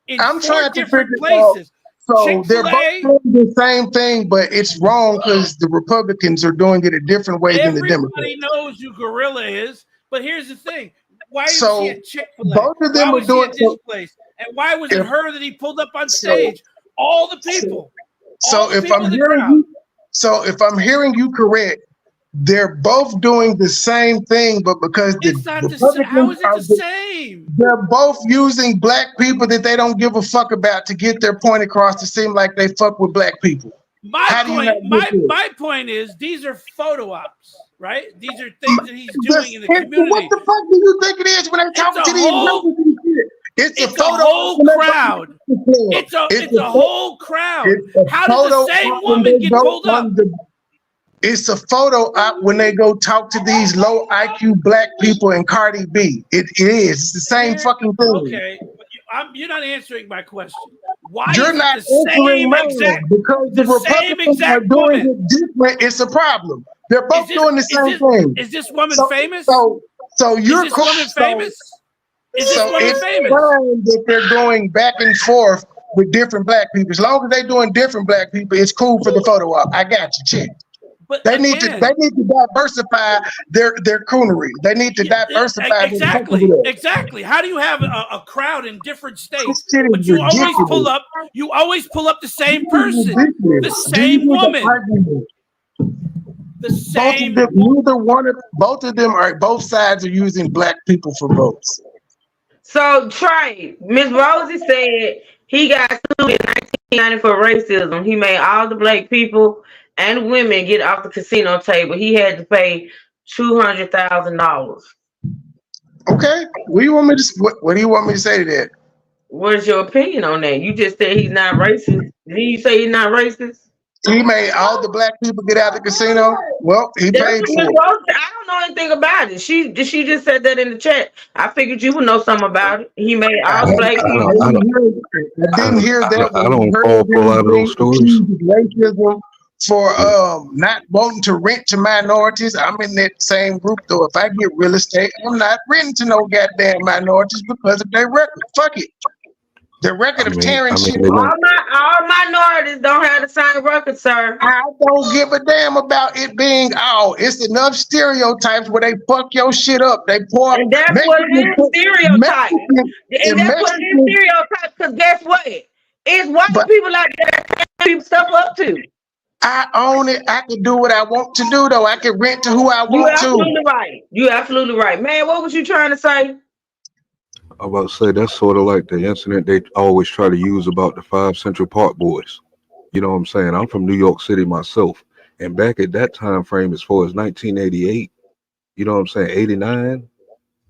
S8: in
S7: I'm
S8: 4
S7: trying to
S8: different
S7: figure
S8: places.
S7: So they're both doing the same thing, but it's wrong because the Republicans are doing it a different way than the Democrats.
S8: Everybody knows who Gorilla is, but here's the thing. Why is
S7: So,
S8: he at Chick-fil-A?
S7: both of them
S8: why
S7: are
S8: was
S7: doing
S8: he at this place? And why was it her that he pulled up on stage? All the people.
S7: So if I'm hearing you correct, they're both doing the same thing, but because
S8: it's not the same. How is it the same?
S7: They're both using black people that they don't give a fuck about to get their point across to seem like they fuck with black people.
S8: My point is these are photo ops, right? These are things that he's doing in the community.
S7: What the fuck do you think it is when they talk to these? It's a
S8: whole crowd. It's a whole crowd. How does the same woman get pulled up?
S7: It's a photo op when they go talk to these low IQ black people and Cardi B. It is. It's the same fucking thing.
S8: Okay, but you're not answering my question. Why
S7: you're not answering mine because the Republicans are doing it different. It's a problem. They're both doing the same thing.
S8: Is this woman famous?
S7: So you're
S8: is this woman famous? Is this woman
S7: it's
S8: famous?
S7: fine that they're going back and forth with different black people. As long as they're doing different black people, it's cool for the photo op. I got you, chick.
S8: But
S7: they need to diversify their coonery. They need to diversify.
S8: Exactly. How do you have a crowd in different states, but you always pull up the same person, the same woman, the same.
S7: Both of them are. Both sides are using black people for votes.
S6: So Trey, Miss Rosie said he got sued in 1990 for racism. He made all the black people and women get off the casino table. He had to pay $200,000.
S7: Okay, what do you want me to say to that?
S6: What is your opinion on that? You just said he's not racist. Did you say he's not racist?
S7: He made all the black people get out of the casino. Well, he paid for it.
S6: I don't know anything about it. She just said that in the chat. I figured you would know something about it. He made all the black people.
S7: I didn't hear that.
S10: I don't pull out of those stories.
S7: Racism for not wanting to rent to minorities. I'm in that same group though. If I get real estate, I'm not renting to no goddamn minorities because of their record. Fuck it. The record of tearing shit.
S6: All minorities don't have the same record, sir.
S7: I don't give a damn about it being all. It's enough stereotypes where they fuck your shit up. They pour.
S6: And that's what it is, stereotype. And that's what it is, stereotype. Because guess what? It's white people out there that people stuff up to.
S7: I own it. I can do what I want to do, though. I can rent to who I want to.
S6: You're absolutely right. You're absolutely right. Man, what was you trying to say?
S10: I'm about to say that's sort of like the incident they always try to use about the 5 Central Park boys. You know what I'm saying? I'm from New York City myself. And back at that time frame, as far as 1988, you know what I'm saying, 89,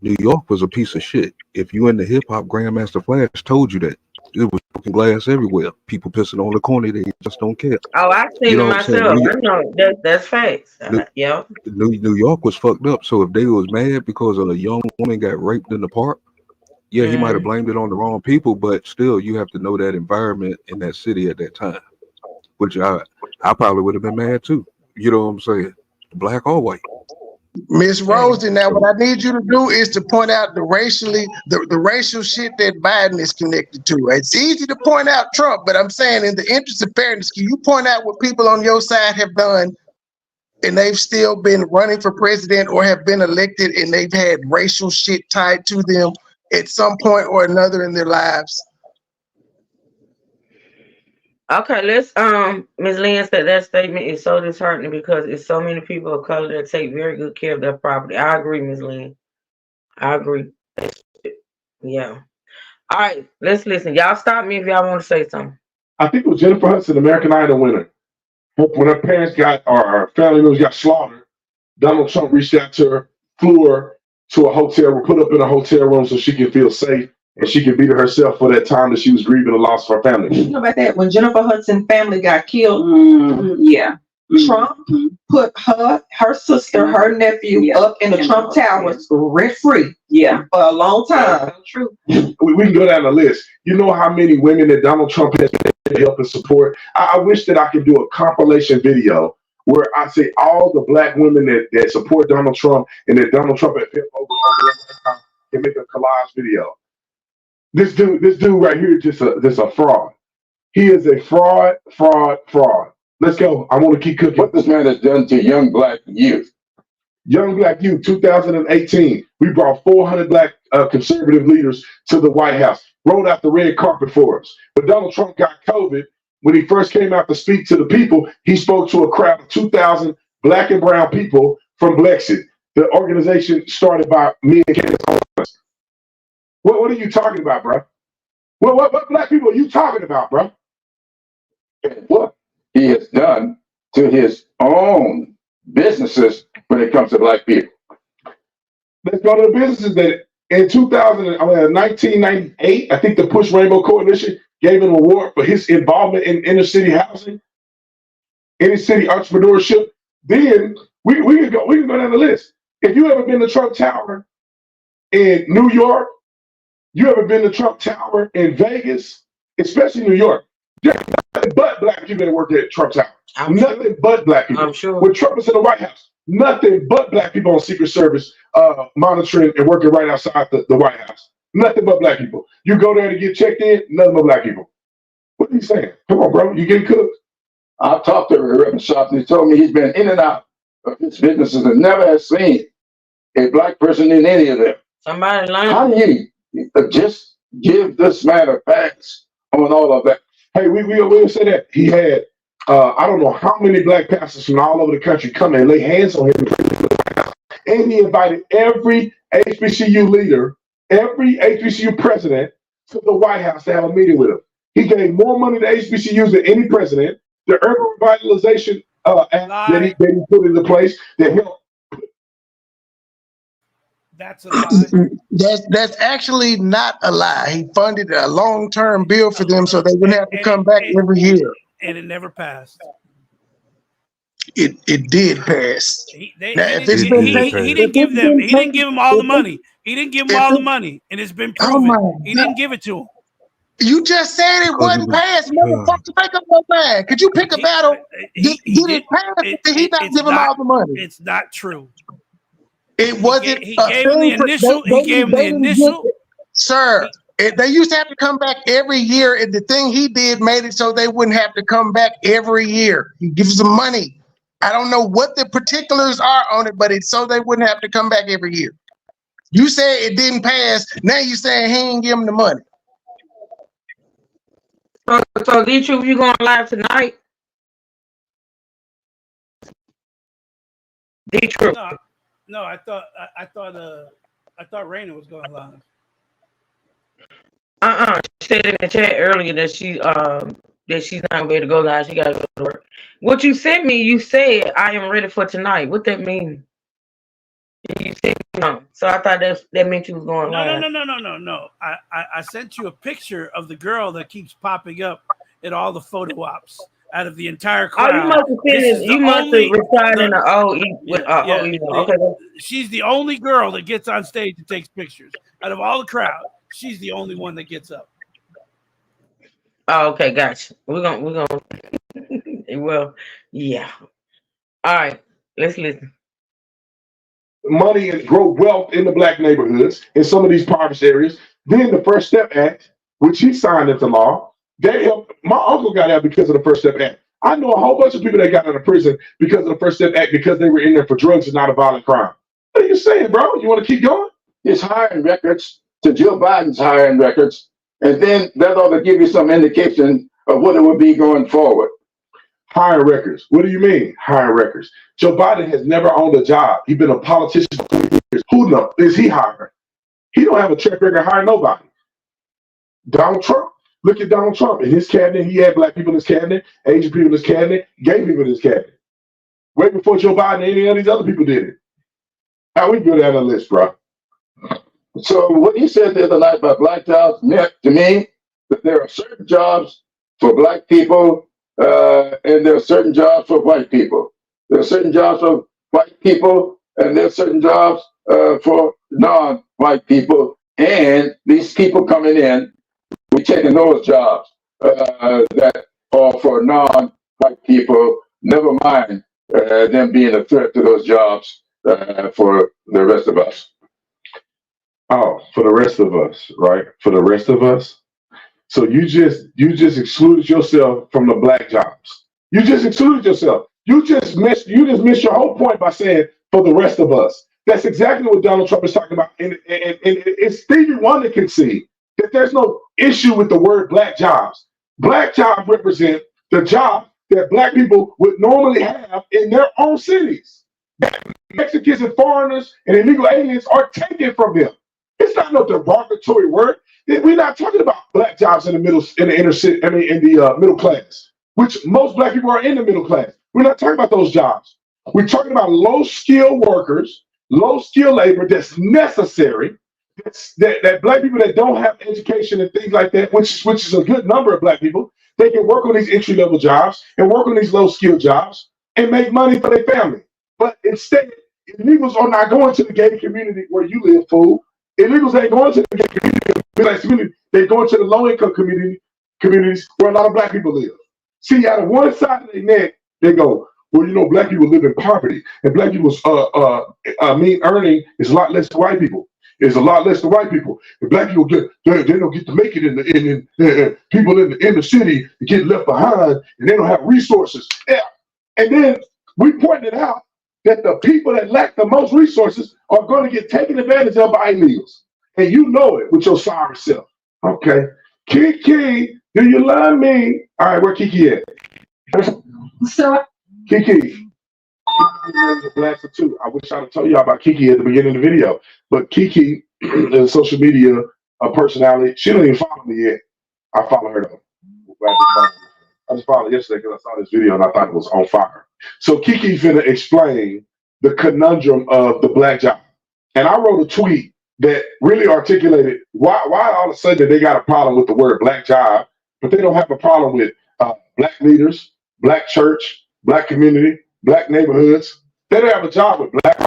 S10: New York was a piece of shit. If you in the hip hop, Grandmaster Flash told you that. it was broken glass everywhere. People pissing on the corner, they just don't care.
S6: Oh, I've
S10: You
S6: seen
S10: know
S6: it
S10: what I'm saying?
S6: myself. I know that's facts. Yeah.
S10: New York was fucked up. So if they was mad because a young woman got raped in the park, yeah, he might have blamed it on the wrong people, but still, you have to know that environment in that city at that time. Which I probably would have been mad too. You know what I'm saying? Black or white.
S7: Miss Rosie, now what I need you to do is to point out the racial shit that Biden is connected to. It's easy to point out Trump, but I'm saying in the interest of fairness, can you point out what people on your side have done and they've still been running for president or have been elected and they've had racial shit tied to them at some point or another in their lives?
S6: Okay, let's Ms. Lynn said that statement is so disheartening because it's so many people of color that take very good care of their property. I agree, Ms. Lynn. I agree. Yeah. All right, let's listen. Y'all stop me if y'all want to say something.
S16: I think it was Jennifer Hudson, American Idol winner. When her parents or her family members got slaughtered, Donald Trump reached out to her, flew her to a hotel, put up in a hotel room so she could feel safe and she could be to herself for that time that she was grieving the loss of her family.
S17: You know about that? When Jennifer Hudson's family got killed, yeah. Trump put her sister, her nephew up in the Trump Towers rent-free. Yeah. For a long time. True.
S16: We can go down the list. You know how many women that Donald Trump has helped and support? I wish that I could do a compilation video where I say all the black women that support Donald Trump and that Donald Trump has helped over and make a collage video. This dude right here is just a fraud. He is a fraud. Let's go. I want to keep cooking.
S13: What this man has done to young black youth.
S16: Young black youth, 2018, we brought 400 black conservative leaders to the White House, rolled out the red carpet for us. But Donald Trump got COVID. When he first came out to speak to the people, he spoke to a crowd of 2,000 black and brown people from Blexit, the organization started by me and Candace Owens. What are you talking about, bro? What black people are you talking about, bro?
S13: What he has done to his own businesses when it comes to black people.
S16: Let's go to the businesses that in 1998, I think the Push Rainbow Coalition gave him an award for his involvement in inner city housing, inner city entrepreneurship. Then we can go down the list. If you ever been to Trump Tower in New York, you ever been to Trump Tower in Vegas, especially New York, there's nothing but black people that work at Trump Tower. Nothing but black people.
S6: I'm sure.
S16: When Trump was in the White House, nothing but black people on Secret Service monitoring and working right outside the White House. Nothing but black people. You go there to get checked in, nothing but black people. What are you saying? Come on, bro. You getting cooked?
S13: I've talked to Reverend Sharp and he told me he's been in and out of his businesses and never has seen a black person in any of them.
S6: Somebody lying.
S13: How do you just give this man a pass on all of that?
S16: Hey, we will say that he had I don't know how many black pastors from all over the country come and lay hands on him. And he invited every HBCU leader, every HBCU president to the White House to have a meeting with him. He gave more money to HBCUs than any president. The urban revitalization act that he put into place that helped.
S8: That's a lie.
S7: That's actually not a lie. He funded a long-term bill for them so they wouldn't have to come back every year.
S8: And it never passed.
S7: It did pass.
S8: He didn't give them all the money. He didn't give them all the money, and it's been proven. He didn't give it to them.
S7: You just said it wasn't passed, motherfucker. Make up your mind. Could you pick a battle? Did it pass? Did he not give him all the money?
S8: It's not true.
S7: It wasn't.
S8: He gave him the initial. He gave him the initial.
S7: Sir, they used to have to come back every year, and the thing he did made it so they wouldn't have to come back every year. He gives them money. I don't know what the particulars are on it, but it's so they wouldn't have to come back every year. You say it didn't pass. Now you saying he ain't give them the money.
S6: So D-Truth, you going live tonight? D-Truth.
S8: No, I thought Raina was going live.
S6: She said in the chat earlier that she's not gonna be able to go live. She gotta go to work. What you sent me, you said I am ready for tonight. What that mean? No. So I thought that meant you was going live.
S8: No. I sent you a picture of the girl that keeps popping up at all the photo ops out of the entire crowd.
S6: Oh, you must have finished. You must have replied in the okay.
S8: She's the only girl that gets on stage and takes pictures out of all the crowd. She's the only one that gets up.
S6: Oh, okay, gotcha. We're gonna well, yeah. All right, let's listen.
S16: Money and grow wealth in the black neighborhoods in some of these impoverished areas. Then the First Step Act, which he signed into law, that helped. My uncle got out because of the First Step Act. I know a whole bunch of people that got out of prison because of the First Step Act because they were in there for drugs and not a violent crime. What are you saying, bro? You want to keep going?
S13: His hiring records to Joe Biden's hiring records, and then that ought to give you some indication of what it would be going forward.
S16: Hiring records. What do you mean, hiring records? Joe Biden has never owned a job. He's been a politician for 20 years. Who is he hiring? He don't have a track record hiring nobody. Donald Trump. Look at Donald Trump. In his cabinet, he had black people in his cabinet, Asian people in his cabinet, gay people in his cabinet. Way before Joe Biden and any of these other people did it. How we good at a list, bro?
S13: So what you said the other night about black jobs meant to me that there are certain jobs for black people and there are certain jobs for white people. There are certain jobs for white people and there are certain jobs for non-white people. And these people coming in, we're taking those jobs that are for non-white people, never mind them being a threat to those jobs for the rest of us.
S16: Oh, for the rest of us, right? For the rest of us. So you just excluded yourself from the black jobs. You just excluded yourself. You just missed your whole point by saying for the rest of us. That's exactly what Donald Trump is talking about. And it's Stevie Wonder can see that there's no issue with the word black jobs. Black jobs represent the job that black people would normally have in their own cities. That Mexicans and foreigners and illegal aliens are taken from them. It's not no derogatory word. We're not talking about black jobs in the middle class, which most black people are in the middle class. We're not talking about those jobs. We're talking about low-skilled workers, low-skilled labor that's necessary. That black people that don't have education and things like that, which is a good number of black people, they can work on these entry-level jobs and work on these low-skilled jobs and make money for their family. But instead, illegals are not going to the gated community where you live, fool. Illegals ain't going to the gated community. They're going to the low-income communities where a lot of black people live. See, out of one side of their neck, they go, well, you know, black people live in poverty, and black people's mean earning is a lot less than white people. It's a lot less than white people. And black people they don't get to make it in people in the inner city get left behind, and they don't have resources. Yeah. And then we pointed out that the people that lack the most resources are going to get taken advantage of by illegals. And you know it with your sorry self. Okay. Kiki, do you love me? All right, where Kiki at?
S17: So
S16: Kiki. The blaster too. I wish I'd have told y'all about Kiki at the beginning of the video. But Kiki is a social media personality. She don't even follow me yet. I follow her though. I just followed her yesterday because I saw this video and I thought it was on fire. So Kiki's gonna explain the conundrum of the black job. And I wrote a tweet that really articulated why all of a sudden they got a problem with the word black job, but they don't have a problem with black leaders, black church, black community, black neighborhoods. They don't have a job with black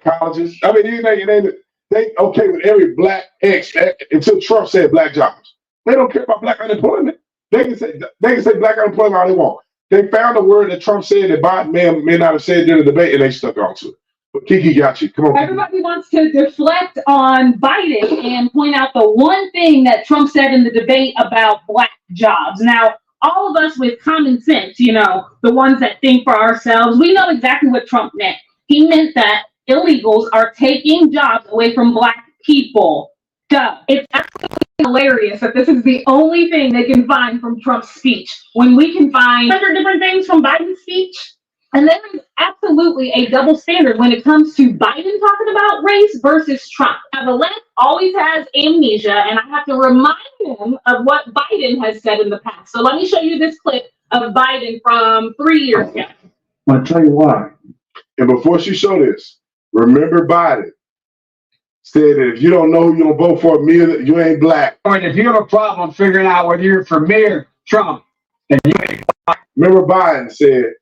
S16: colleges. I mean, they okay with every black X until Trump said black jobs. They don't care about black unemployment. They can say black unemployment all they want. They found a word that Trump said that Biden may not have said during the debate, and they stuck onto it. But Kiki got you. Come on.
S18: Everybody wants to deflect on Biden and point out the one thing that Trump said in the debate about black jobs. Now, all of us with common sense, you know, the ones that think for ourselves, we know exactly what Trump meant. He meant that illegals are taking jobs away from black people. Duh. It's absolutely hilarious that this is the only thing they can find from Trump's speech when we can find 100 different things from Biden's speech. And there is absolutely a double standard when it comes to Biden talking about race versus Trump. Now, the left always has amnesia, and I have to remind him of what Biden has said in the past. So let me show you this clip of Biden from 3 years ago.
S16: I'll tell you why. And before she showed this, remember Biden said that if you don't know who you're gonna vote for, you ain't black.
S19: And if you have a problem figuring out whether you're for me or Trump, then you ain't black.
S16: Remember Biden said,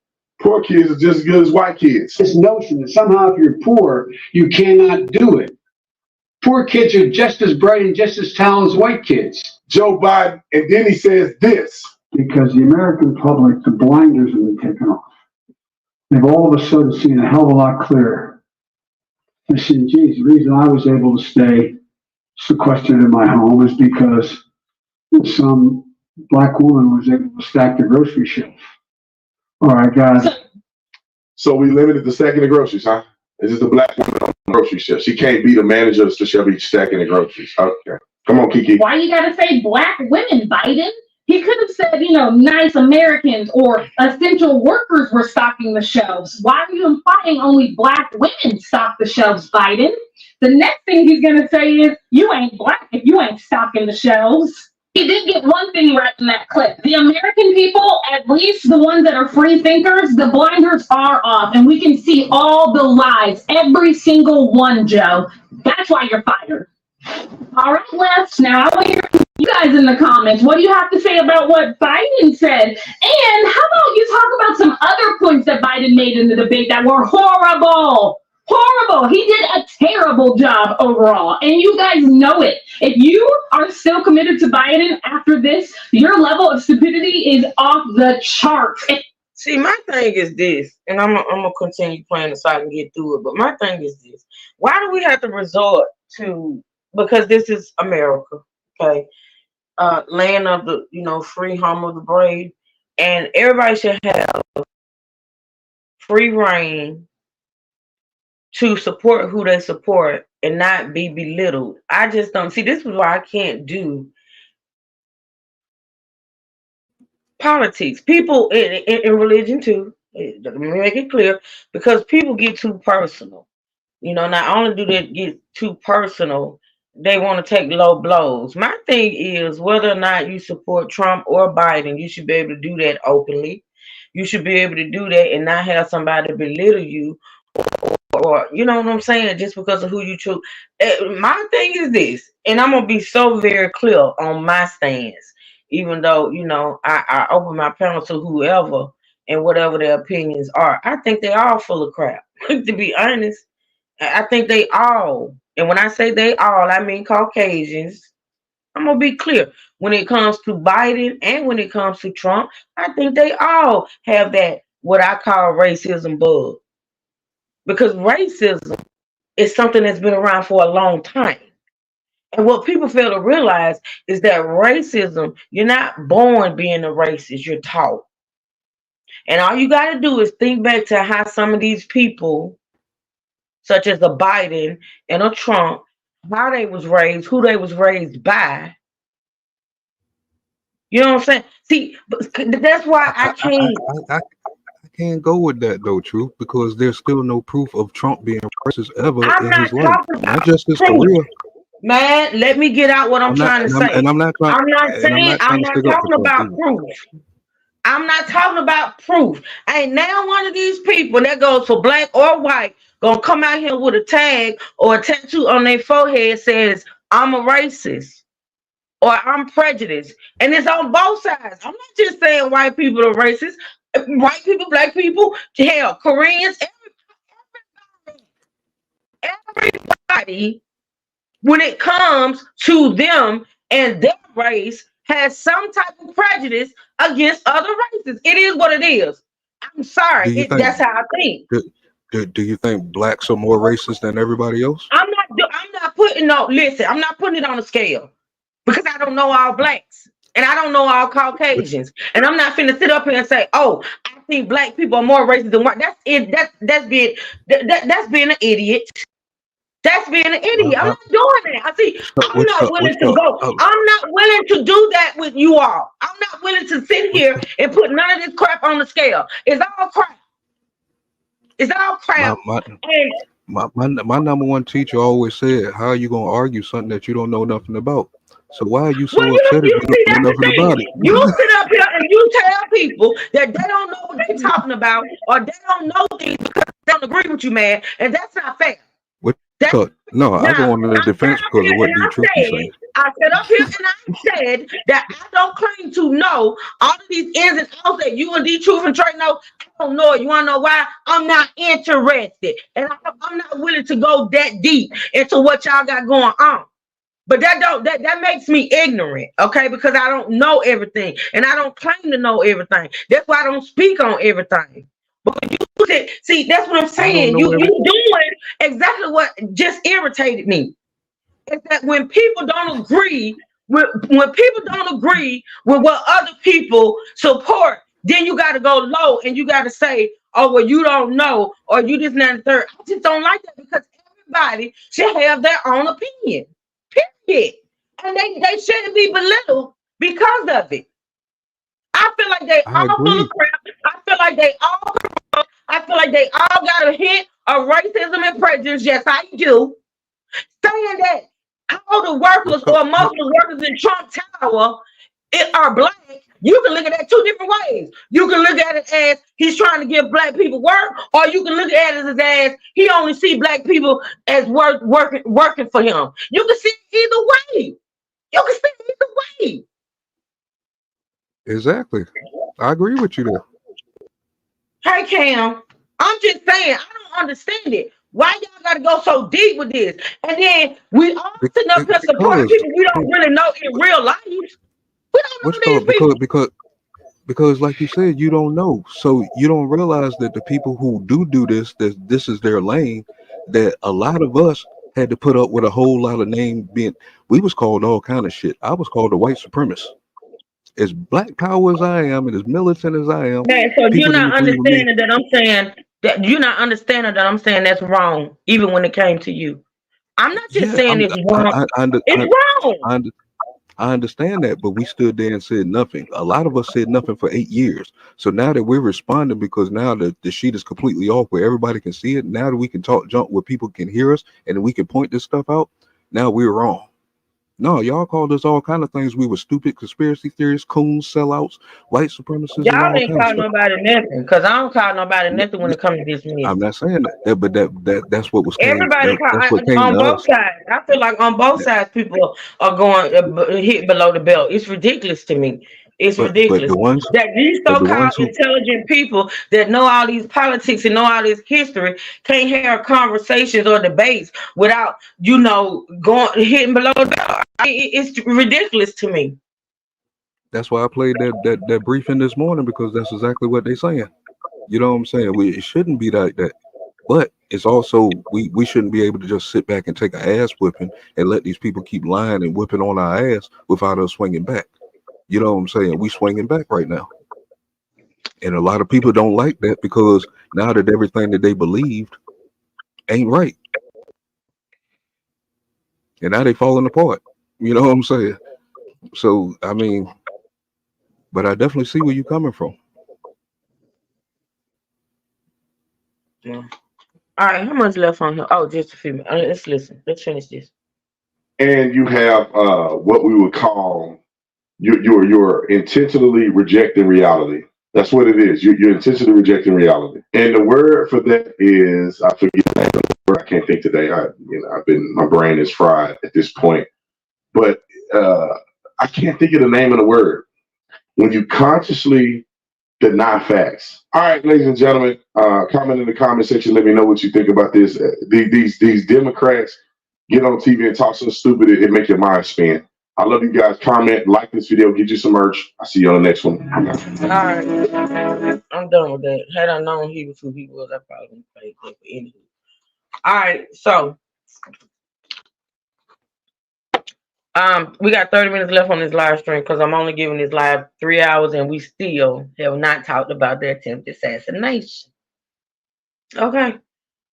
S16: poor kids are just as good as white kids.
S19: This notion that somehow if you're poor, you cannot do it. Poor kids are just as bright and just as talented as white kids.
S16: Joe Biden, and then he says this.
S19: Because the American public, the blinders have been taken off. They've all of a sudden seen a hell of a lot clearer. They see, geez, the reason I was able to stay sequestered in my home is because some black woman was able to stack the grocery shelf. Or I got.
S16: So we limited the stacking of groceries, huh? Is it the black woman on the grocery shelf? She can't be the manager, so she'll be stacking the groceries. Okay. Come on, Kiki.
S18: Why you gotta say black women, Biden? He could have said, nice Americans or essential workers were stocking the shelves. Why are you implying only black women stock the shelves, Biden? The next thing he's gonna say is, you ain't black if you ain't stocking the shelves. He did get one thing right in that clip. The American people, at least the ones that are free thinkers, the blinders are off and we can see all the lies, every single one, Joe. That's why you're fired. All right, left. Now I want to hear from you guys in the comments. What do you have to say about what Biden said? And how about you talk about some other points that Biden made in the debate that were horrible? Horrible. He did a terrible job overall, and you guys know it. If you are still committed to Biden after this, your level of stupidity is off the charts.
S6: See, my thing is this, and I'm gonna continue playing it so I can get through it. But my thing is this: why do we have to resort to? Because this is America, okay? Land of the free, home of the brave, and everybody should have free reign to support who they support and not be belittled. I just don't see. This is why I can't do politics. People in religion too. Let me make it clear, because people get too personal. Not only do they get too personal, they want to take low blows. My thing is, whether or not you support Trump or Biden, you should be able to do that openly. You should be able to do that and not have somebody belittle you, or you know what I'm saying, just because of who you choose. My thing is this, and I'm gonna be so very clear on my stance, even though I open my panel to whoever and whatever their opinions are. I think they're all full of crap. To be honest, I think they all, and when I say they all, I mean Caucasians. I'm gonna be clear. When it comes to Biden and when it comes to Trump, I think they all have that what I call racism bug. Because racism is something that's been around for a long time. And what people fail to realize is that racism, you're not born being a racist, you're taught. And all you got to do is think back to how some of these people, such as a Biden and a Trump, how they was raised, who they was raised by. You know what I'm saying? See, that's why I can't.
S10: I can't go with that though, Truth, because there's still no proof of Trump being racist ever in his life. Not just his career.
S6: Man, let me get out what I'm trying to say.
S10: And I'm not trying.
S6: I'm not talking about proof. I'm not talking about proof. Ain't now one of these people that goes for black or white gonna come out here with a tag or a tattoo on their forehead says I'm a racist or I'm prejudiced, and it's on both sides. I'm not just saying white people are racist. White people, black people, hell, Koreans, everybody, when it comes to them and their race, has some type of prejudice against other races. It is what it is. I'm sorry, that's how I think.
S10: Do you think blacks are more racist than everybody else?
S6: I'm not putting it on a scale, because I don't know all blacks. And I don't know all Caucasians. And I'm not finna sit up here and say, oh, I think black people are more racist than white. That's being an idiot. That's being an idiot. I'm not doing that. I'm not willing to go. I'm not willing to do that with you all. I'm not willing to sit here and put none of this crap on the scale. It's all crap. It's all crap.
S10: My number one teacher always said, how are you gonna argue something that you don't know nothing about? So why are you
S6: Well,
S10: so upset if you
S6: see,
S10: don't
S6: that's
S10: know
S6: the
S10: nothing
S6: thing.
S10: about it?
S6: You sit up here and you tell people that they don't know what they're talking about, or they don't know things because they don't agree with you, man, and that's not fair.
S10: What
S6: That's
S10: talk? No, I
S6: now
S10: go on the
S6: I sat
S10: defense
S6: up
S10: because
S6: here
S10: of what
S6: and
S10: D Truth be saying.
S6: I said up here and I said that I don't claim to know all of these ins and outs that you and D Truth and Trey know. I don't know it. You want to know why? I'm not interested, and I'm not willing to go that deep into what y'all got going on. But that makes me ignorant, okay? Because I don't know everything, and I don't claim to know everything. That's why I don't speak on everything. But when you see, that's what I'm
S10: I don't
S6: saying.
S10: know
S6: You
S10: every.
S6: doing exactly what just irritated me. Is that when people don't agree when people don't agree with what other people support, then you got to go low and you got to say, "Oh, well, you don't know," or "You just not the third." I just don't like that because everybody should have their own opinion. Period. And they shouldn't be belittled because of it. I feel like they
S10: I
S6: all full of
S10: agree
S6: crap. I feel like they all corrupt. I feel like they all got a hint of racism and prejudice. Yes, I do. Saying that all the workers
S10: because
S6: or most of the workers in Trump Tower are black, you can look at that two different ways. You can look at it as he's trying to give black people work, or you can look at it as he only see black people as working for him. You can see it either way. You can see it either way.
S10: exactly, I agree with you there.
S6: Hey Cam, I'm just saying I don't understand it. Why y'all gotta go so deep with this? And then we all sitting up here supporting
S10: Because
S6: people we don't really know in real life. We don't
S10: what's
S6: know these
S10: called
S6: people.
S10: because like you said, you don't know, so you don't realize that the people who do this, that this is their lane, that a lot of us had to put up with a whole lot of name being. We was called all kind of shit. I was called a white supremacist. As black power as I am, and as militant as I am,
S6: Man, so you're
S10: people didn't
S6: not
S10: agree with me.
S6: understanding that I'm saying that you're not understanding that I'm saying that's wrong, even when it came to you. I'm not just
S10: Yeah,
S6: saying it's wrong. It's wrong.
S10: I, I understand that, but we stood there and said nothing. A lot of us said nothing for 8 years. So now that we're responding, because now the sheet is completely off where everybody can see it, now that we can talk junk where people can hear us and we can point this stuff out, now we're wrong. No, y'all called us all kind of things. We were stupid conspiracy theorists, coons, sellouts, white supremacists, and
S6: Y'all
S10: all
S6: didn't
S10: kind of
S6: call
S10: stuff.
S6: nobody nothing, because I don't call nobody nothing when it comes to this
S10: I'm
S6: mess.
S10: not saying that, but that's what was came.
S6: Everybody
S10: That's what came
S6: on
S10: to
S6: both
S10: us.
S6: sides. I feel like on both sides, people are going hit below the belt. It's ridiculous to me. It's
S10: But
S6: ridiculous
S10: the ones,
S6: that these
S10: but the
S6: so-called
S10: ones who
S6: intelligent people that know all these politics and know all this history can't have conversations or debates without going hitting below the belt. It's ridiculous to me.
S10: That's why I played that briefing this morning, because that's exactly what they're saying. You know what I'm saying? It shouldn't be like that. But it's also we shouldn't be able to just sit back and take an ass whipping and let these people keep lying and whipping on our ass without us swinging back. You know what I'm saying? We swinging back right now. And a lot of people don't like that because now that everything that they believed ain't right. And now they falling apart. You know what I'm saying? So I mean, but I definitely see where you're coming from.
S6: Yeah. All right, how much left on here? Oh, just a few minutes. Let's listen. Let's finish this.
S16: And you have what we would call you're intentionally rejecting reality. That's what it is. You're intentionally rejecting reality. And the word for that is, I forget the name of the word. I can't think today. My brain is fried at this point. But I can't think of the name of the word. When you consciously deny facts. All right, ladies and gentlemen, comment in the comment section. Let me know what you think about this. These Democrats get on TV and talk so stupid it make your mind spin. I love you guys. Comment, like this video, get you some merch. I'll see you on the next one.
S6: All right, I'm done with that. Had I known he was who he was, I probably wouldn't play that for anything. All right, so we got 30 minutes left on this live stream because I'm only giving this live 3 hours, and we still have not talked about the attempted assassination. Okay.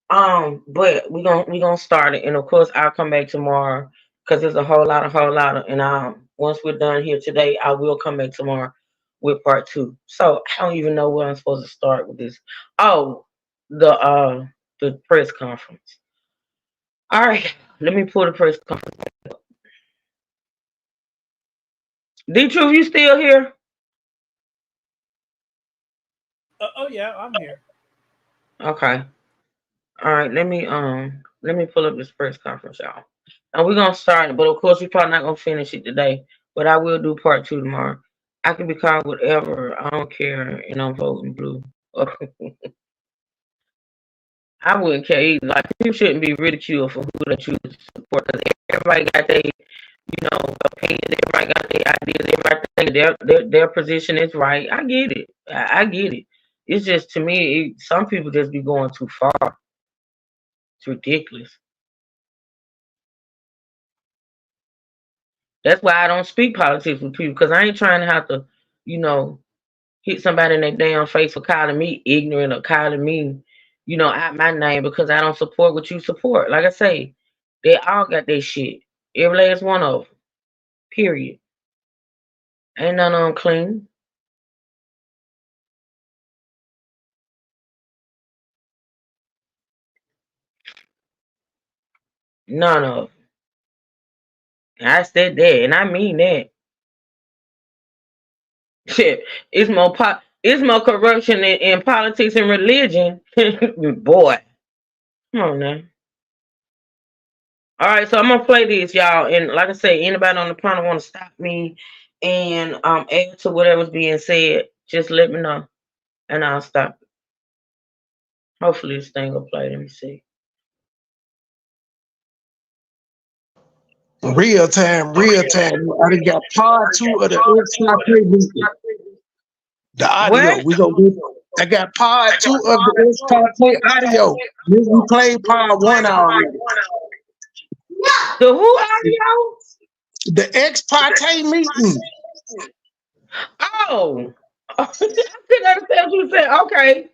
S6: But we're gonna start it, and of course I'll come back tomorrow because there's a whole lot of, and once we're done here today, I will come back tomorrow with part 2. So I don't even know where I'm supposed to start with this. Oh, the press conference. All right, let me pull the press conference. D-Truth, you still here?
S8: Oh yeah, I'm here.
S6: Okay. All right, let me pull up this press conference, y'all. And we're gonna start it, but of course we're probably not gonna finish it today. But I will do part two tomorrow. I can be called whatever. I don't care, and I'm voting blue. I wouldn't care either. Like people shouldn't be ridiculed for who they choose to support because everybody got their, opinions. Everybody got their ideas. Everybody think their position is right. I get it. I get it. It's just to me, some people just be going too far. It's ridiculous. That's why I don't speak politics with people because I ain't trying to have to, you know, hit somebody in their damn face for calling me ignorant or calling me, out my name because I don't support what you support. Like I say, they all got their shit. Every last one of them. Period. Ain't none of them clean. None of them. I said that, and I mean that. Shit, it's more corruption in politics and religion. Boy, come on now. All right, so I'm gonna play this, y'all, and like I say, anybody on the panel want to stop me and add to whatever's being said, just let me know, and I'll stop. Hopefully, this thing will play. Let me see.
S7: Real time, real time. I done got part two of the ex-Parquet meeting. The audio.
S6: What?
S7: I got part two of the ex-Parquet audio. We played part one already.
S6: The who audio?
S7: The ex-Parquet meeting.
S6: Oh, I couldn't understand what you said. Okay.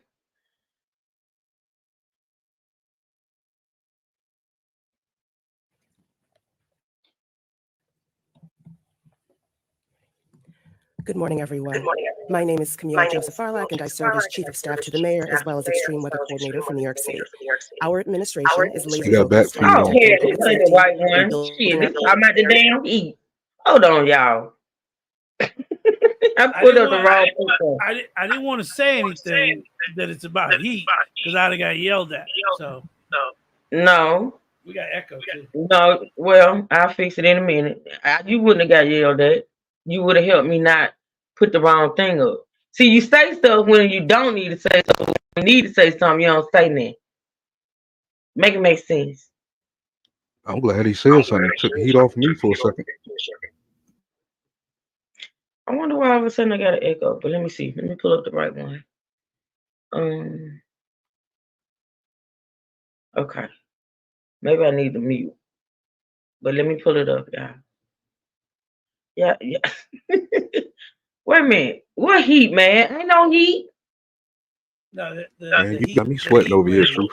S20: Good morning, everyone. My name is Camille Joseph Farlack, and I serve as Chief of Staff to the Mayor as well as Extreme Weather Coordinator for New York City. Our administration is laser focused on
S6: Oh,
S20: protecting
S6: yeah, this
S20: public
S6: ain't the
S20: safety
S6: right
S20: and
S6: one.
S20: building
S6: Shit,
S20: our
S6: this talking about the damn heat. Hold on, y'all. I
S8: I
S6: put
S8: didn't
S6: up the
S8: want
S6: wrong picture.
S8: I didn't want to say anything that it's about heat because I'd have got yelled at. So
S6: No.
S8: we got echo too.
S6: No, well, I'll fix it in a minute. You wouldn't have got yelled at. You would have helped me not put the wrong thing up. See, you say stuff when you don't need to say stuff. When you need to say something, you don't say that. Make it make sense.
S10: I'm glad he said something. Took the heat off me for a second.
S6: I wonder why all of a sudden I got an echo, but let me see. Let me pull up the right one. Okay. Maybe I need to mute. But let me pull it up, y'all. Yeah. Wait a minute. What heat, man? Ain't no heat.
S8: No,
S10: Man, you got me sweating over here, Truth.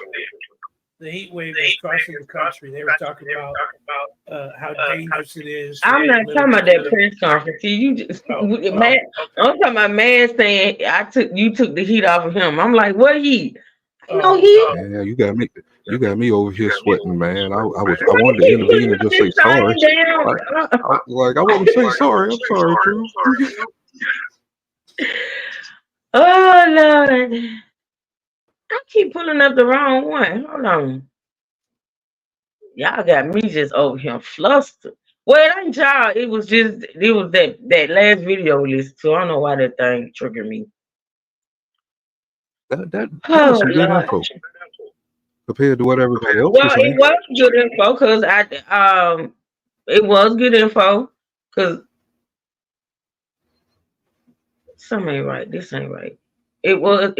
S8: The heat wave is crossing the country. They were talking about how dangerous it is.
S6: I'm not talking about that press conference. See, you just man. I'm talking about man saying you took the heat off of him. I'm like, what heat? No heat.
S10: Yeah, you got me over here sweating, man. I wanted to intervene and just say sorry. I want to say sorry. I'm sorry, Truth.
S6: Oh Lord. I keep pulling up the wrong one. Hold on. Y'all got me just over here flustered. Well, it ain't y'all. It was that last video we listened to. I don't know why that thing triggered me.
S10: That was some good info compared to what everybody else was
S6: Well, it
S10: saying.
S6: was good info because it was good info because something ain't right. This ain't right. It was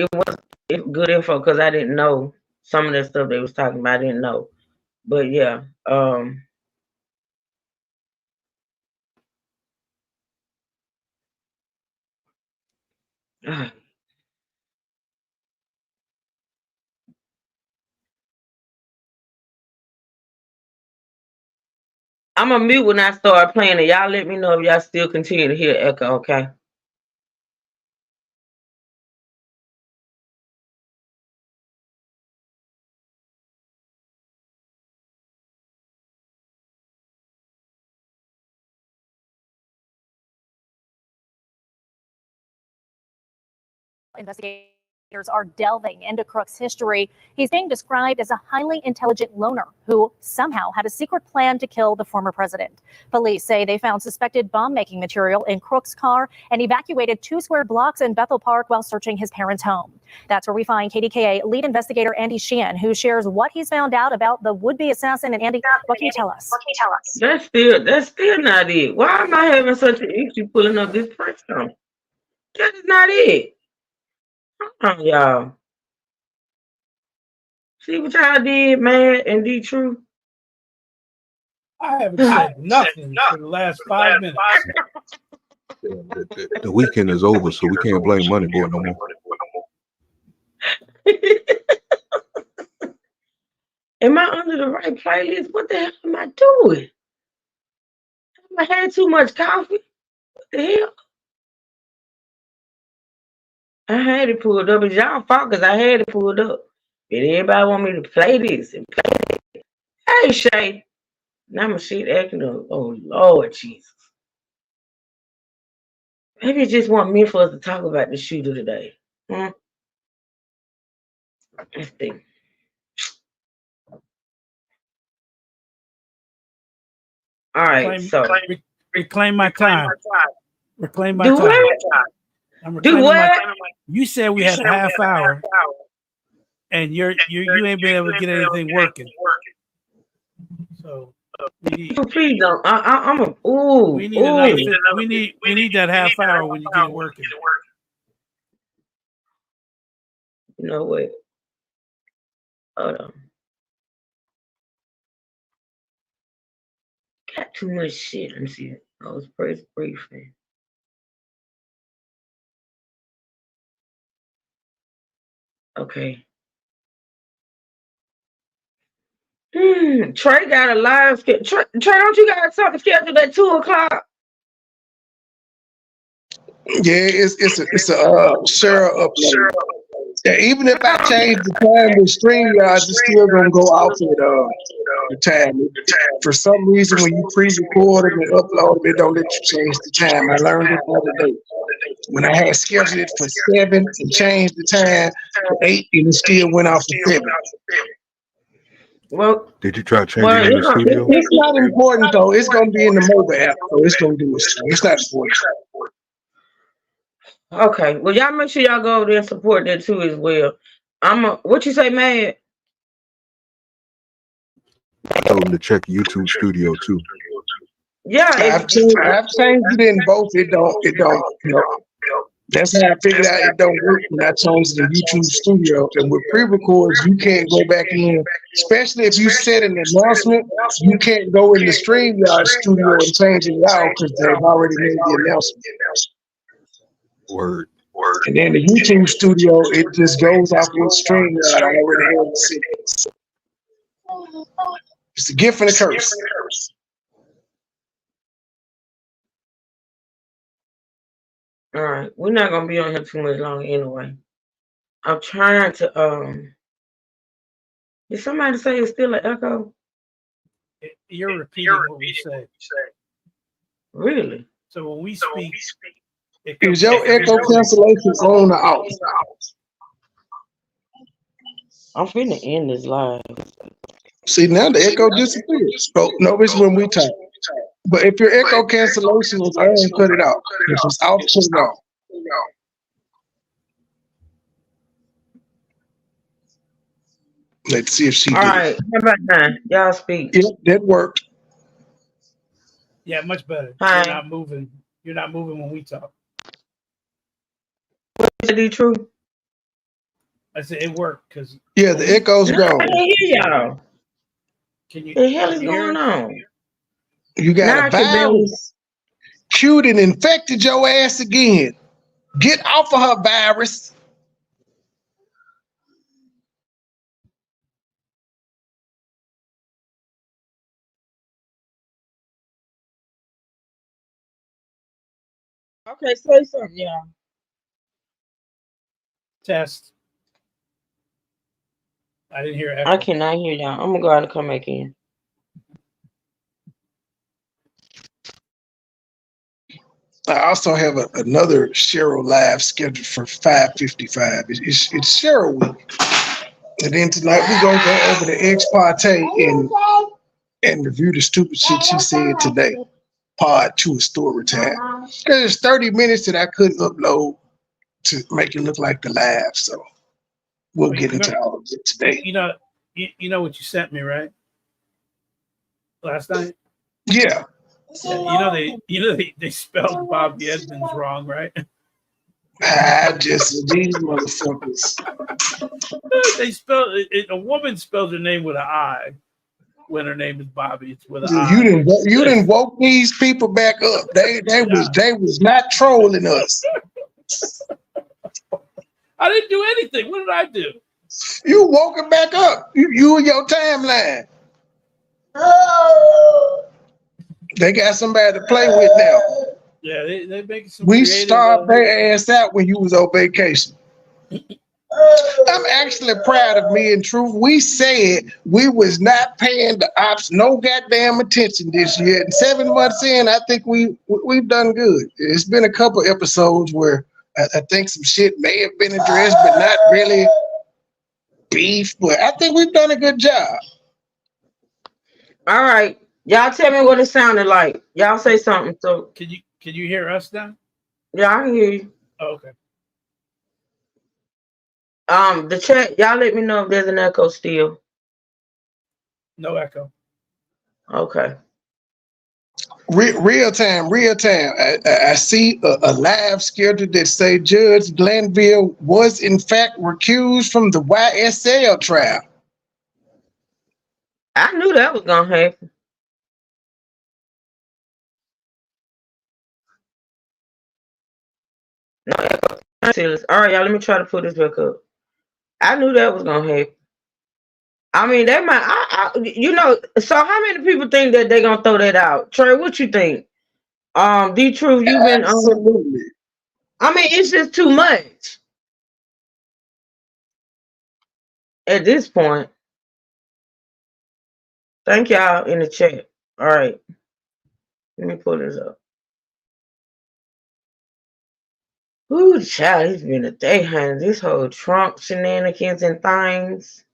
S6: good info because I didn't know some of that stuff they was talking about. I didn't know, but yeah. I'm gonna mute when I start playing it. Y'all let me know if y'all still continue to hear echo, okay?
S21: Investigators are delving into Crook's history. He's being described as a highly intelligent loner who somehow had a secret plan to kill the former president. Police say they found suspected bomb-making material in Crook's car and evacuated 2 square blocks in Bethel Park while searching his parents' home. That's where we find KDKA lead investigator Andy Sheehan, who shares what he's found out about the would-be assassin. And Andy, what can you tell us?
S6: That's still not it. Why am I having such an issue pulling up this press conference? That is not it. Hold on, y'all. See what y'all did, man, and D True?
S8: I haven't said nothing for the last 5 minutes.
S10: The weekend is over, so we can't blame Money Boy no more.
S6: Am I under the right playlist? What the hell am I doing? I had too much coffee. What the hell? I had it pulled up. It's y'all fault because I had it pulled up. But everybody want me to play this and play it. Hey, Shay. Now my shit acting up. Oh, Lord Jesus. Maybe it just want me for us to talk about the shooter today. Let's see. All right,
S8: reclaim my time. Reclaim my
S6: Do
S8: time.
S6: what?
S8: I'm
S6: Do
S8: reclaiming my
S6: what?
S8: time. You said we had a half hour, and you ain't been able to get anything working. So
S6: please don't. I'm a ooh.
S8: We need another. We need that half hour when you get it working.
S6: You know what? Hold on. Got too much shit. Let me see. I was press briefing. Okay. Trey got a live schedule. Trey, don't you got something scheduled at 2:00?
S7: Yeah, it's a share upload. Yeah, even if I change the time with StreamYard, it's still gonna go off at the time. For some reason, when you pre-record and upload it don't let you change the time. I learned it the other day. When I had scheduled it for 7 and changed the time to 8, and it still went off to 7.
S6: Well,
S10: did you try changing in the studio?
S7: It's not important though. It's gonna be in the mobile app, so it's gonna do its thing. It's not important.
S6: Okay, well, y'all make sure y'all go over there and support that too as well. What you say, man?
S10: I told him to check YouTube Studio too.
S6: Yeah,
S7: I've changed it in both. It don't. You know, that's how I figured out it don't work when I changed it in YouTube Studio. And with pre-records, you can't go back in, especially if you set an announcement. You can't go in the StreamYard Studio and change it out because they've already made the announcement.
S10: Word.
S7: And then the YouTube Studio, it just goes off with StreamYard. I already have it. It's a gift and a curse.
S6: All right, we're not gonna be on here too much longer anyway. I'm trying to did somebody say it's still an echo?
S8: You're repeating what we said.
S6: Really?
S8: So when we speak,
S7: is your echo cancellation on or off?
S6: I'm finna end this live.
S7: See, now the echo disappears. So notice when we talk. But if your echo cancellation is on, cut it out. If it's off, cut it off. Let's see if she
S6: All right, how about now? Y'all speak.
S7: Yep, that worked.
S8: Yeah, much better.
S6: Hi.
S8: You're not moving. You're not moving when we talk.
S6: Is it true?
S8: I said it worked because
S7: the echo's gone.
S6: I can't hear y'all.
S8: Can you?
S6: The hell is going on?
S7: You got a virus. Cute and infected your ass again. Get off of her, virus.
S6: Okay, say something, y'all.
S8: Test. I didn't hear echo.
S6: I cannot hear y'all. I'm gonna go out and come back in.
S7: I also have another Cheryl live scheduled for 5:55. It's Cheryl week. And then tonight we're gonna go over the ex parte and review the stupid shit she said today. Part 2 of story time. There's 30 minutes that I couldn't upload to make it look like the live, so we'll get into all of it today.
S8: You know what you sent me, right? Last night?
S7: Yeah.
S8: They spelled Bobby Edmonds wrong, right?
S7: Just these motherfuckers.
S8: They spelled it. A woman spells her name with an I when her name is Bobby. It's with an I.
S7: You didn't woke these people back up. They was not trolling us.
S8: I didn't do anything. What did I do?
S7: You woke it back up. You and your timeline. They got somebody to play with now.
S8: Yeah, they make some.
S7: We starved their ass out when you was on vacation. I'm actually proud of me. In truth, we said we was not paying the ops no goddamn attention this year. And 7 months in, I think we've done good. It's been a couple episodes where I think some shit may have been addressed, but not really beef. But I think we've done a good job.
S6: All right, y'all tell me what it sounded like. Y'all say something. So
S8: can you hear us now?
S6: Yeah, I can hear you.
S8: Oh, okay.
S6: The chat, y'all let me know if there's an echo still.
S8: No echo.
S6: Okay.
S7: Real time. I see a live schedule that say Judge Glanville was in fact recused from the YSL trial.
S6: I knew that was gonna happen. No echo. All right, y'all. Let me try to put this back up. I knew that was gonna happen. I mean, that might. So how many people think that they're gonna throw that out? Trey, what you think? D-Truth, you've been
S7: absolutely.
S6: I mean, it's just too much at this point. Thank y'all in the chat. All right, let me pull this up. Ooh, child, it's been a day, honey. This whole Trump shenanigans and things.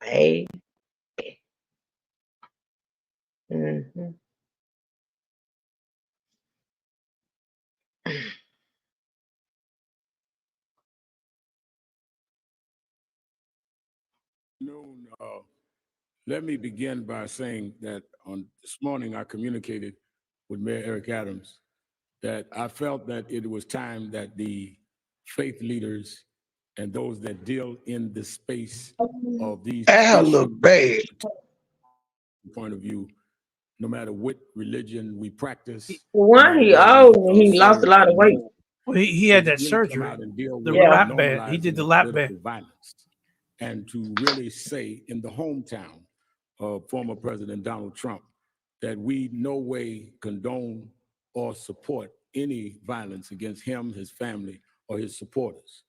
S6: Hey. Mm-hmm.
S1: Let me begin by saying that on this morning I communicated with Mayor Eric Adams that I felt that it was time that the faith leaders and those that deal in the space of these
S7: look bad.
S1: point of view, no matter what religion we practice.
S6: He lost a lot of weight.
S8: Well, he had that surgery. The lap band. He did the lap band.
S1: Violence, and to really say in the hometown of former President Donald Trump that we no way condone or support any violence against him, his family, or his supporters.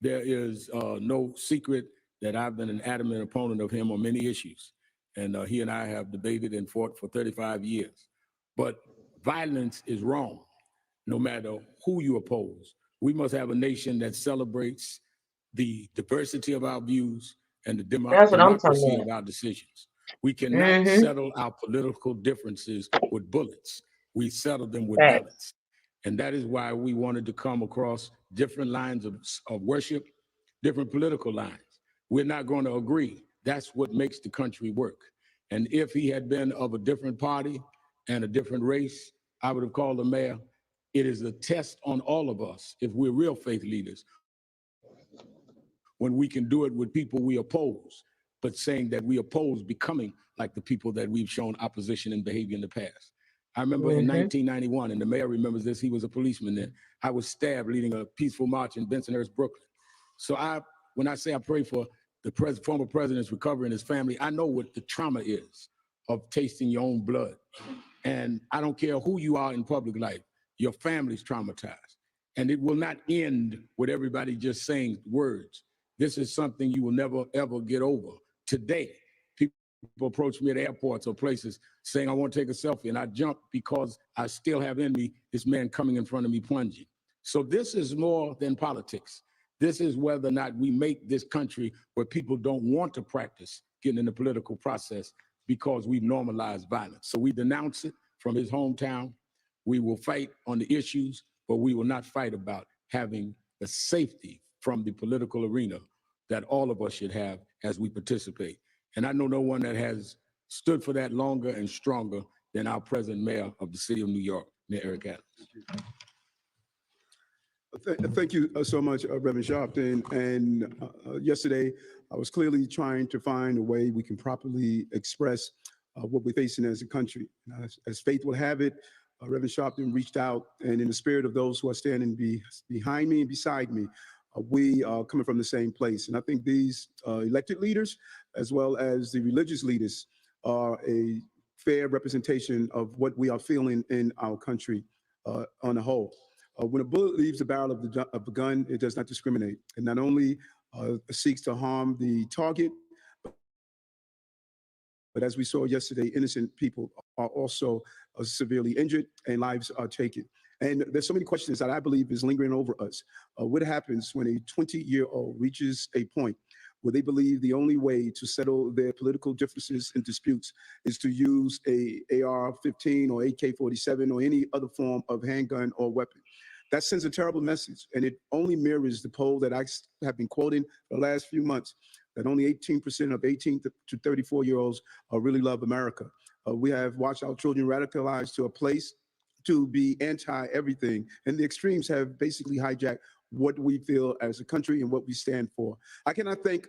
S1: There is no secret that I've been an adamant opponent of him on many issues, and he and I have debated and fought for 35 years. But violence is wrong, no matter who you oppose. We must have a nation that celebrates the diversity of our views and the democracy of our decisions. We cannot settle our political differences with bullets. We settle them with balance. And that is why we wanted to come across different lines of worship, different political lines. We're not going to agree. That's what makes the country work. And if he had been of a different party and a different race, I would have called the mayor. It is a test on all of us, if we're real faith leaders, when we can do it with people we oppose, but saying that we oppose becoming like the people that we've shown opposition and behavior in the past. I remember in 1991, and the mayor remembers this, he was a policeman then, I was stabbed leading a peaceful march in Bensonhurst, Brooklyn. So when I say I pray for the former president's recovery and his family, I know what the trauma is of tasting your own blood. And I don't care who you are in public life, your family's traumatized. And it will not end with everybody just saying words. This is something you will never, ever get over. Today, people People approach me at airports or places saying, I want to take a selfie, and I jump because I still have in me this man coming in front of me plunging. So this is more than politics. This is whether or not we make this country where people don't want to practice getting in the political process because we've normalized violence. So we denounce it from his hometown. We will fight on the issues, but we will not fight about having the safety from the political arena that all of us should have as we participate. And I know no one that has stood for that longer and stronger than our present mayor of the city of New York, Mayor Eric Adams.
S2: Thank you so much, Reverend Sharpton. And yesterday, I was clearly trying to find a way we can properly express what we're facing as a country. As fate will have it, Reverend Sharpton reached out, and in the spirit of those who are standing behind me and beside me, we are coming from the same place. And I think these elected leaders, as well as the religious leaders, are a fair representation of what we are feeling in our country on the whole. When a bullet leaves the barrel of a gun, it does not discriminate. It not only seeks to harm the target, but as we saw yesterday, innocent people are also severely injured and lives are taken. And there's so many questions that I believe is lingering over us. What happens when a 20-year-old reaches a point where they believe the only way to settle their political differences and disputes is to use a AR-15 or AK-47 or any other form of handgun or weapon? That sends a terrible message, and it only mirrors the poll that I have been quoting for the last few months, that only 18% of 18 to 34-year-olds really love America. We have watched our children radicalized to a place to be anti-everything, and the extremes have basically hijacked what we feel as a country and what we stand for. I cannot thank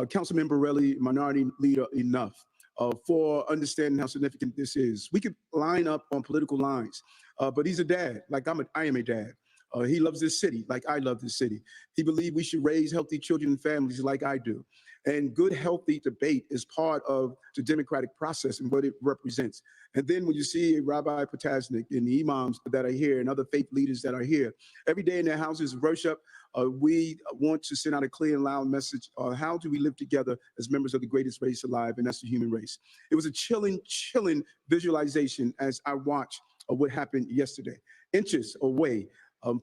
S2: Councilman Borelli, Minority Leader, enough for understanding how significant this is. We could line up on political lines, but he's a dad, like I am a dad. He loves this city like I love this city. He believes we should raise healthy children and families like I do. And good, healthy debate is part of the democratic process and what it represents. And then when you see Rabbi Potasnik and the imams that are here and other faith leaders that are here, every day in their houses of worship, we want to send out a clear and loud message on how do we live together as members of the greatest race alive, and that's the human race. It was a chilling visualization as I watched what happened yesterday. Inches away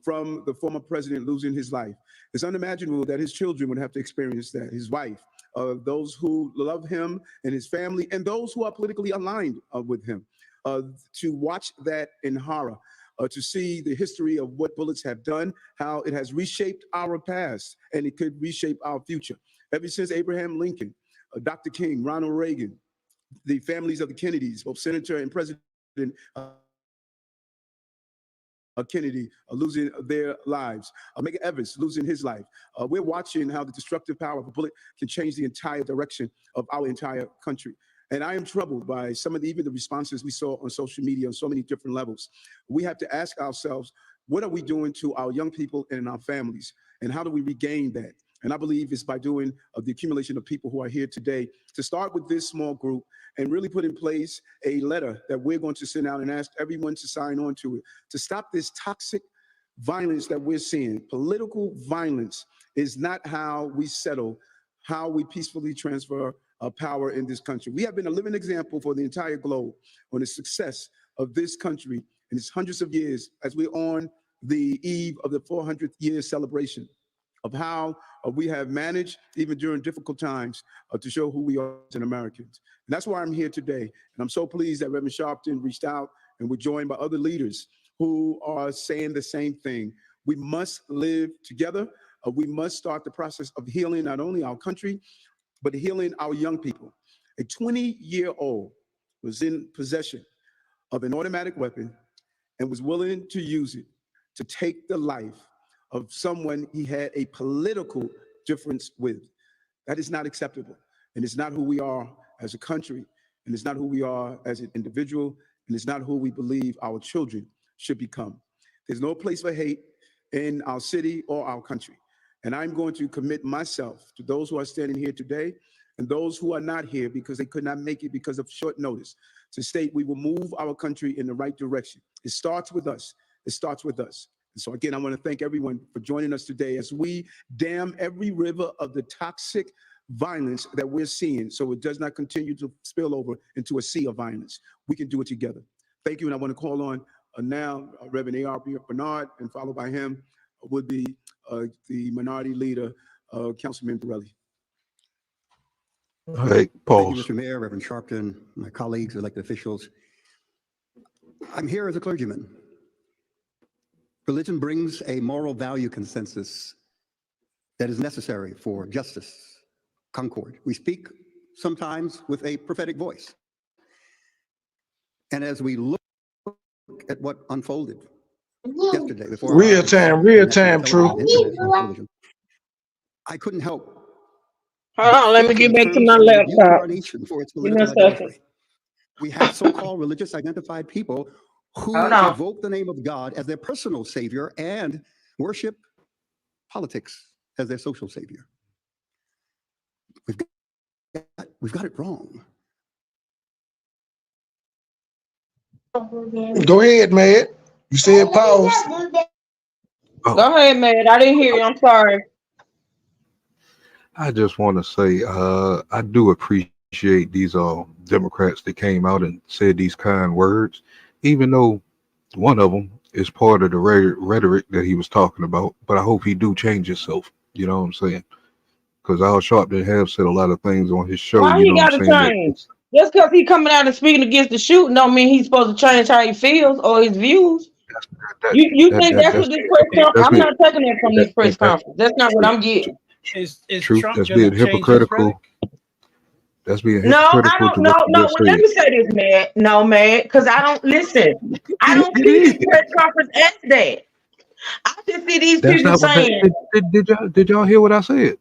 S2: from the former president losing his life. It's unimaginable that his children would have to experience that, his wife, those who love him and his family, and those who are politically aligned with him. To watch that in horror, to see the history of what bullets have done, how it has reshaped our past, and it could reshape our future. Ever since Abraham Lincoln, Dr. King, Ronald Reagan, the families of the Kennedys, both Senator and President Kennedy losing their lives, Medgar Evers losing his life. We're watching how the destructive power of a bullet can change the entire direction of our entire country. And I am troubled by some of even the responses we saw on social media on so many different levels. We have to ask ourselves, what are we doing to our young people and our families? And how do we regain that? And I believe it's by doing the accumulation of people who are here today to start with this small group and really put in place a letter that we're going to send out and ask everyone to sign on to it, to stop this toxic violence that we're seeing. Political violence is not how we settle, how we peacefully transfer power in this country. We have been a living example for the entire globe on the success of this country in its hundreds of years as we're on the eve of the 400th year celebration of how we have managed, even during difficult times, to show who we are as Americans. And that's why I'm here today. And I'm so pleased that Reverend Sharpton reached out and we're joined by other leaders who are saying the same thing. We must live together. We must start the process of healing not only our country, but healing our young people. A 20-year-old was in possession of an automatic weapon and was willing to use it to take the life of someone he had a political difference with. That is not acceptable. And it's not who we are as a country. And it's not who we are as an individual. And it's not who we believe our children should become. There's no place for hate in our city or our country. And I'm going to commit myself to those who are standing here today and those who are not here because they could not make it because of short notice, to state we will move our country in the right direction. It starts with us. It starts with us. And so again, I want to thank everyone for joining us today as we dam every river of the toxic violence that we're seeing so it does not continue to spill over into a sea of violence. We can do it together. Thank you. And I want to call on now Reverend A.R.B. Bernard, and followed by him would be the minority leader, Councilman Borelli.
S10: All right, pause.
S3: Thank you, Mr. Mayor, Reverend Sharpton, my colleagues, elected officials. I'm here as a clergyman. Religion brings a moral value consensus that is necessary for justice, concord. We speak sometimes with a prophetic voice. And as we look at what unfolded yesterday before
S7: real time, true.
S3: I couldn't help.
S6: Hold on, let me get back to my laptop.
S3: For its
S6: Give me a
S3: political
S6: second.
S3: idolatry. We have so-called religious identified people who
S6: Hold on.
S3: evoke the name of God as their personal savior and worship politics as their social savior. We've got it wrong.
S7: Go ahead, man. You said pause.
S10: Oh.
S6: Go ahead, man. I didn't hear you. I'm sorry.
S10: I just want to say, I do appreciate these Democrats that came out and said these kind words, even though one of them is part of the rhetoric that he was talking about. But I hope he do change himself. You know what I'm saying? Because Al Sharpton have said a lot of things on his show.
S6: Why
S10: you
S6: he
S10: know what
S6: got
S10: I'm
S6: to
S10: saying?
S6: change? Just because he coming out and speaking against the shooting don't mean he's supposed to change how he feels or his views. You think that's what this press conference? I'm not taking that from this press conference. That's not what I'm getting.
S8: Is
S10: Truth,
S8: Trump
S10: that's
S8: going to
S10: being
S8: change his
S10: hypocritical.
S8: rhetoric?
S10: That's being
S6: No, I
S10: hypocritical
S6: don't.
S10: to
S6: No,
S10: what you
S6: no.
S10: just
S6: Well, let
S10: said.
S6: me say this, man. No, man, because I don't listen. I don't see this press conference as that. I just see these
S10: That's
S6: people
S10: not what
S6: saying,
S10: did y'all hear what I said?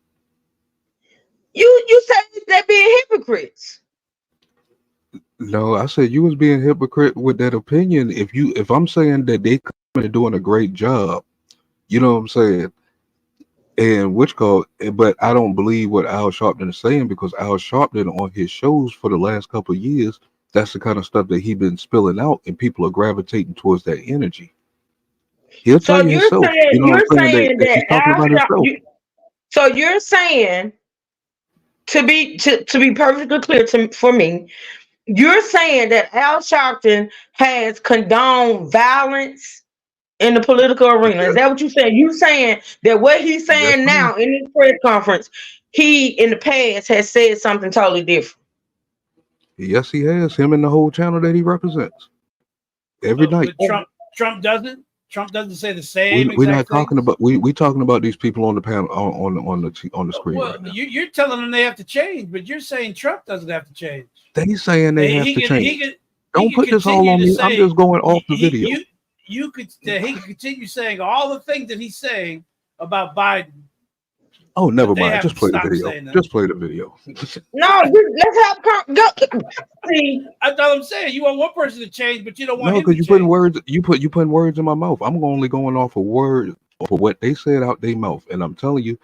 S6: you say they're being hypocrites.
S10: No, I said you was being hypocrite with that opinion. If I'm saying that they come and doing a great job, you know what I'm saying? And but I don't believe what Al Sharpton is saying, because Al Sharpton on his shows for the last couple of years, that's the kind of stuff that he's been spilling out, and people are gravitating towards that energy. He'll
S6: So
S10: tell you
S6: you're
S10: himself.
S6: saying
S10: You know what I'm saying? That he's
S6: that
S10: talking about himself.
S6: So you're saying, to be perfectly clear for me, you're saying that Al Sharpton has condoned violence in the political arena. Is that what you're saying? You saying that what he's saying now in this press conference, he in the past has said something totally different?
S10: Yes, he has. Him and the whole channel that he represents every night.
S8: But Trump doesn't. Trump doesn't say the same.
S10: We're not
S8: exact thing.
S10: talking about we talking about these people on the panel on the screen
S8: Well,
S10: right now.
S8: you're telling them they have to change, but you're saying Trump doesn't have to change.
S10: They saying they have to change. Don't put this all on me. I'm just going off the video.
S8: He can continue saying all the things that he's saying about Biden.
S10: Oh, never
S8: They
S10: mind.
S8: have
S10: Just
S8: to
S10: play the
S8: stop
S10: video.
S8: saying that.
S10: Just play the video.
S6: No, let's have go. See,
S8: that's all I'm saying. You want one person to change, but you don't want
S10: No,
S8: him to
S10: because you
S8: change.
S10: putting words. You putting words in my mouth. I'm only going off of word for what they said out their mouth, and I'm telling you,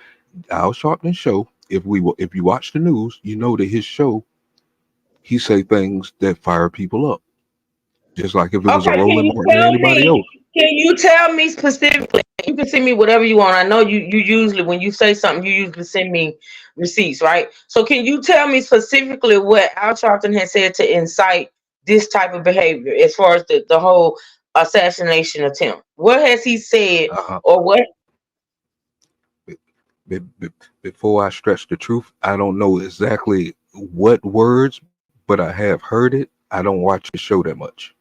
S10: Al Sharpton's show. If you watch the news, you know that his show, he say things that fire people up, just like if it was a Roland Martin or anybody else.
S6: Can you tell me specifically? You can send me whatever you want. I know you usually, when you say something, you usually send me receipts, right? So can you tell me specifically what Al Sharpton has said to incite this type of behavior as far as the whole assassination attempt? What has he said, or what?
S10: Before I stretch the truth, I don't know exactly what words, but I have heard it. I don't watch the show that much.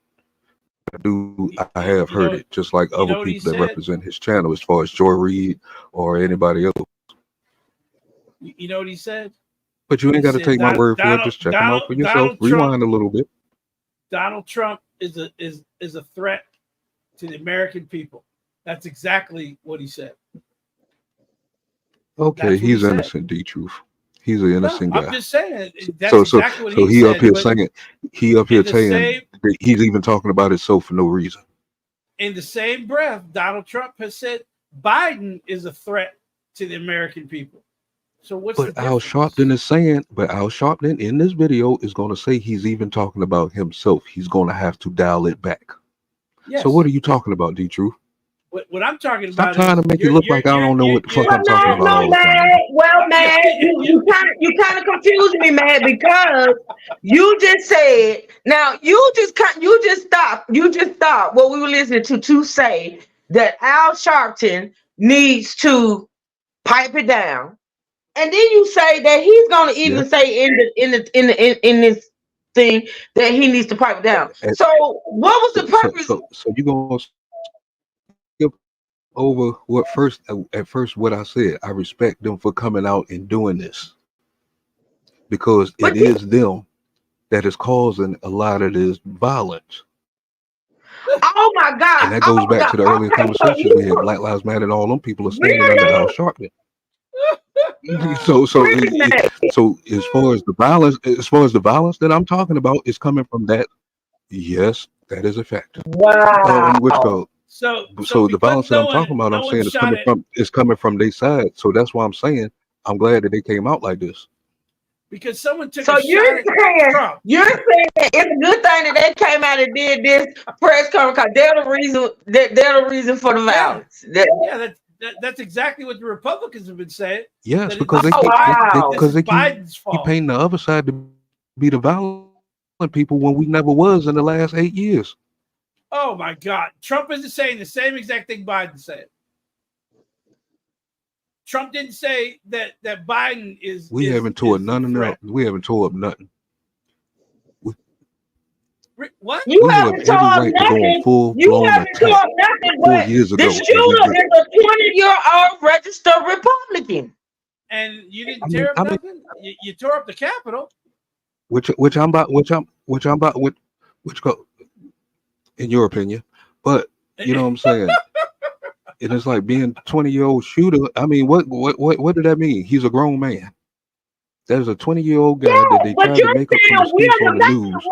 S10: I have heard it, just like other people that represent his channel, as far as Joy Reid or anybody else.
S8: You know what he said?
S10: But you ain't got to take my word for it. Just check them out for yourself. Rewind a little bit.
S8: Donald Trump is a threat to the American people. That's exactly what he said.
S10: Okay, he's innocent, D-Truth. He's an innocent guy.
S8: I'm just saying. That's
S10: So
S8: exactly what
S10: he
S8: he said.
S10: up here saying, that he's even talking about himself for no reason.
S8: In the same breath, Donald Trump has said Biden is a threat to the American people. So what's the difference?
S10: Al Sharpton is saying, but Al Sharpton in this video is going to say he's even talking about himself. He's going to have to dial it back.
S8: Yes.
S10: So what are you talking about, D-Truth?
S8: What I'm talking
S10: Stop
S8: about
S10: trying
S8: is
S10: to make it look like I don't know what the fuck I'm talking about all the time.
S6: Well, man, you kind of confused me, man, because you just said now you just stopped what we were listening to say that Al Sharpton needs to pipe it down, and then you say that he's going to even say in this thing that he needs to pipe it down. So what was the purpose?
S10: So you gonna skip over what at first what I said? I respect them for coming out and doing this because it is them that is causing a lot of this violence.
S6: Oh my God!
S10: And that goes back to the earlier conversations we had. Black Lives Matter and all them people are standing under Al Sharpton. So as far as the violence that I'm talking about is coming from that, yes, that is a fact.
S6: Wow.
S10: So the violence that I'm talking about, I'm saying is coming from their side. So that's why I'm saying I'm glad that they came out like this.
S8: Because someone took
S6: So you're saying it's a good thing that they came out and did this press conference because they're the reason for the violence.
S8: That's exactly what the Republicans have been saying.
S10: Yes, because they keep painting the other side to be the violent people when we never was in the last 8 years.
S8: Oh my God. Trump isn't saying the same exact thing Biden said. Trump didn't say that Biden is.
S10: We haven't tore nothing up. We haven't tore up nothing.
S8: What?
S6: You haven't tore up nothing. You haven't tore up nothing. But
S10: years ago,
S6: this shooter is a 20-year-old registered Republican.
S8: And you didn't tear up nothing. You tore up the Capitol.
S10: Which in your opinion, but you know what I'm saying. And it's like being a 20-year-old shooter. I mean, what did that mean? He's a grown man. There's a 20-year-old guy that they tried to make up some excuse on the news of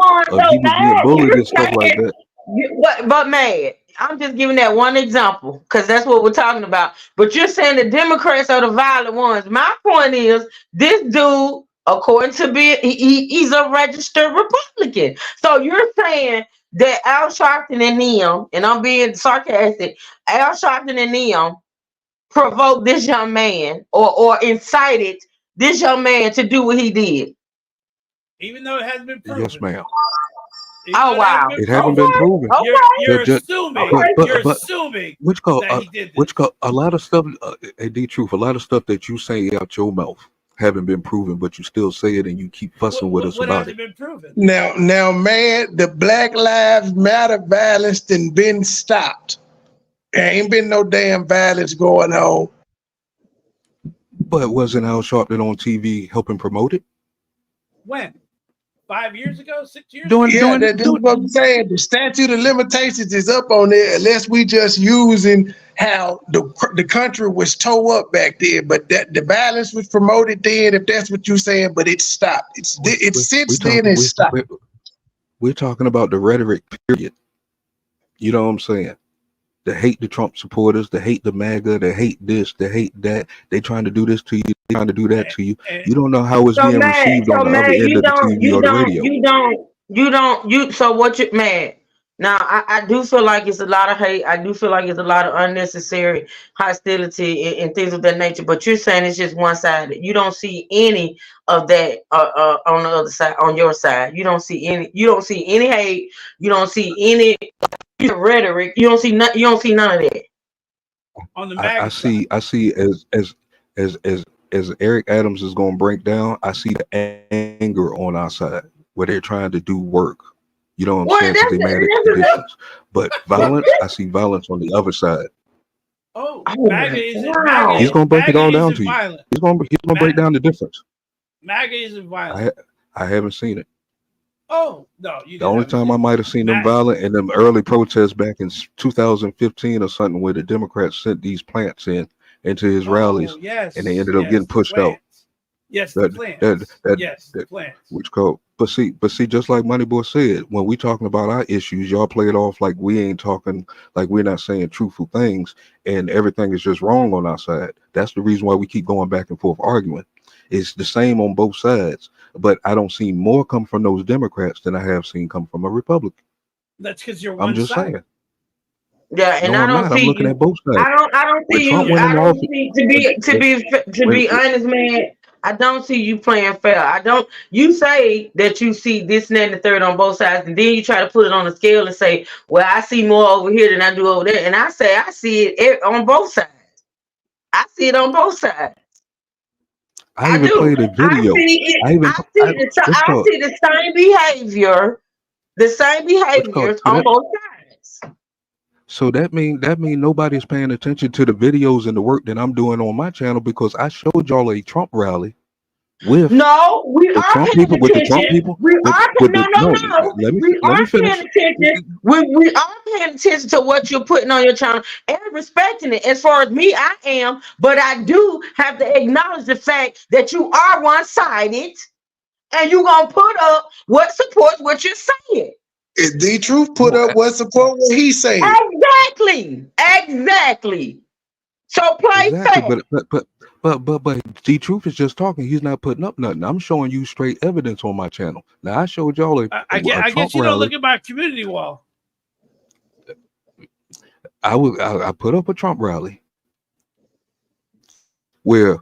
S10: he was being bullied and stuff like that.
S6: But man, I'm just giving that one example because that's what we're talking about. But you're saying the Democrats are the violent ones. My point is, this dude, according to he's a registered Republican. So you're saying that Al Sharpton and them, and I'm being sarcastic, Al Sharpton and them provoked this young man or incited this young man to do what he did.
S8: Even though it hasn't been proven.
S10: Yes, ma'am.
S6: Oh wow!
S10: It hasn't been proven.
S8: You're assuming. You're assuming. That he did this.
S10: A lot of stuff. The truth. A lot of stuff that you say out your mouth haven't been proven, but you still say it and you keep fussing with us about it.
S8: Been proven?
S7: Now, man, the Black Lives Matter violence done been stopped. There ain't been no damn violence going on.
S10: But wasn't Al Sharpton on TV helping promote it?
S8: When? 5 years ago? 6 years ago?
S7: That's what I'm saying. The statute of limitations is up on there unless we just using how the country was tore up back then. But that the violence was promoted then, if that's what you're saying, but it stopped. It's since then it stopped.
S10: We're talking about the rhetoric, period. You know what I'm saying? They hate the Trump supporters, they hate the MAGA, they hate this, they hate that. They trying to do this to you, they trying to do that to you. You don't know how it's being received on the other end of the TV or the radio.
S6: So what you, man? Now I do feel like it's a lot of hate. I do feel like it's a lot of unnecessary hostility and things of that nature. But you're saying it's just one-sided. You don't see any of that on the other side, on your side. You don't see any. You don't see any hate. You don't see any rhetoric. You don't see none. You don't see none of that.
S8: On the
S10: I see as Eric Adams is going to break down. I see the anger on our side where they're trying to do work. You know what I'm saying? 'Cause they mad at conditions. But violence, I see violence on the other side.
S8: Oh, MAGA isn't.
S10: He's going to break it all down to you.
S8: Violent.
S10: He's going to break down the difference.
S8: MAGA isn't violent.
S10: I haven't seen it.
S8: Oh no!
S10: The only time I might have seen them violent in them early protests back in 2015 or something, where the Democrats sent these plants into his rallies, and they ended up getting pushed out.
S8: Yes, the plants.
S10: Which code? But see, just like Moneyboy said, when we talking about our issues, y'all play it off like we ain't talking, like we're not saying truthful things, and everything is just wrong on our side. That's the reason why we keep going back and forth arguing. It's the same on both sides, but I don't see more come from those Democrats than I have seen come from a Republican.
S8: That's because you're
S10: I'm just
S8: one-sided.
S10: saying.
S6: Yeah, and
S10: No,
S6: I
S10: I'm
S6: don't
S10: not. I'm
S6: see
S10: looking
S6: you.
S10: at both sides.
S6: I don't
S10: When
S6: see
S10: Trump
S6: you.
S10: went
S6: I
S10: in
S6: don't
S10: office,
S6: see
S10: when,
S6: to
S10: when,
S6: be honest, man. I don't see you playing fair. I don't. You say that you see this, and that, and the third on both sides, and then you try to put it on the scale and say, "Well, I see more over here than I do over there." And I say, I see it on both sides. I see it on both sides.
S10: I
S6: I
S10: even
S6: do.
S10: played a
S6: I
S10: video.
S6: see it.
S10: I even, what's
S6: I
S10: called,
S6: see the same behavior. The same
S10: what's called,
S6: behaviors
S10: so
S6: on
S10: that,
S6: both sides.
S10: so that mean nobody's paying attention to the videos and the work that I'm doing on my channel because I showed y'all a Trump rally with
S6: No, we
S10: the
S6: are
S10: Trump
S6: paying
S10: people, with the Trump
S6: attention.
S10: people,
S6: We are
S10: with
S6: no,
S10: the,
S6: no,
S10: no,
S6: no. We
S10: let me
S6: are paying
S10: finish.
S6: attention. We are paying attention to what you're putting on your channel and respecting it. As far as me, I am, but I do have to acknowledge the fact that you are one-sided, and you're gonna put up what supports what you're saying.
S7: If the truth put
S10: No,
S7: up what support what he said.
S6: Exactly. So play
S10: exactly,
S6: fair.
S10: but the truth is just talking. He's not putting up nothing. I'm showing you straight evidence on my channel. Now I showed y'all
S8: I
S10: a
S8: guess
S10: Trump
S8: you don't
S10: rally.
S8: look at my community wall.
S10: I put up a Trump rally where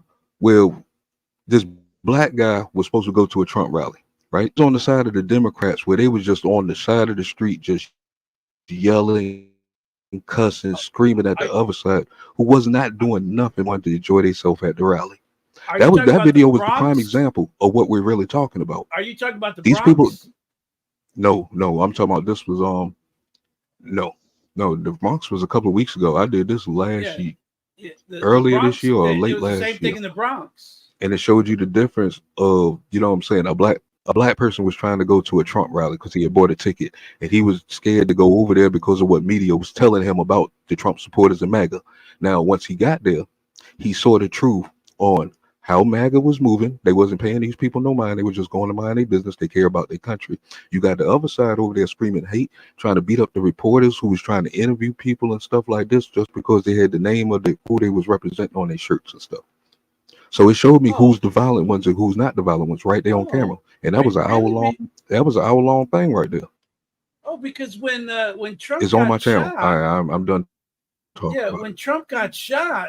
S10: this black guy was supposed to go to a Trump rally, right? It's on the side of the Democrats where they was just on the side of the street just yelling, cussing, screaming at the other side, who was not doing nothing, wanted to enjoy themselves at the rally. That video was the prime example of what we're really talking about.
S8: Are you talking about the
S10: These
S8: Bronx?
S10: people, no, I'm talking about this was no, the Bronx was a couple of weeks ago. I did this last year, earlier
S8: Bronx,
S10: this year or
S8: it
S10: late
S8: was the same
S10: last
S8: thing
S10: year,
S8: in the Bronx.
S10: and it showed you the difference of, you know what I'm saying, a black person was trying to go to a Trump rally because he had bought a ticket and he was scared to go over there because of what media was telling him about the Trump supporters and MAGA. Now, once he got there, he saw the truth on how MAGA was moving. They wasn't paying these people no mind. They were just going to mind their business. They care about their country. You got the other side over there screaming hate, trying to beat up the reporters who was trying to interview people and stuff like this just because they had the name of who they was representing on their shirts and stuff. So it showed me who's the violent ones and who's not the violent ones right there on camera. And that was an hour long. That was an hour long thing right there.
S8: Oh, because when Trump
S10: It's on my
S8: got
S10: channel.
S8: shot,
S10: I'm done talking.
S8: yeah,
S10: about
S8: when
S10: it.
S8: Trump got shot,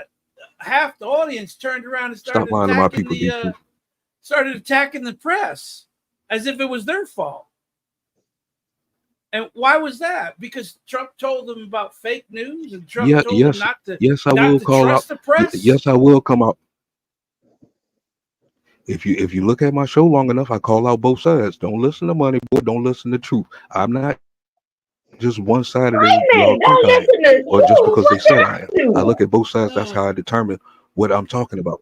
S8: half the audience turned around and
S10: Stop lying to my people, D2.
S8: started attacking the press as if it was their fault. And why was that? Because Trump told them about fake news, and Trump told them not to trust the press.
S10: Yes, I will come out. If you look at my show long enough, I call out both sides. Don't listen to money, boy. Don't listen to truth. I'm not just one side of it. Y'all think I am, or just because they said I am. I look at both sides. That's how I determine what I'm talking about.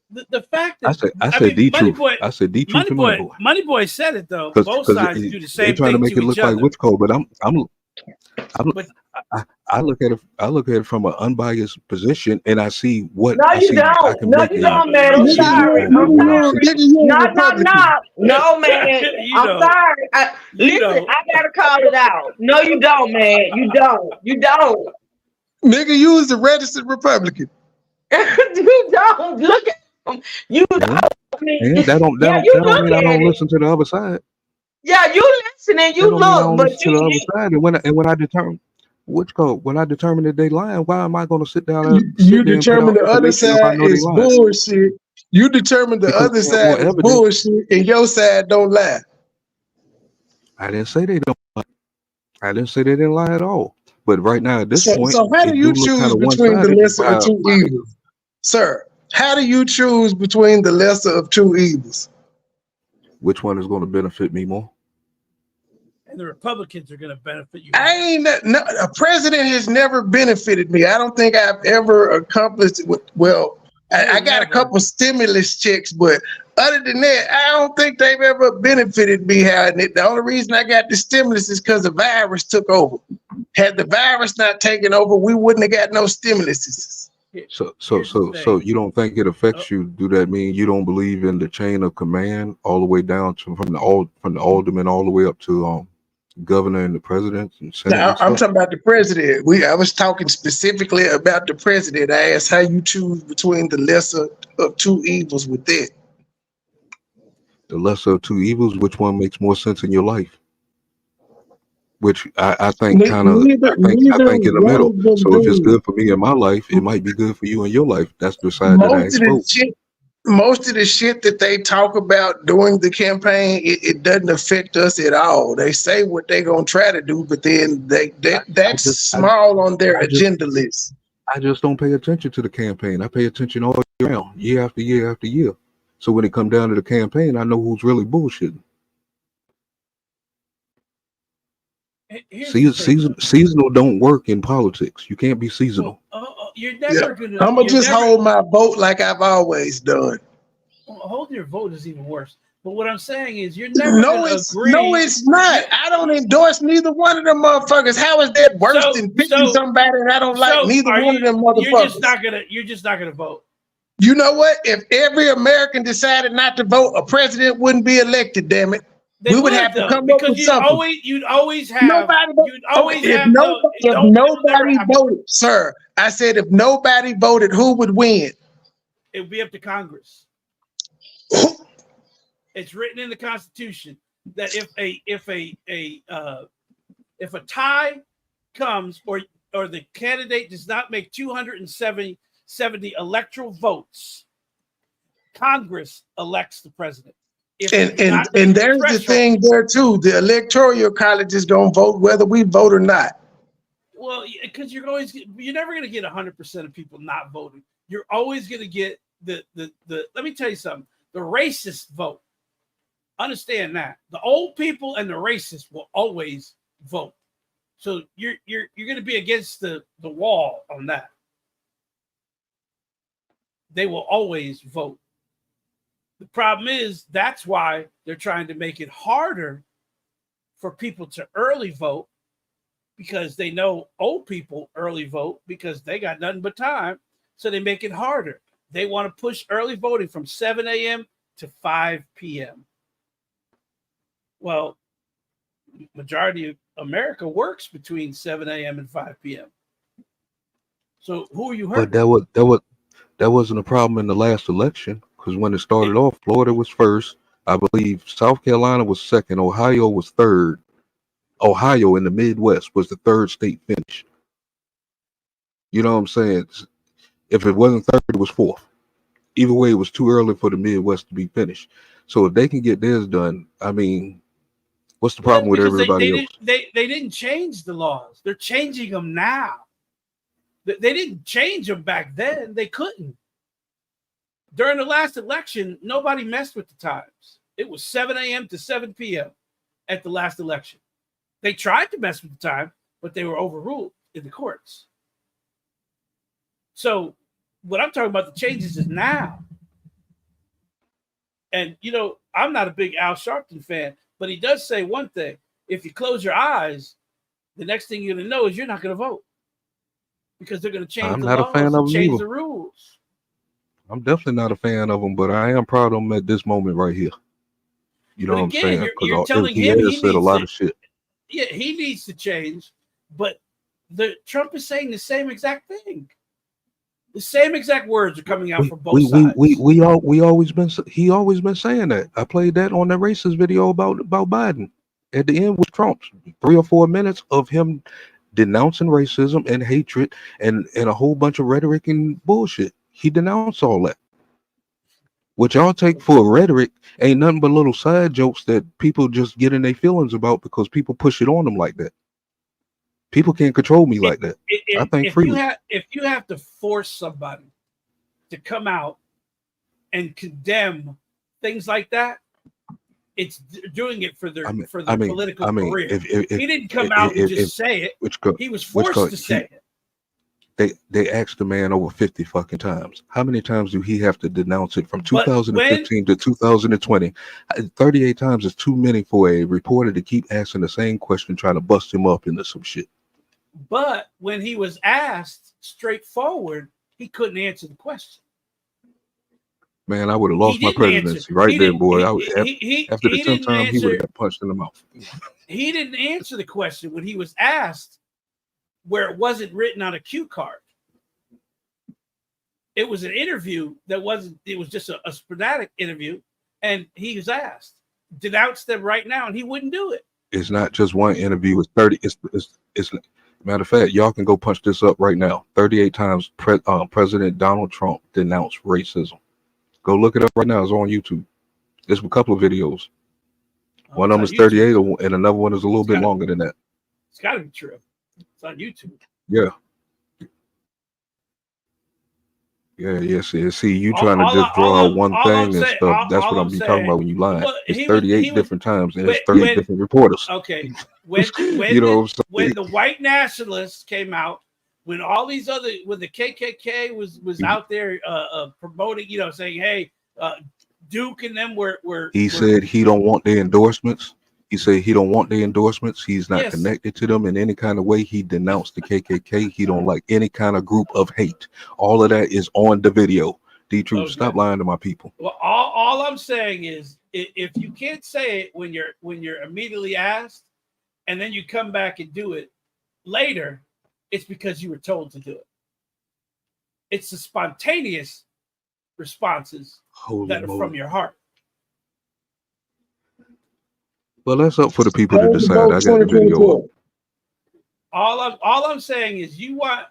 S8: The fact that
S10: I said the truth.
S8: Boy,
S10: I said the truth and Money Boy.
S8: Money Boy said it though. Both sides do the same
S10: they're trying
S8: thing
S10: to make it look
S8: each
S10: like
S8: other.
S10: which code, but I look at it from an unbiased position, and I see what
S6: No, you don't. No, you don't, man. I'm sorry. I'm sorry. No, man. I'm sorry. Listen, I gotta call it out. No, you don't, man. You don't. You don't.
S7: Nigga, you was a registered Republican.
S6: You don't. Look at him. You don't.
S10: And that don't mean I don't listen to the other side.
S6: Yeah, you listening. You
S10: That don't mean I don't
S6: look, but
S10: listen to the other side. And when I determine when I determine that they lying, why am I going to sit down and
S7: You determine the other side is bullshit. You determine the other side is bullshit, and your side don't lie.
S10: I didn't say they don't lie. I didn't say they didn't lie at all. But right now at this point,
S7: so how do you choose between the lesser of two evils, sir? How do you choose between the lesser of two evils?
S10: Which one is going to benefit me more?
S8: And the Republicans are going to benefit you.
S7: A president has never benefited me. I don't think I've ever accomplished it. I got a couple stimulus checks, but other than that, I don't think they've ever benefited me. The only reason I got the stimulus is because the virus took over. Had the virus not taken over, we wouldn't have got no stimuluses.
S10: So you don't think it affects you? Do that mean you don't believe in the chain of command all the way down to from the alderman all the way up to governor and the president and senate?
S7: Now, I'm talking about the president. I was talking specifically about the president. I asked how you choose between the lesser of two evils with that.
S10: The lesser of two evils, which one makes more sense in your life? which I think kind of,
S7: Neither,
S10: I
S7: neither
S10: think in the
S7: one
S10: middle.
S7: of them
S10: So if it's
S7: do.
S10: good for me in my life, it might be good for you in your life. That's the side that I
S7: Most of the
S10: expose.
S7: shit, most of the shit that they talk about during the campaign, it doesn't affect us at all. They say what they're gonna try to do, but then that's small on their agenda list.
S10: I just don't pay attention to the campaign. I pay attention all year round, year after year after year. So when it come down to the campaign, I know who's really bullshitting. Seasonal don't work in politics. You can't be seasonal.
S8: You're
S7: Yeah.
S8: never gonna.
S7: I'm gonna
S8: you're
S7: just
S8: never-
S7: hold my vote like I've always done.
S8: Well, holding your vote is even worse. But what I'm saying is, you're never
S7: No,
S8: gonna
S7: it's
S8: agree.
S7: no, it's not. I don't endorse neither one of them motherfuckers. How is that worse than picking somebody that I don't like? Neither one of them motherfuckers.
S8: You're just not gonna vote.
S7: You know what? If every American decided not to vote, a president wouldn't be elected. Damn it, we would have to come up with something.
S8: You'd always have.
S7: Nobody.
S8: You'd always
S7: Okay,
S8: have.
S7: if nobody voted, sir, I said if nobody voted, who would win?
S8: It would be up to Congress. It's written in the Constitution that if a tie comes or the candidate does not make 270 electoral votes, Congress elects the president.
S7: And there's the thing there too. The electoral college is gonna vote whether we vote or not.
S8: Well, because you're never going to get 100% of people not voting. You're always going to get the. Let me tell you something. The racist vote. Understand that the old people and the racists will always vote. So you're going to be against the wall on that. They will always vote. The problem is that's why they're trying to make it harder for people to early vote, because they know old people early vote because they got nothing but time. So they make it harder. They want to push early voting from 7 a.m. to 5 p.m. Well, majority of America works between 7 a.m. and 5 p.m. So who are you hurting?
S10: But that wasn't a problem in the last election, because when it started off, Florida was first. I believe South Carolina was second. Ohio was third. Ohio in the Midwest was the third state finish. You know what I'm saying? If it wasn't third, it was fourth. Either way, it was too early for the Midwest to be finished. So if they can get theirs done, I mean, what's the problem with everybody else?
S8: They didn't change the laws. They're changing them now. They didn't change them back then. They couldn't. During the last election, nobody messed with the times. It was 7 a.m. to 7 p.m. at the last election. They tried to mess with the time, but they were overruled in the courts. So what I'm talking about, the changes is now. And, I'm not a big Al Sharpton fan, but he does say one thing. If you close your eyes, the next thing you're going to know is you're not going to vote, because they're going to change the laws and change the rules.
S10: I'm definitely not a fan of them, but I am proud of them at this moment right here. You know what I'm saying?
S8: You're telling
S10: he
S8: him
S10: has said a lot of shit.
S8: Yeah, he needs to change, but Trump is saying the same exact thing. The same exact words are coming out from both sides.
S10: He always been saying that. I played that on the racist video about Biden. At the end was Trump, 3 or 4 minutes of him denouncing racism and hatred and a whole bunch of rhetoric and bullshit. He denounced all that. What y'all take for rhetoric ain't nothing but little side jokes that people just get in their feelings about because people push it on them like that. People can't control me like that. I think freely.
S8: If you have to force somebody to come out and condemn things like that, it's doing it for their political career. He didn't come out and just say it. He was forced to say it.
S10: They asked the man over 50 fucking times. How many times do he have to denounce it from 2015 to 2020? 38 times is too many for a reporter to keep asking the same question, trying to bust him up into some shit.
S8: But when he was asked straightforward, he couldn't answer the question.
S10: Man, I would have lost my presidency right there, boy. After the 10th time, he would have got punched in the mouth.
S8: He didn't answer the question when he was asked, where it wasn't written on a cue card. It was an interview it was just a sporadic interview, and he was asked, denounce them right now, and he wouldn't do it.
S10: It's not just one interview. It's 30. It's matter of fact, y'all can go punch this up right now. 38 times President Donald Trump denounced racism. Go look it up right now. It's on YouTube. There's a couple of videos. One of them is 38, and another one is a little bit longer than that.
S8: It's got to be true. It's on YouTube.
S10: Yeah. Yeah. See, you trying to just draw out one thing and stuff. That's what I'm be talking about when you lying. It's 38 different times, and it's 38 different reporters.
S8: Okay. When
S10: You know what I'm
S8: when
S10: saying?
S8: the white nationalists came out, when all these other, when the KKK was out there promoting, saying, hey, Duke and them were
S10: He said he don't want their endorsements. He said he don't want their endorsements. He's not
S8: Yes.
S10: connected to them in any kind of way. He denounced the KKK. He don't like any kind of group of hate. All of that is on the video. D-Truth, stop lying to my people.
S8: Well, all I'm saying is, if you can't say it when you're immediately asked, and then you come back and do it later, it's because you were told to do it. It's the spontaneous responses that are from your heart.
S10: Well, that's up for the people to decide. I got the video up.
S8: All I'm saying is, you want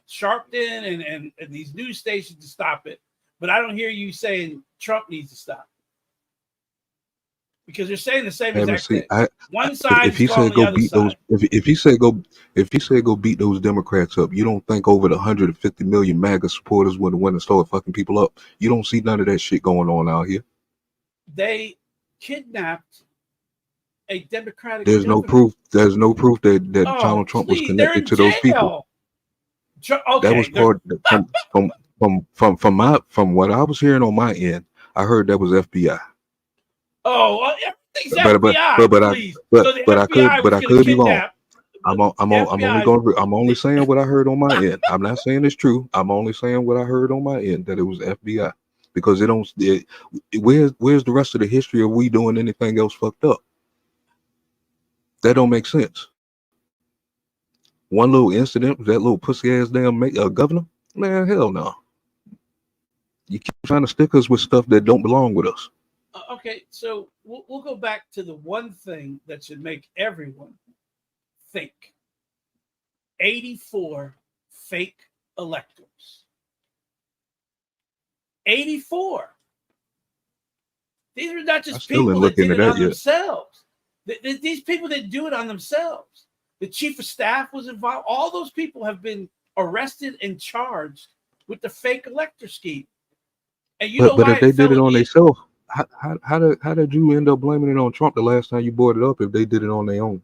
S8: Sharpton and these news stations to stop it, but I don't hear you saying Trump needs to stop, because they're saying the same exact thing. One side
S10: If he
S8: is calling
S10: said
S8: the
S10: go
S8: other
S10: beat
S8: side.
S10: those, if he said go beat those Democrats up, you don't think over the 150 million MAGA supporters would have went and started fucking people up? You don't see none of that shit going on out here.
S8: They kidnapped a Democratic.
S10: There's no proof. There's no proof that Donald Trump was
S8: Please, they're
S10: connected
S8: in
S10: to those people.
S8: Okay,
S10: That was part from what I was hearing on my end. I heard that was FBI.
S8: Everything's FBI. Please. So the
S10: I
S8: FBI was
S10: could be wrong.
S8: kidnap.
S10: I'm only saying what I heard on my end. I'm not saying it's true. I'm only saying what I heard on my end, that it was FBI, because where's the rest of the history of we doing anything else fucked up? That don't make sense. One little incident with that little pussy ass damn governor, man, hell no. You keep trying to stick us with stuff that don't belong with us.
S8: Okay, so we'll go back to the one thing that should make everyone think. 84 fake electors. 84. These are not just people that did it on themselves. These people didn't do it on themselves. The chief of staff was involved. All those people have been arrested and charged with the fake elector scheme. And
S10: but if they did it on themselves, how did you end up blaming it on Trump the last time you brought it up if they did it on their own?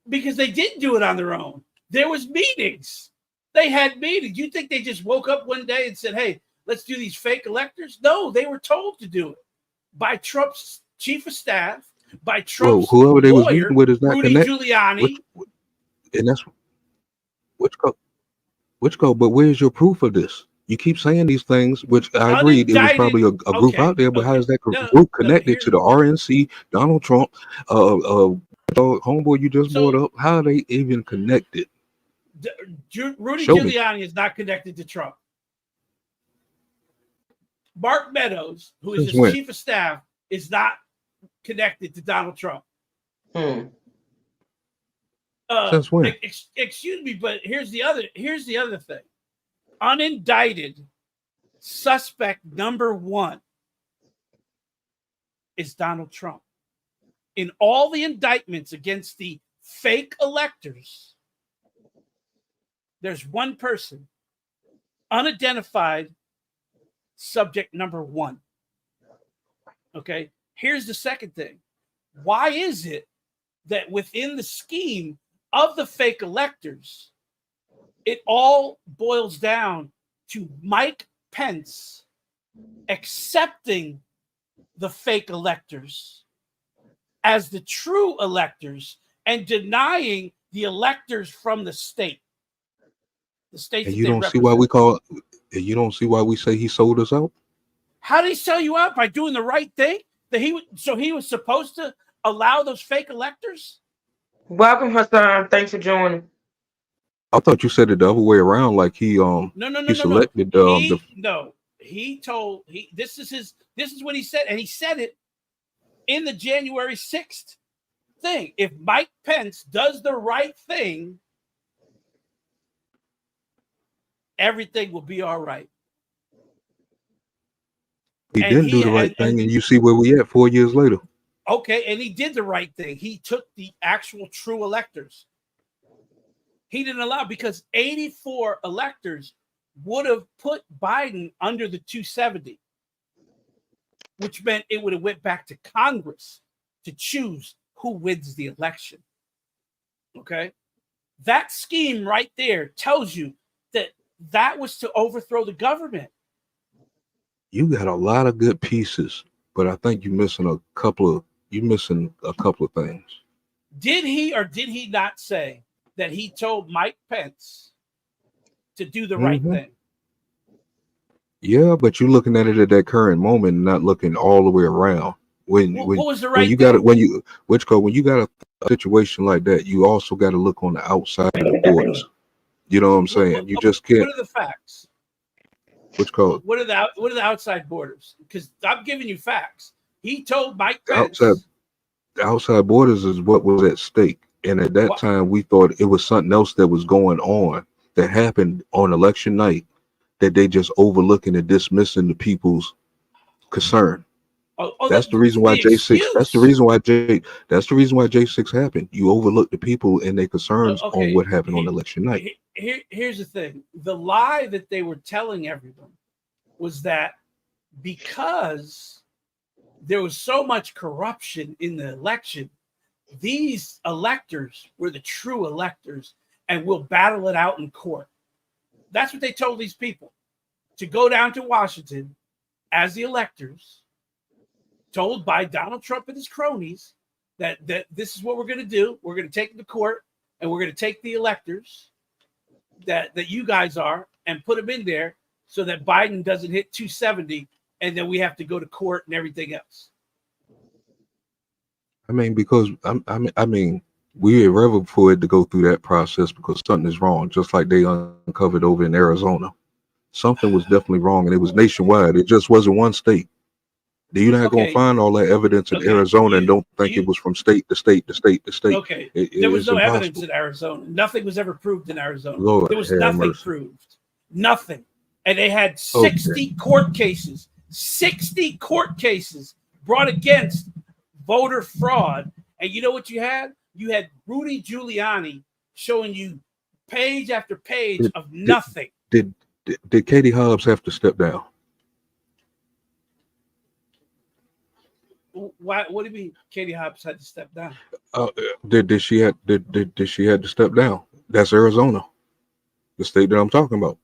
S8: Because they didn't do it on their own. There was meetings. They had meetings. You think they just woke up one day and said, hey, let's do these fake electors? No, they were told to do it by Trump's chief of staff, by Trump's
S10: whoever they
S8: lawyer,
S10: was meeting with is not
S8: Rudy
S10: connected.
S8: Giuliani.
S10: And that's which go. But where's your proof of this? You keep saying these things, which I agreed it was probably a group out there, but how is that group connected to the RNC, Donald Trump, homeboy you just brought up? How are they even connected?
S8: Rudy
S10: Show me.
S8: Giuliani is not connected to Trump. Mark Meadows, who is
S10: Since
S8: his
S10: when?
S8: chief of staff, is not connected to Donald Trump.
S10: Since when?
S8: Excuse me, but here's the other thing. Unindicted suspect number one is Donald Trump. In all the indictments against the fake electors, there's one person, unidentified subject number one. Okay, here's the second thing. Why is it that within the scheme of the fake electors, it all boils down to Mike Pence accepting the fake electors as the true electors and denying the electors from the state? The states
S10: And
S8: that
S10: you
S8: they
S10: don't see
S8: represent.
S10: you don't see why we say he sold us out?
S8: How did he sell you out? By doing the right thing? So he was supposed to allow those fake electors?
S6: Welcome, Hassan. Thanks for joining.
S10: I thought you said it the other way around, like he selected
S8: This is what he said, and he said it in the January 6th thing. If Mike Pence does the right thing, everything will be all right.
S10: He
S8: And
S10: didn't do the right thing, and you see where we at 4 years later.
S8: Okay, and he did the right thing. He took the actual true electors. He didn't allow, because 84 electors would have put Biden under the 270, which meant it would have went back to Congress to choose who wins the election. Okay? That scheme right there tells you that that was to overthrow the government.
S10: You got a lot of good pieces, but I think you're missing a couple of things.
S8: Did he or did he not say that he told Mike Pence to do the right thing?
S10: Yeah, but you're looking at it at that current moment, and not looking all the way around. What was the right when you got it, when you got a situation like that, you also got to look on the outside of the borders. You know what I'm saying? You just can't.
S8: What are the facts? What are the outside borders? Because I'm giving you facts. He told Mike Pence.
S10: The outside borders is what was at stake, and at that time we thought it was something else that was going on that happened on election night that they just overlooking and dismissing the people's concern. That's the reason why J6. That's the reason why J6 happened. You overlook the people and their concerns on what happened on election night.
S8: Here's the thing: the lie that they were telling everyone was that because there was so much corruption in the election, these electors were the true electors, and we'll battle it out in court. That's what they told these people, to go down to Washington as the electors, told by Donald Trump and his cronies that this is what we're going to do. We're going to take them to court, and we're going to take the electors that you guys are and put them in there so that Biden doesn't hit 270, and then we have to go to court and everything else.
S10: I mean, because I mean, we are ready for it to go through that process because something is wrong, just like they uncovered over in Arizona. Something was definitely wrong, and it was nationwide. It just wasn't one state. You're not going to find all that evidence in Arizona and don't think it was from state to state to state to state.
S8: Okay, there was no evidence in Arizona. Nothing was ever proved in Arizona.
S10: Lord,
S8: there was nothing proved. Nothing. And they had 60 court cases. 60 court cases brought against voter fraud. And you know what you had? You had Rudy Giuliani showing you page after page of nothing.
S10: Did Katie Hobbs have to step down?
S8: Why? What do you mean Katie Hobbs had to step down?
S10: Did she have to step down? That's Arizona, the state that I'm talking about.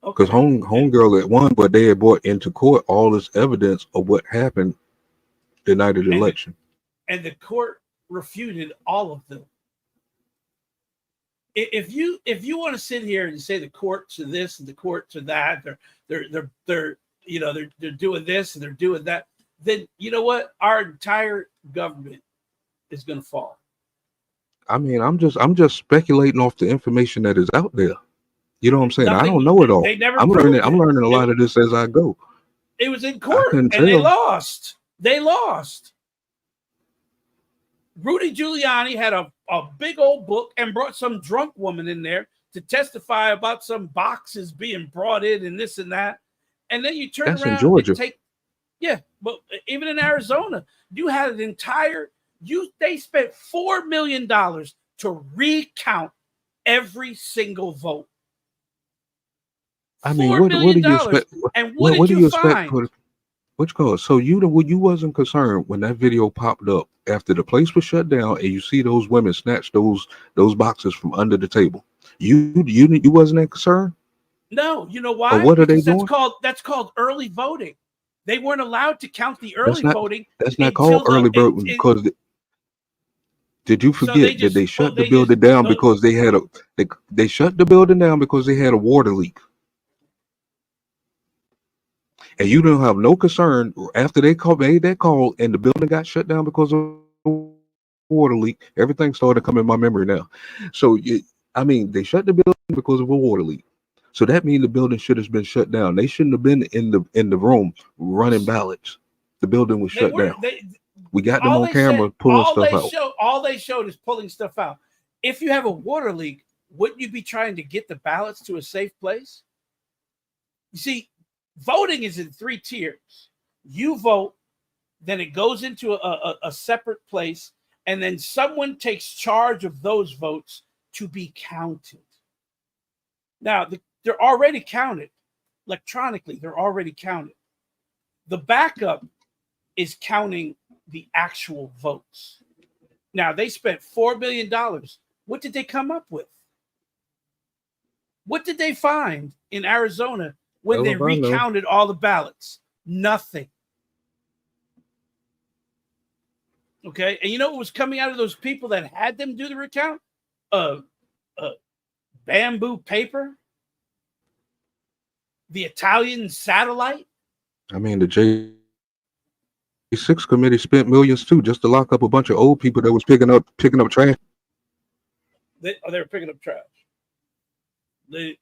S10: Because homegirl had won, but they had brought into court all this evidence of what happened the night of the election.
S8: And the court refuted all of them. If you want to sit here and say the courts are this and the courts are that, they're doing this and they're doing that, then you know what? Our entire government is going to fall.
S10: I mean, I'm just speculating off the information that is out there. You know what I'm saying? I don't know it all. I'm learning a lot of this as I go.
S8: It was in court and they lost. They lost. Rudy Giuliani had a big old book and brought some drunk woman in there to testify about some boxes being brought in and this and that. And then you turn
S10: That's
S8: around
S10: in Georgia.
S8: and take. Yeah, but even in Arizona, you had an entire. They spent $4 million to recount every single vote.
S10: I mean, what do you expect?
S8: And what did you find?
S10: Which cause? So you wasn't concerned when that video popped up after the place was shut down and you see those women snatch those boxes from under the table. You wasn't that concerned?
S8: No, you know why?
S10: Or what are they
S8: Because
S10: doing?
S8: that's called early voting. They weren't allowed to count the early voting.
S10: That's not called early voting because. Did you forget that they shut the building down because they had they shut the building down because they had a water leak? And you don't have no concern after they made that call and the building got shut down because of a water leak. Everything started coming in my memory now. So they shut the building because of a water leak. So that means the building should have been shut down. They shouldn't have been in the room running ballots. The building was shut down. We got them
S8: all
S10: on
S8: they
S10: camera
S8: said,
S10: pulling stuff out.
S8: all they showed is pulling stuff out. If you have a water leak, wouldn't you be trying to get the ballots to a safe place? You see, voting is in 3 tiers. You vote, then it goes into a separate place, and then someone takes charge of those votes to be counted. Now, they're already counted electronically. They're already counted. The backup is counting the actual votes. Now, they spent $4 billion. What did they come up with? What did they find in Arizona when they recounted all the ballots? Nothing. Okay, and you know what was coming out of those people that had them do the recount? Bamboo paper, the Italian satellite.
S10: I mean, the J6 committee spent millions too just to lock up a bunch of old people that was picking up trash.
S8: They were picking up trash. They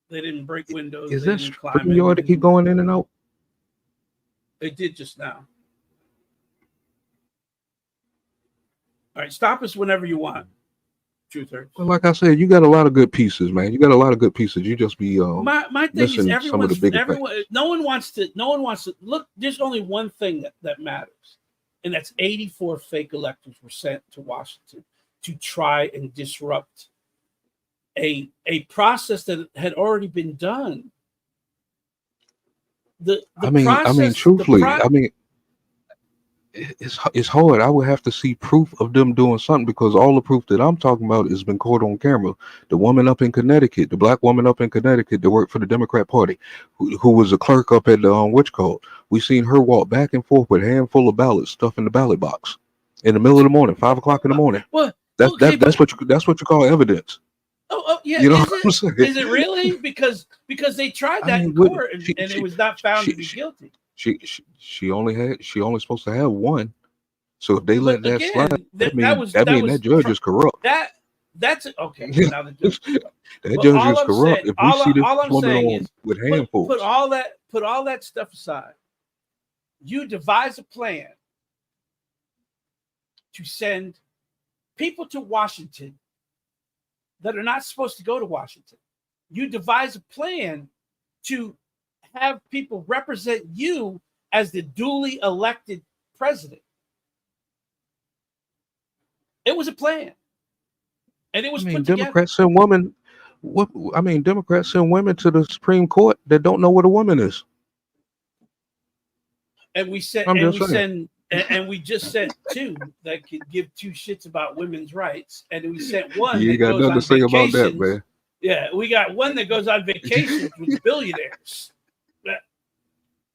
S8: didn't break windows.
S10: Is
S8: they
S10: this
S8: didn't climb
S10: you ought to keep going in and out?
S8: They did just now. All right, stop us whenever you want, Truther.
S10: Well, like I said, you got a lot of good pieces, man. You got a lot of good pieces. You just be
S8: My thing
S10: missing
S8: is
S10: some of the bigger things.
S8: no one wants to look. There's only one thing that matters, and that's 84 fake electors were sent to Washington to try and disrupt a process that had already been done.
S10: Truthfully, it's hard. I would have to see proof of them doing something, because all the proof that I'm talking about has been caught on camera. The woman up in Connecticut, the black woman up in Connecticut that worked for the Democrat Party, who was a clerk up at the we seen her walk back and forth with a handful of ballots stuffed in the ballot box in the middle of the morning, 5 o'clock in the morning.
S8: Well,
S10: that's what you call evidence.
S8: Oh yeah,
S10: You know
S8: is
S10: what I'm saying?
S8: Is it really? Because they tried that in court and it was not found to be guilty.
S10: She only supposed to have one. So if they let that slide, that means that judge is corrupt.
S8: That's okay. Now the judge
S10: that judge is corrupt. If we see this woman on with handfuls,
S8: put all that stuff aside. You devise a plan to send people to Washington that are not supposed to go to Washington. You devise a plan to have people represent you as the duly elected president. It was a plan, and it was put together.
S10: Democrats send women. Democrats send women to the Supreme Court that don't know what a woman is.
S8: And we just sent 2 that could give 2 shits about women's rights, and we sent 1.
S10: You got nothing to say about that, man.
S8: Yeah, we got 1 that goes on vacations with billionaires,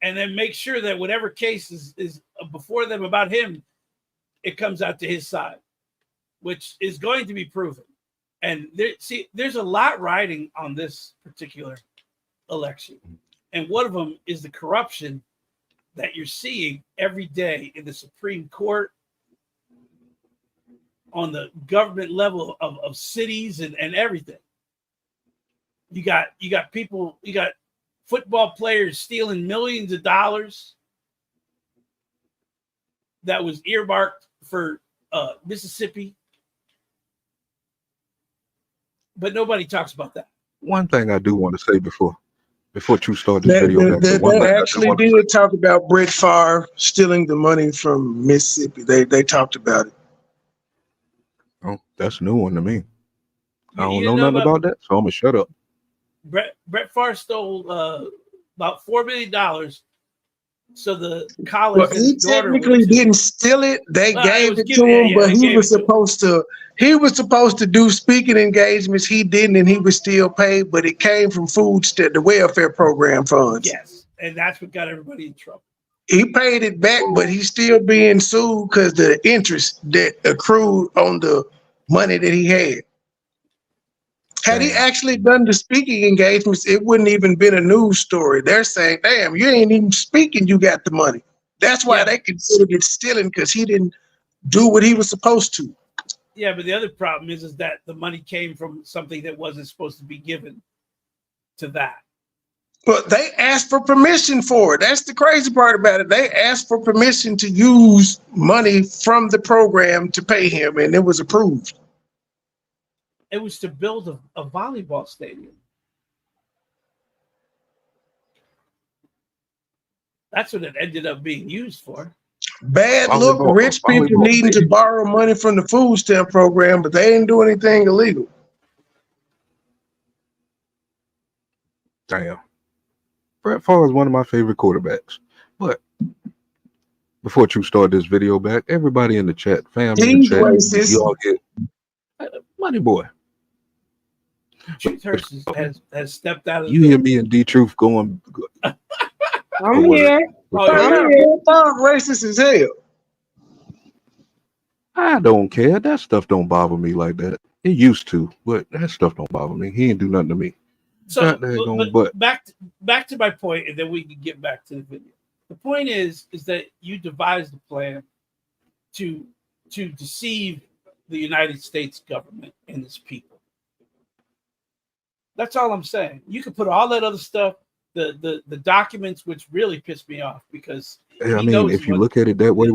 S8: and then make sure that whatever case is before them about him, it comes out to his side, which is going to be proven. And there's a lot riding on this particular election, and one of them is the corruption that you're seeing every day in the Supreme Court, on the government level of cities and everything. You got people, you got football players stealing millions of dollars that was earmarked for Mississippi, but nobody talks about that.
S10: One thing I do want to say before you start this video,
S7: they actually did talk about Brett Favre stealing the money from Mississippi. They talked about it.
S10: Oh, that's a new one to me. I don't know nothing about that, so I'm gonna shut up.
S8: Brett Favre stole about $4 million. So the college.
S7: Well, he technically didn't steal it. They gave it to him, but he was supposed to do speaking engagements. He didn't, and he was still paid. But it came from the welfare program funds.
S8: Yes, and that's what got everybody in trouble.
S7: He paid it back, but he's still being sued because the interest that accrued on the money that he had. Had he actually done the speaking engagements, it wouldn't even been a news story. They're saying, damn, you ain't even speaking, you got the money. That's why they considered it stealing, because he didn't do what he was supposed to.
S8: Yeah, but the other problem is that the money came from something that wasn't supposed to be given to that.
S7: But they asked for permission for it. That's the crazy part about it. They asked for permission to use money from the program to pay him, and it was approved.
S8: It was to build a volleyball stadium. That's what it ended up being used for.
S7: Bad look, rich people needing to borrow money from the food stamp program, but they didn't do anything illegal.
S10: Damn. Brett Favre is one of my favorite quarterbacks. But before you start this video back, everybody in the chat, family in the
S7: He's
S10: chat,
S7: racist.
S10: you all get money boy.
S8: Truth has stepped out of
S10: You hear me and D Truth going.
S7: I'm here. I'm here. I'm racist as hell.
S10: I don't care. That stuff don't bother me like that. It used to, but that stuff don't bother me. He ain't do nothing to me.
S8: So, but back to my point, and then we can get back to the video. The point is that you devised a plan to deceive the United States government and its people. That's all I'm saying. You can put all that other stuff, the documents, which really pissed me off because
S10: I mean, if you look at it that way,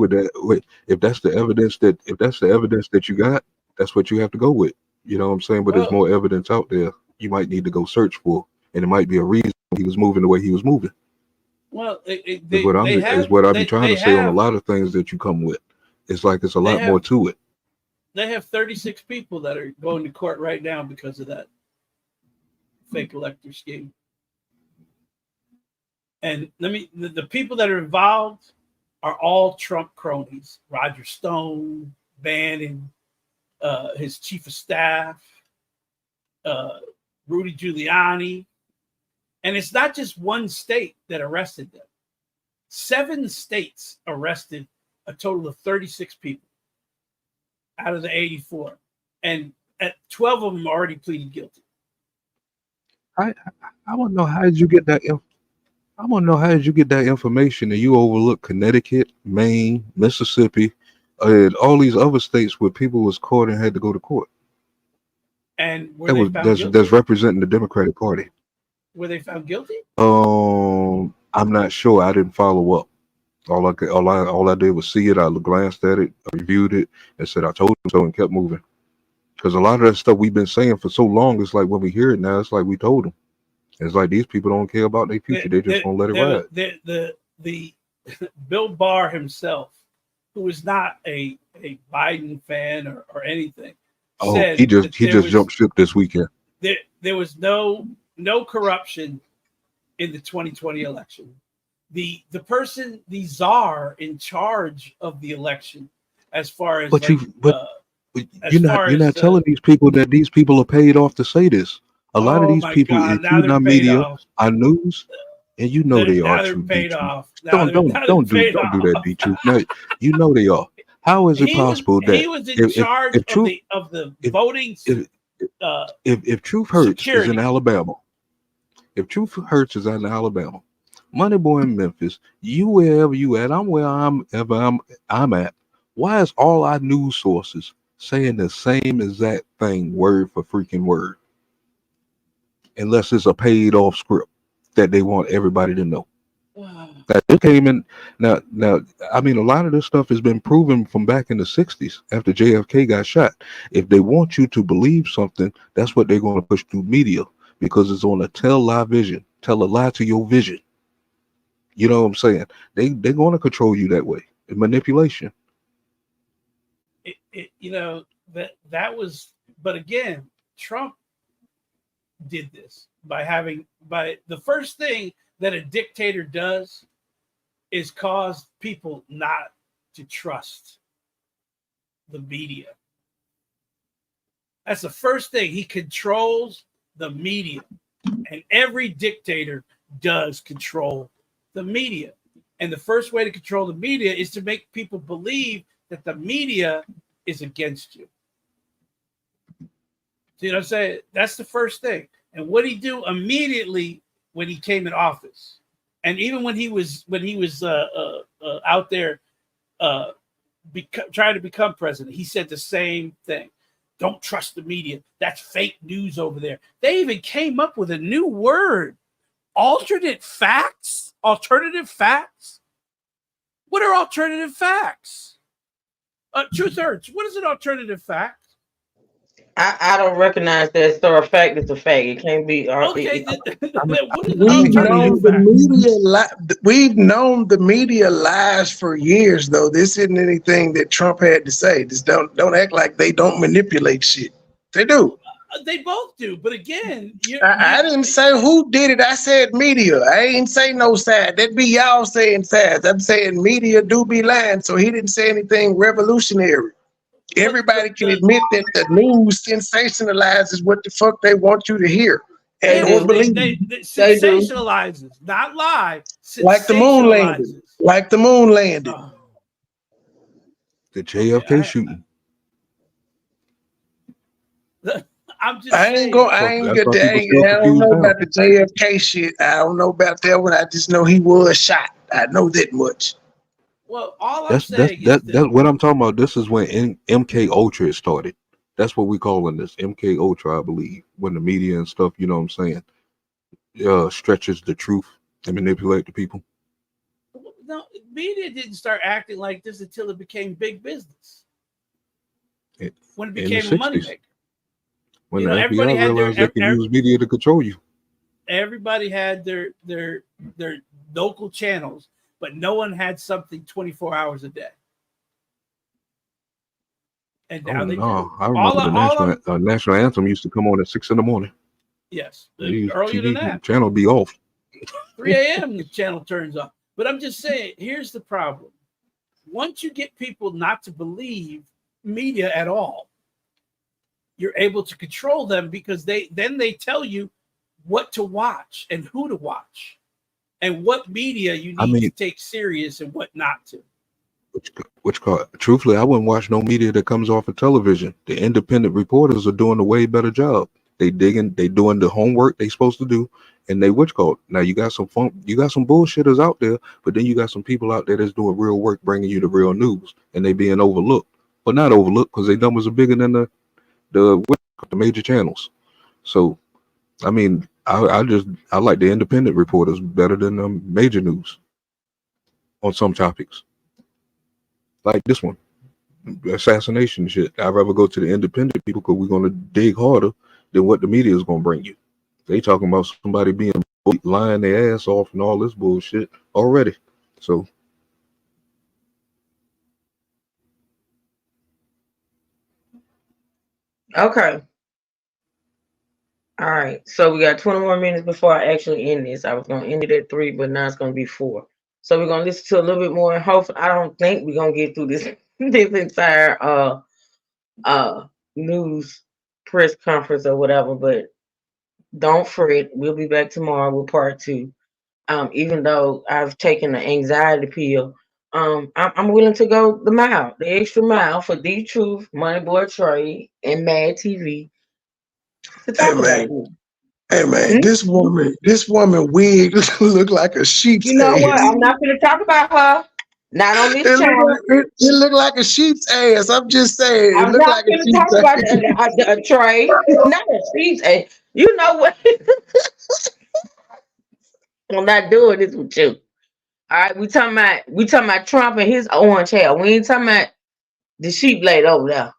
S10: if that's the evidence that you got, that's what you have to go with. You know what I'm saying? But there's more evidence out there you might need to go search for, and it might be a reason he was moving the way he was moving.
S8: Well,
S10: Is what I've been trying to say on a lot of things that you come with. It's like it's a lot more to it.
S8: They have 36 people that are going to court right now because of that fake elector scheme. And the people that are involved are all Trump cronies. Roger Stone, Bannon, his chief of staff, Rudy Giuliani. And it's not just one state that arrested them. 7 states arrested a total of 36 people out of the 84. And 12 of them already pleaded guilty.
S10: I want to know how did you get that I want to know how did you get that information and you overlook Connecticut, Maine, Mississippi, and all these other states where people was caught and had to go to court.
S8: And
S10: that's representing the Democratic Party.
S8: Were they found guilty?
S10: I'm not sure. I didn't follow up. All I did was see it. I glanced at it, I reviewed it, and said I told him so, and kept moving. Because a lot of that stuff we've been saying for so long, it's like when we hear it now, it's like we told them. It's like these people don't care about their future. They just gonna let it ride.
S8: The Bill Barr himself, who is not a Biden fan or anything.
S10: Oh, he just jumped ship this weekend.
S8: There was no corruption in the 2020 election. The czar in charge of the election, as far as
S10: you're not telling these people that these people are paid off to say this. A lot of these people, if you're not media, are news, and you know they are true. Don't do that, D2. No, you know they are. How is it possible that
S8: he was in charge of the voting?
S10: If Truth Hurts is in Alabama, Money Boy in Memphis, you wherever you at, I'm where I'm at. Why is all our news sources saying the same exact thing, word for freaking word? Unless it's a paid off script that they want everybody to know. That it came in now. I mean, a lot of this stuff has been proven from back in the 60s after JFK got shot. If they want you to believe something, that's what they're going to push through media, because it's on a tell a lie to your vision. You know what I'm saying? They're going to control you that way. Manipulation.
S8: That was, but again, Trump did this by the first thing that a dictator does is cause people not to trust the media. That's the first thing. He controls the media, and every dictator does control the media. And the first way to control the media is to make people believe that the media is against you. See what I'm saying? That's the first thing. And what did he do immediately when he came in office? And even when he was out there trying to become president, he said the same thing. Don't trust the media. That's fake news over there. They even came up with a new word Alternate facts? Alternative facts? What are alternative facts? Truth hurts. What is an alternative fact?
S6: I don't recognize that. So a fact is a fact. It can't be.
S8: Okay, what is an
S7: We've known
S8: alternative
S7: the
S8: fact?
S7: media. We've known the media lies for years, though. This isn't anything that Trump had to say. Just don't act like they don't manipulate shit. They do.
S8: They both do, but again,
S7: I didn't say who did it. I said media. I ain't say no side. That'd be y'all saying sides. I'm saying media do be lying. So he didn't say anything revolutionary. Everybody can admit that the news sensationalizes what the fuck they want you to hear and or believe.
S8: They sensationalizes, not lie.
S7: Like the moon landing. Like the moon landing.
S10: The JFK shooting.
S8: I'm just
S7: I ain't gonna. I don't know about the JFK shit. I don't know about that one. I just know he was shot. I know that much.
S8: Well, all I'm
S10: That's
S8: saying
S10: that's what I'm talking about. This is when MK Ultra started. That's what we calling this MK Ultra, I believe. When the media and stuff, you know what I'm saying, stretches the truth and manipulate the people.
S8: No, media didn't start acting like this until it became big business. When it became a moneymaker.
S10: When the FBI realized they can use media to control you.
S8: Everybody had their local channels, but no one had something 24 hours a day. And now they do.
S10: I remember the national anthem used to come on at 6 a.m.
S8: Yes,
S10: The
S8: earlier than that.
S10: Channel be off.
S8: 3 a.m. the channel turns off. But I'm just saying, here's the problem. Once you get people not to believe media at all, you're able to control them because they tell you what to watch and who to watch and what media you need to take serious and what not to.
S10: Truthfully, I wouldn't watch no media that comes off of television. The independent reporters are doing a way better job. They doing the homework they supposed to do, and now you got some bullshitters out there, but then you got some people out there that's doing real work, bringing you the real news, and they being overlooked, but not overlooked because their numbers are bigger than the major channels. So, I mean, I like the independent reporters better than the major news on some topics. Like this one, assassination shit. I'd rather go to the independent people because we're going to dig harder than what the media is going to bring you. They talking about somebody being lying their ass off and all this bullshit already. So.
S6: Okay. All right. So we got 20 more minutes before I actually end this. I was going to end it at 3, but now it's going to be 4. So we're going to listen to a little bit more. And hopefully, I don't think we're going to get through this entire news press conference or whatever, but don't fret. We'll be back tomorrow with part 2. Even though I've taken the anxiety pill, I'm willing to go the extra mile for The Truth, Money Boy Trey, and Mad TV.
S7: Hey man, this woman wig look like a sheep's
S6: You know
S7: ass.
S6: what? I'm not going to talk about her. Not on this channel.
S7: It look like a sheep's ass. I'm just saying.
S6: I'm not going to talk about a Trey. Not a sheep's ass. You know what? I'm not doing this with you. All right, we talking about Trump and his orange hair. We ain't talking about the sheep laid over there.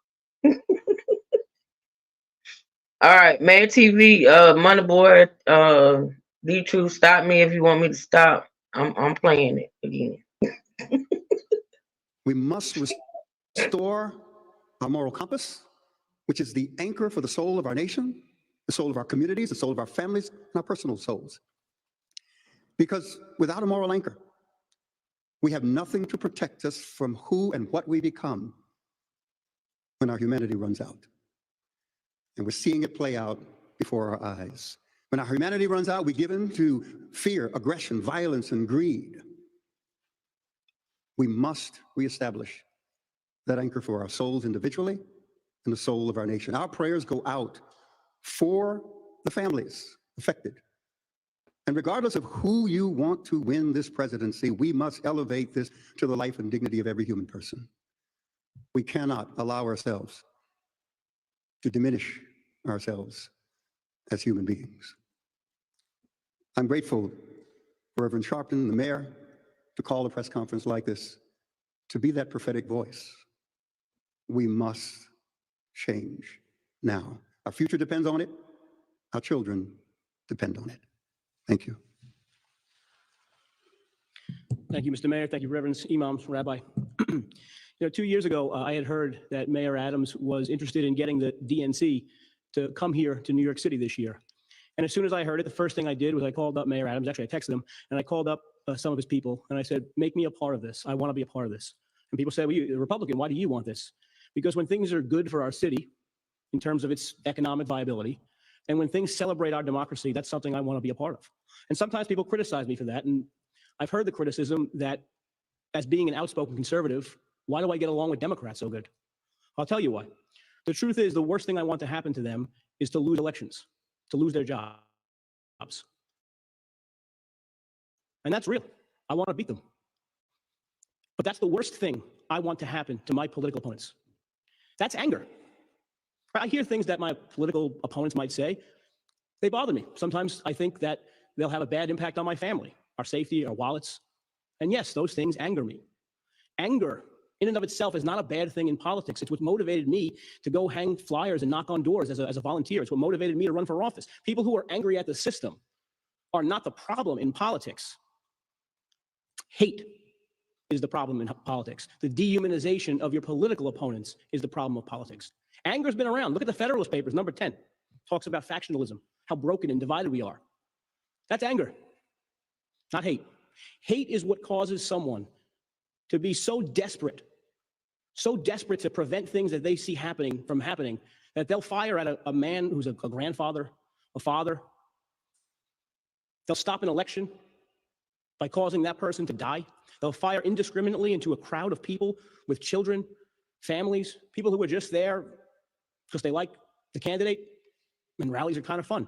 S6: All right, Mad TV, Money Boy, The Truth. Stop me if you want me to stop. I'm playing it again.
S3: We must restore our moral compass, which is the anchor for the soul of our nation, the soul of our communities, the soul of our families, and our personal souls. Because without a moral anchor, we have nothing to protect us from who and what we become when our humanity runs out. And we're seeing it play out before our eyes. When our humanity runs out, we give in to fear, aggression, violence, and greed. We must reestablish that anchor for our souls individually and the soul of our nation. Our prayers go out for the families affected. And regardless of who you want to win this presidency, we must elevate this to the life and dignity of every human person. We cannot allow ourselves to diminish ourselves as human beings. I'm grateful for Reverend Sharpton, the mayor, to call a press conference like this, to be that prophetic voice. We must change now. Our future depends on it. Our children depend on it. Thank you.
S5: Thank you, Mr. Mayor. Thank you, Reverends, Imams, Rabbi. 2 years ago, I had heard that Mayor Adams was interested in getting the DNC to come here to New York City this year. And as soon as I heard it, the first thing I did was I called up Mayor Adams. Actually, I texted him, and I called up some of his people, and I said, make me a part of this. I want to be a part of this. And people said, well, you're a Republican. Why do you want this? Because when things are good for our city, in terms of its economic viability, and when things celebrate our democracy, that's something I want to be a part of. And sometimes people criticize me for that, and I've heard the criticism that as being an outspoken conservative, why do I get along with Democrats so good? I'll tell you why. The truth is, the worst thing I want to happen to them is to lose elections, to lose their jobs. And that's real. I want to beat them. But that's the worst thing I want to happen to my political opponents. That's anger. I hear things that my political opponents might say. They bother me. Sometimes I think that they'll have a bad impact on my family, our safety, our wallets. And yes, those things anger me. Anger in and of itself is not a bad thing in politics. It's what motivated me to go hang flyers and knock on doors as a volunteer. It's what motivated me to run for office. People who are angry at the system are not the problem in politics. Hate is the problem in politics. The dehumanization of your political opponents is the problem of politics. Anger's been around. Look at the Federalist Papers, number 10. Talks about factionalism, how broken and divided we are. That's anger, not hate. Hate is what causes someone to be so desperate to prevent things that they see happening from happening, that they'll fire at a man who's a grandfather, a father. They'll stop an election by causing that person to die. They'll fire indiscriminately into a crowd of people with children, families, people who are just there because they like the candidate, and rallies are kind of fun.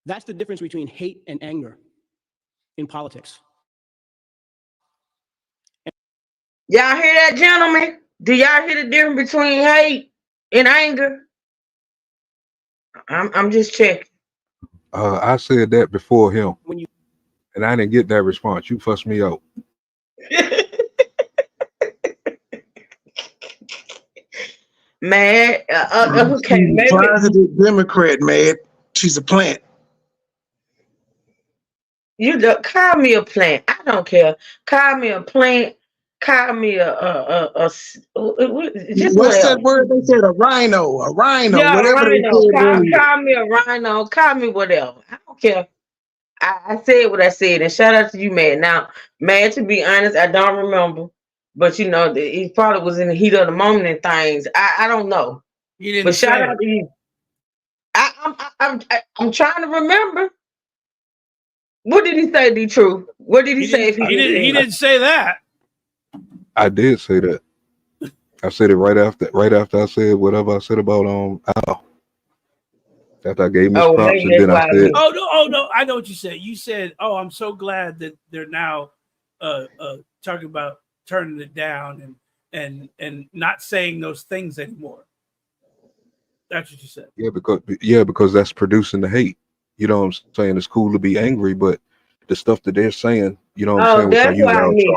S5: That's the difference between hate and anger in politics.
S6: Y'all hear that, gentlemen? Do y'all hear the difference between hate and anger? I'm just checking.
S10: I said that before him, and I didn't get that response. You fussed me out.
S6: Man, okay, maybe.
S7: Closeted Democrat, man. She's a plant.
S6: You call me a plant. I don't care. Call me a plant. Call me just
S7: What's that word they said? A rhino. A rhino.
S6: Yeah,
S7: whatever
S6: rhino.
S7: they said.
S6: Call me a rhino. Call me whatever. I don't care. I said what I said, and shout out to you, man. Now, man, to be honest, I don't remember, but you know, he probably was in the heat of the moment and things. I don't know.
S8: He didn't.
S6: But shout out to you. I'm trying to remember. What did he say? The truth. What did he say?
S8: He didn't say that.
S10: I did say that. I said it right after I said whatever I said about Al. After I gave him his props, and then I said,
S8: oh no, I know what you said. You said, "Oh, I'm so glad that they're now talking about turning it down and not saying those things anymore." That's what you said.
S10: Because that's producing the hate. You know what I'm saying? It's cool to be angry, but the stuff that they're saying, you know what I'm saying?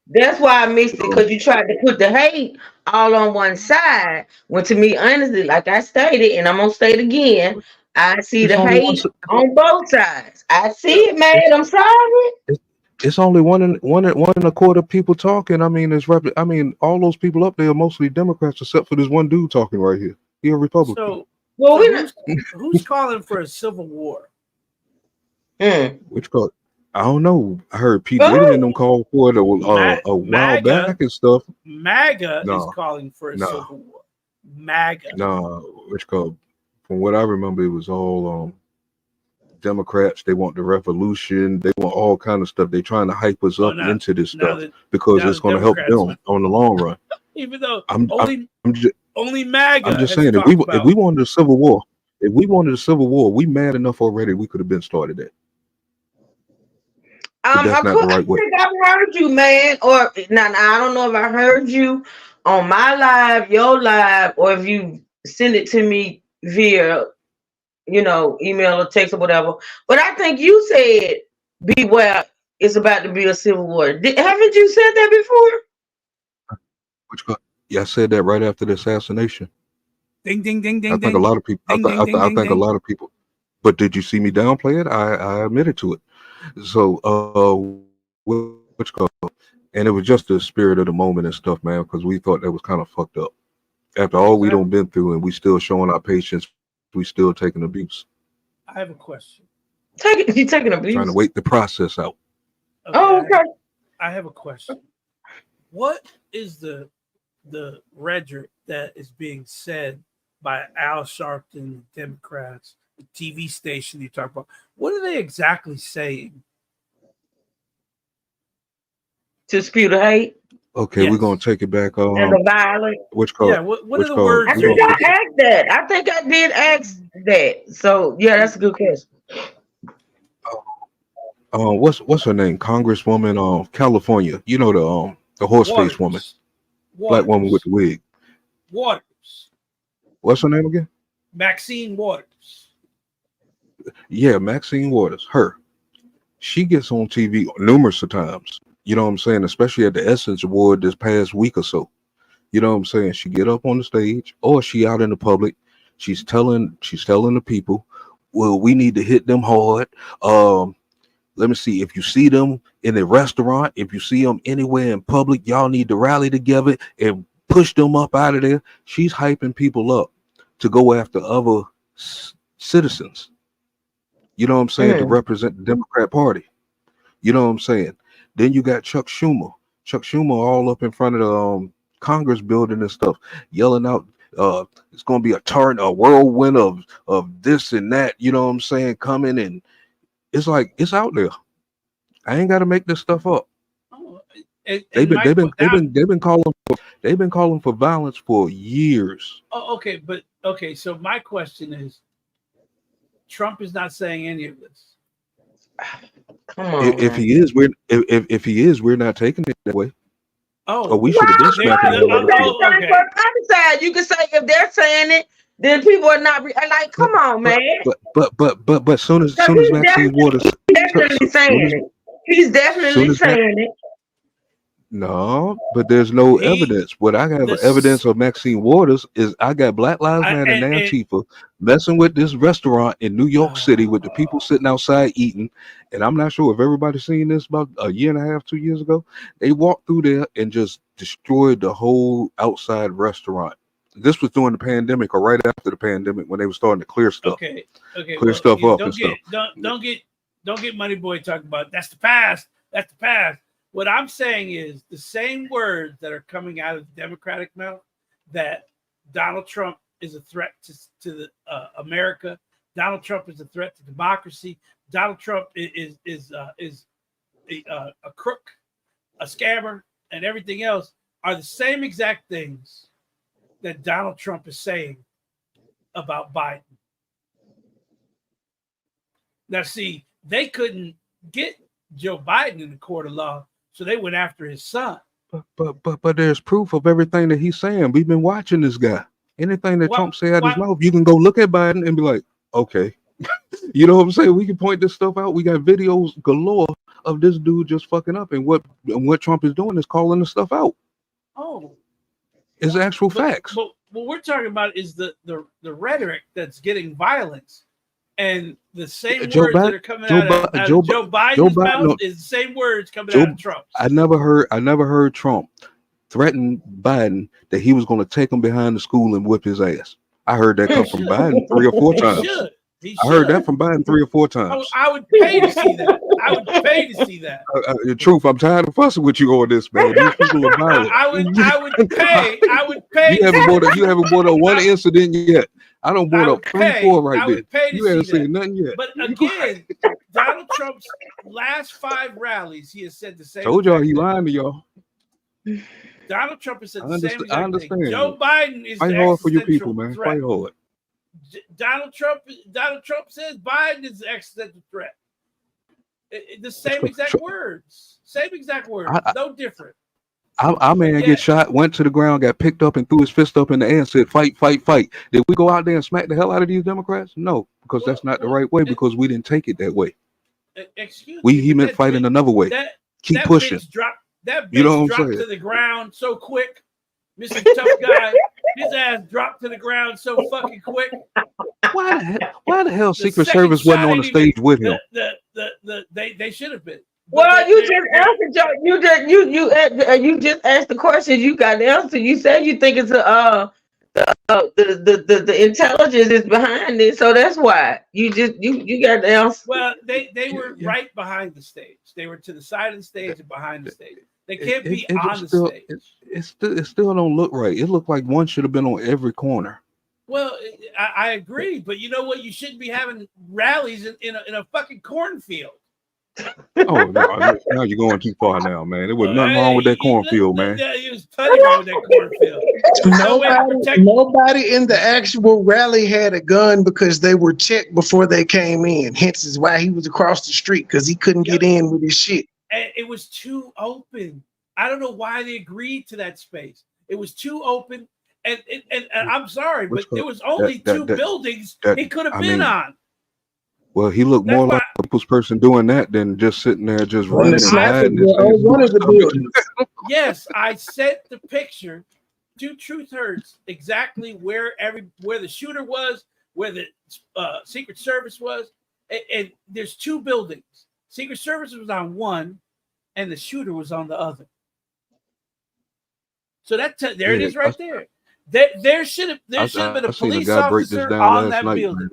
S6: That's why I missed it, because you tried to put the hate all on one side. When to me, honestly, like I stated, and I'm gonna say it again, I see the hate on both sides. I see it, man. I'm sorry.
S10: It's only one and a quarter people talking. I mean, all those people up there are mostly Democrats, except for this one dude talking right here. He's a Republican.
S8: So who's calling for a civil war?
S10: Which call? I don't know. I heard Pete Diddy and them call for it a while back and stuff.
S8: MAGA is calling for a civil war. MAGA.
S10: No, which called? From what I remember, it was all Democrats. They want the revolution. They want all kind of stuff. They're trying to hype us up into this stuff because it's going to help them on the long run.
S8: Even though
S10: only
S8: MAGA.
S10: I'm just saying, if we wanted a civil war, we mad enough already. We could have been started that.
S6: I think I've heard you, man. Or now I don't know if I heard you on my live, your live, or if you send it to me via email or text or whatever. But I think you said beware, it's about to be a civil war. Haven't you said that before?
S10: Yeah, I said that right after the assassination.
S8: Ding, ding, ding, ding,
S10: I think
S8: ding.
S10: a lot of people.
S8: Ding, ding, ding,
S10: I
S8: ding,
S10: think a
S8: ding.
S10: lot of people. But did you see me downplay it? I admitted to it. So, which called, and it was just the spirit of the moment and stuff, man. Because we thought that was kind of fucked up. After all we don't been through, and we still showing our patience, we still taking abuse.
S8: I have a question.
S6: You taking abuse?
S10: Trying to wait the process out.
S6: Okay.
S8: I have a question. What is the rhetoric that is being said by Al Sharpton, Democrats, the TV station you talk about? What are they exactly saying?
S6: To spew the hate?
S10: Okay, we're gonna take it back.
S6: And the violence?
S10: Which called?
S8: Yeah, what
S10: which
S8: are the
S10: called?
S8: words?
S6: I think I asked that. I think I did ask that. So yeah, that's a good question.
S10: What's her name? Congresswoman, California. You know the horse face woman, black woman with the wig.
S8: Waters.
S10: What's her name again?
S8: Maxine Waters.
S10: Yeah, Maxine Waters. Her. She gets on TV numerous of times. You know what I'm saying? Especially at the Essence Award this past week or so. You know what I'm saying? She get up on the stage or she out in the public. She's telling the people, well, we need to hit them hard. Let me see. If you see them in a restaurant, if you see them anywhere in public, y'all need to rally together and push them up out of there. She's hyping people up to go after other citizens. You know what I'm saying? To represent the Democrat Party. You know what I'm saying? Then you got Chuck Schumer. Chuck Schumer all up in front of the Congress building and stuff, yelling out, it's gonna be a whirlwind of this and that, you know what I'm saying, coming, and it's like it's out there. I ain't gotta make this stuff up. They've been calling for violence for years.
S8: Oh, okay. So my question is, Trump is not saying any of this.
S6: Come on.
S10: If he is, we're not taking it that way.
S8: Oh,
S10: we should have been smacking him.
S6: You can say if they're saying it, then people are not like. Come on, man.
S10: But soon as Maxine Waters,
S6: definitely saying it. He's definitely saying it.
S10: No, but there's no evidence. What I have evidence of Maxine Waters is I got Black Lives Matter and Antifa messing with this restaurant in New York City with the people sitting outside eating. And I'm not sure if everybody's seen this about a year and a half, 2 years ago. They walked through there and just destroyed the whole outside restaurant. This was during the pandemic or right after the pandemic when they were starting to clear stuff.
S8: Okay.
S10: Clear stuff up and stuff.
S8: Don't get Money Boy talking about that's the past. That's the past. What I'm saying is the same words that are coming out of the Democratic mouth, that Donald Trump is a threat to America. Donald Trump is a threat to democracy. Donald Trump is a crook, a scammer, and everything else are the same exact things that Donald Trump is saying about Biden. Now, see, they couldn't get Joe Biden in the court of law, so they went after his son.
S10: But there's proof of everything that he's saying. We've been watching this guy. Anything that Trump say out his mouth, you can go look at Biden and be like, okay. You know what I'm saying? We can point this stuff out. We got videos galore of this dude just fucking up, and what Trump is doing is calling the stuff out.
S8: Oh,
S10: it's actual facts.
S8: But what we're talking about is the rhetoric that's getting violence. And the same words that are coming out of Joe Biden's mouth is the same words coming out of Trump's.
S10: I never heard Trump threaten Biden that he was going to take him behind the school and whip his ass. I heard that come from Biden 3 or 4 times. I heard that from Biden 3 or 4 times.
S8: I would pay to see that. I would pay to see that.
S10: The truth, I'm tired of fussing with you on this, man. These people are violent.
S8: I would pay.
S10: You haven't brought up one incident yet. I don't brought up 3, 4 right there. You haven't seen nothing yet.
S8: But again, Donald Trump's last 5 rallies, he has said the same.
S10: Told y'all he lying to y'all.
S8: Donald Trump has said the same
S10: I understand.
S8: thing. Joe Biden is
S10: fight hard for your people, man.
S8: Threat.
S10: Fight hard.
S8: Donald Trump says Biden is the existential threat. The same exact words. Same exact words. No different.
S10: Our man get shot, went to the ground, got picked up, and threw his fist up in the air and said, "Fight, fight, fight." Did we go out there and smack the hell out of these Democrats? No, because that's not the right way. Because we didn't take it that way.
S8: Excuse
S10: He
S8: me, but
S10: meant fighting another way. Keep
S8: that
S10: pushing.
S8: bitch dropped. That
S10: You know
S8: bitch
S10: what I'm
S8: dropped
S10: saying?
S8: to the ground so quick. Mr. Tough Guy, his ass dropped to the ground so fucking quick.
S10: Why the hell
S8: The
S10: Secret
S8: second
S10: Service wasn't
S8: shot
S10: on the
S8: ain't even-
S10: stage with him?
S8: They should have been.
S6: Well, you just answered you just asked the question. You got the answer. You said you think it's the intelligence is behind it, so that's why you got the answer.
S8: Well, they were right behind the stage. They were to the side of the stage and behind the stage. They can't be on the
S10: still,
S8: stage.
S10: it still don't look right. It looked like one should have been on every corner.
S8: Well, I agree, but you know what? You shouldn't be having rallies in a fucking cornfield.
S10: Oh no, now you're going too far now, man. There was nothing wrong with that cornfield, man.
S8: There was plenty wrong with that cornfield.
S7: Nobody in the actual rally had a gun because they were checked before they came in. Hence is why he was across the street, because he couldn't get in with his shit.
S8: And it was too open. I don't know why they agreed to that space. It was too open, and I'm sorry, but there was only two buildings he could have been on.
S10: Well, he looked more like a people's person doing that than just sitting there just running and hiding.
S7: One of the buildings.
S8: Yes, I sent the picture to Truth Hurts exactly where the shooter was, where the Secret Service was, and there's two buildings. Secret Service was on one, and the shooter was on the other. So there it is, right there. There should have been a police officer on that building.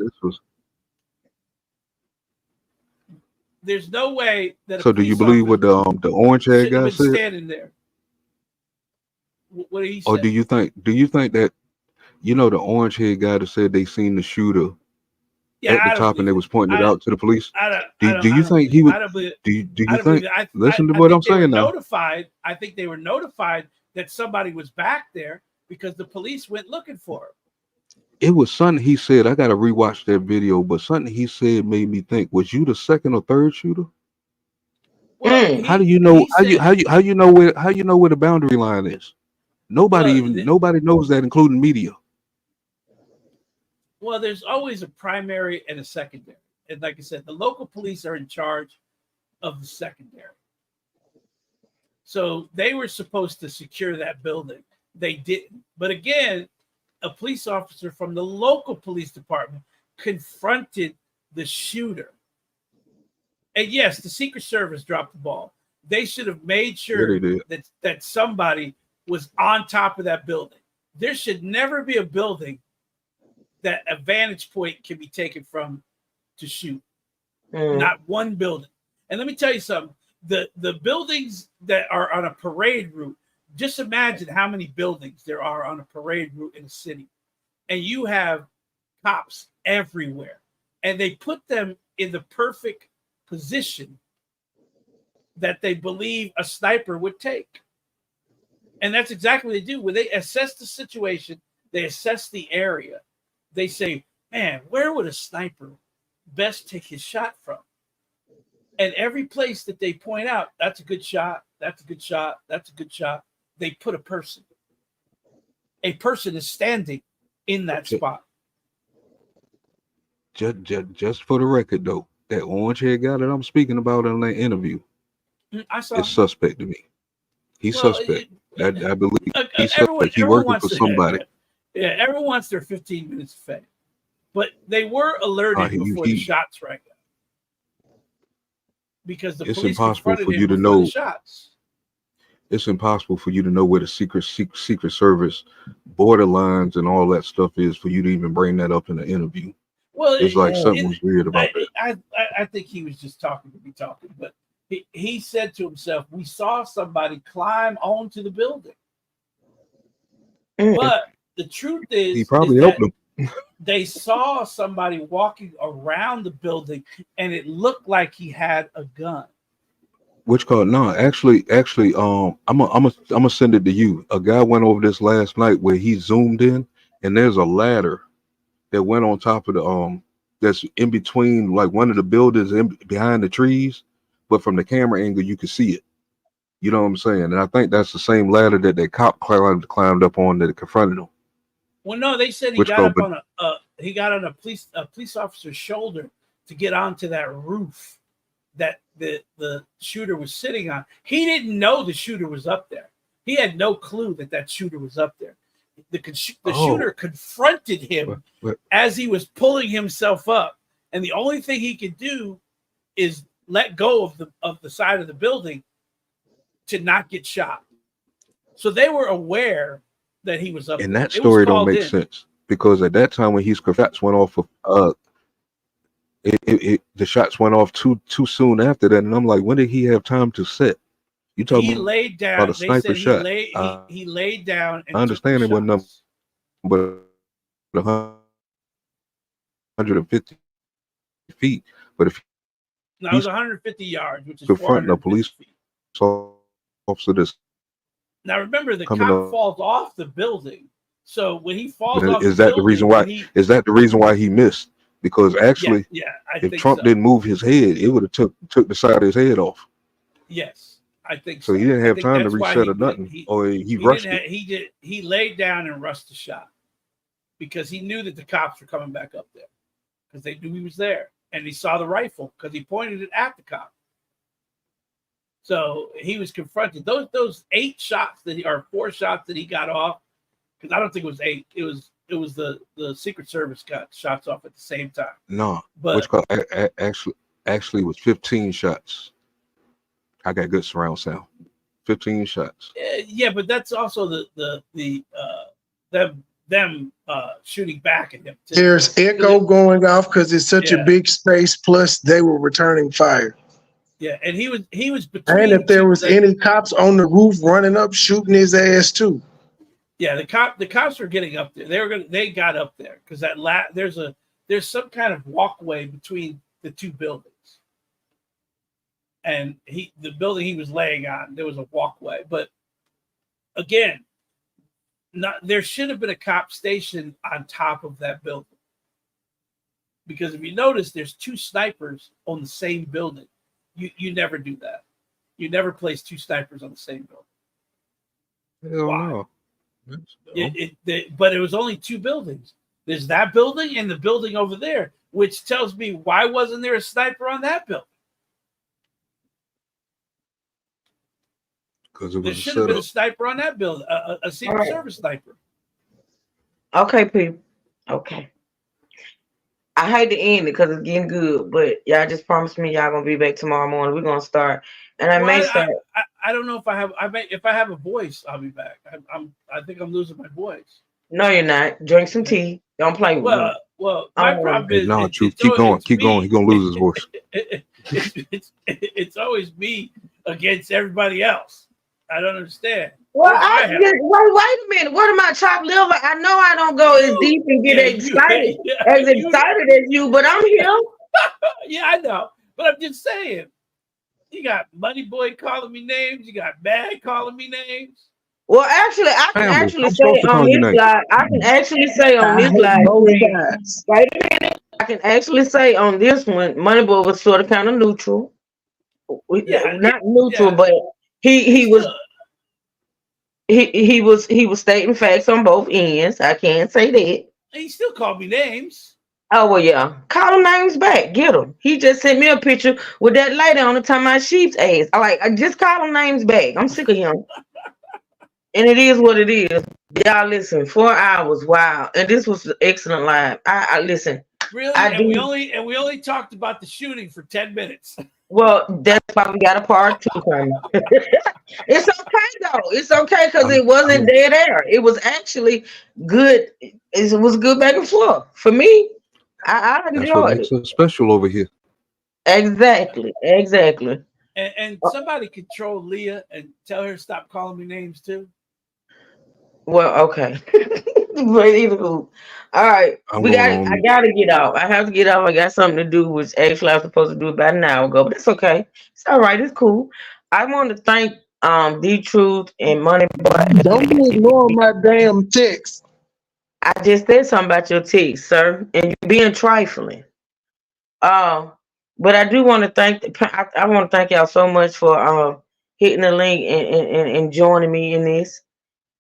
S8: There's no way that.
S10: So, do you believe what the orange haired guy said?
S8: Standing there. What did he say?
S10: Or do you think that the orange haired guy that said they seen the shooter at the top and they was pointing it out to the police? Do you think he would? Do you think? Listen to what I'm saying now.
S8: I think they were notified that somebody was back there because the police went looking for him.
S10: It was something he said. I gotta rewatch that video, but something he said made me think: was you the second or third shooter?
S8: Well,
S10: how do you know? How you know where the boundary line is? Nobody knows that, including media.
S8: Well, there's always a primary and a secondary, and like I said, the local police are in charge of the secondary. So they were supposed to secure that building. They didn't. But again, a police officer from the local police department confronted the shooter. And yes, the Secret Service dropped the ball. They should have made sure that somebody was on top of that building. There should never be a building that a vantage point can be taken from to shoot. Not one building. And let me tell you something. The buildings that are on a parade route, just imagine how many buildings there are on a parade route in a city. And you have cops everywhere. And they put them in the perfect position that they believe a sniper would take. And that's exactly what they do. When they assess the situation, they assess the area. They say, man, where would a sniper best take his shot from? And every place that they point out, that's a good shot, that's a good shot, that's a good shot, they put a person. A person is standing in that spot.
S10: Just for the record, though, that orange hair guy that I'm speaking about in that interview is suspect to me. He's suspect. I believe he's suspect. He's working for somebody.
S8: Yeah, everyone wants their 15 minutes of fame. But they were alerted before the shots rang out. Because the
S10: It's
S8: police
S10: impossible for you to
S8: before
S10: know.
S8: the shots.
S10: It's impossible for you to know where the Secret Service borderlines and all that stuff is for you to even bring that up in an interview.
S8: Well,
S10: it's like something was weird about that.
S8: I think he was just talking to be talking, but he said to himself, "We saw somebody climb onto the building." But the truth is,
S10: He probably helped them.
S8: They saw somebody walking around the building, and it looked like he had a gun.
S10: Which called? No, actually, I'm gonna send it to you. A guy went over this last night where he zoomed in, and there's a ladder that went on top of the that's in between like one of the buildings behind the trees, but from the camera angle you could see it. You know what I'm saying? And I think that's the same ladder that that cop climbed up on that confronted him.
S8: Well, no, they said he
S10: Which
S8: got
S10: go,
S8: up
S10: but
S8: on a police officer's shoulder to get onto that roof that the shooter was sitting on. He didn't know the shooter was up there. He had no clue that shooter was up there. The shooter confronted him as he was pulling himself up, and the only thing he could do is let go of the side of the building to not get shot. So they were aware that he was up
S10: and
S8: there.
S10: that story don't make sense because at that time when shots went off of the shots went off too soon after that, and I'm like, when did he have time to set? You talking
S8: He laid down.
S10: about a
S8: They
S10: sniper
S8: said
S10: shot?
S8: he laid down. And
S10: I understand it wasn't nothing but 150 feet, but if
S8: No, it was 150 yards, which is
S10: confronting a
S8: 450
S10: police
S8: feet.
S10: officer that's
S8: Now remember, the
S10: coming
S8: cop
S10: up,
S8: falls off the building. So when he falls off
S10: is
S8: the
S10: that the reason
S8: building,
S10: why? Is that the reason why he missed? Because actually,
S8: I
S10: if
S8: think
S10: Trump
S8: so.
S10: didn't move his head, it would have took the side of his head off.
S8: Yes, I think
S10: So he didn't
S8: I
S10: have
S8: think
S10: time to
S8: that's why
S10: reset or nothing, or he rushed
S8: didn't
S10: it.
S8: he laid down and rushed the shot because he knew that the cops were coming back up there because they knew he was there, and he saw the rifle because he pointed it at the cop. So he was confronted. Those 8 shots or 4 shots that he got off, because I don't think it was 8. It was the Secret Service got shots off at the same time.
S10: No,
S8: But
S10: which actually was 15 shots. I got good surround sound. 15 shots.
S8: yeah, but that's also them shooting back at him too.
S7: There's echo going off because it's such a big space. Plus, they were returning fire.
S8: Yeah, and he was between.
S7: And if there was any cops on the roof running up, shooting his ass too.
S8: Yeah, the cops were getting up there. They got up there because there's some kind of walkway between the 2 buildings. And the building he was laying on, there was a walkway. But again, there should have been a cop station on top of that building. Because if you notice, there's 2 snipers on the same building. You never do that. You never place 2 snipers on the same building.
S10: Hell
S8: Why?
S10: no.
S8: But it was only 2 buildings. There's that building and the building over there, which tells me why wasn't there a sniper on that building?
S10: Because it
S8: There
S10: was a
S8: should have been a
S10: setup.
S8: sniper on that building, a Secret Service sniper.
S6: Okay, people. Okay. I hate to end it because it's getting good, but y'all just promised me y'all gonna be back tomorrow morning. We're gonna start, and
S8: I don't know if I have. If I have a voice, I'll be back. I think I'm losing my voice.
S6: No, you're not. Drink some tea. Don't play with me.
S8: Well, my problem is
S10: No, truth. Keep going. Keep going. He's gonna lose his voice.
S8: It's always me against everybody else. I don't understand.
S6: Well, wait a minute. What am I, chopped liver? I know I don't go as deep and get excited as you, but I'm here.
S8: Yeah, I know. But I'm just saying. You got Money Boy calling me names. You got Mad calling me names.
S6: Well, actually, I can
S10: Campbell,
S6: actually
S10: I'm
S6: say
S10: supposed to
S6: on
S10: call you
S6: this
S10: names.
S6: live. I can actually say on this live. Wait a minute. I can actually say on this one, Money Boy was sort of kind of neutral. Not neutral, but he was stating facts on both ends. I can't say that.
S8: He still called me names.
S6: Oh well, yeah. Call them names back. Get them. He just sent me a picture with that lady on the time my sheep's ass. I just call them names back. I'm sick of him. And it is what it is. Y'all listen. 4 hours. Wow. And this was an excellent live. I listen.
S8: Really? We only talked about the shooting for 10 minutes.
S6: Well, that's why we got a part 2 coming. It's okay though. It's okay because it wasn't dead air. It was actually good. It was good back and forth for me. I
S10: That's what
S6: enjoyed
S10: makes
S6: it.
S10: it special over here.
S6: Exactly.
S8: And somebody control Leah and tell her to stop calling me names too.
S6: Well, okay. But either who. All right. I gotta get off. I have to get off. I got something to do, which actually I was supposed to do about an hour ago, but it's okay. It's all right, it's cool. I want to thank D Truth and Money Boy.
S7: Don't be ignoring my damn text.
S6: I just said something about your text, sir, and you being trifling. But I do want to thank I want to thank y'all so much for hitting the link and joining me in this.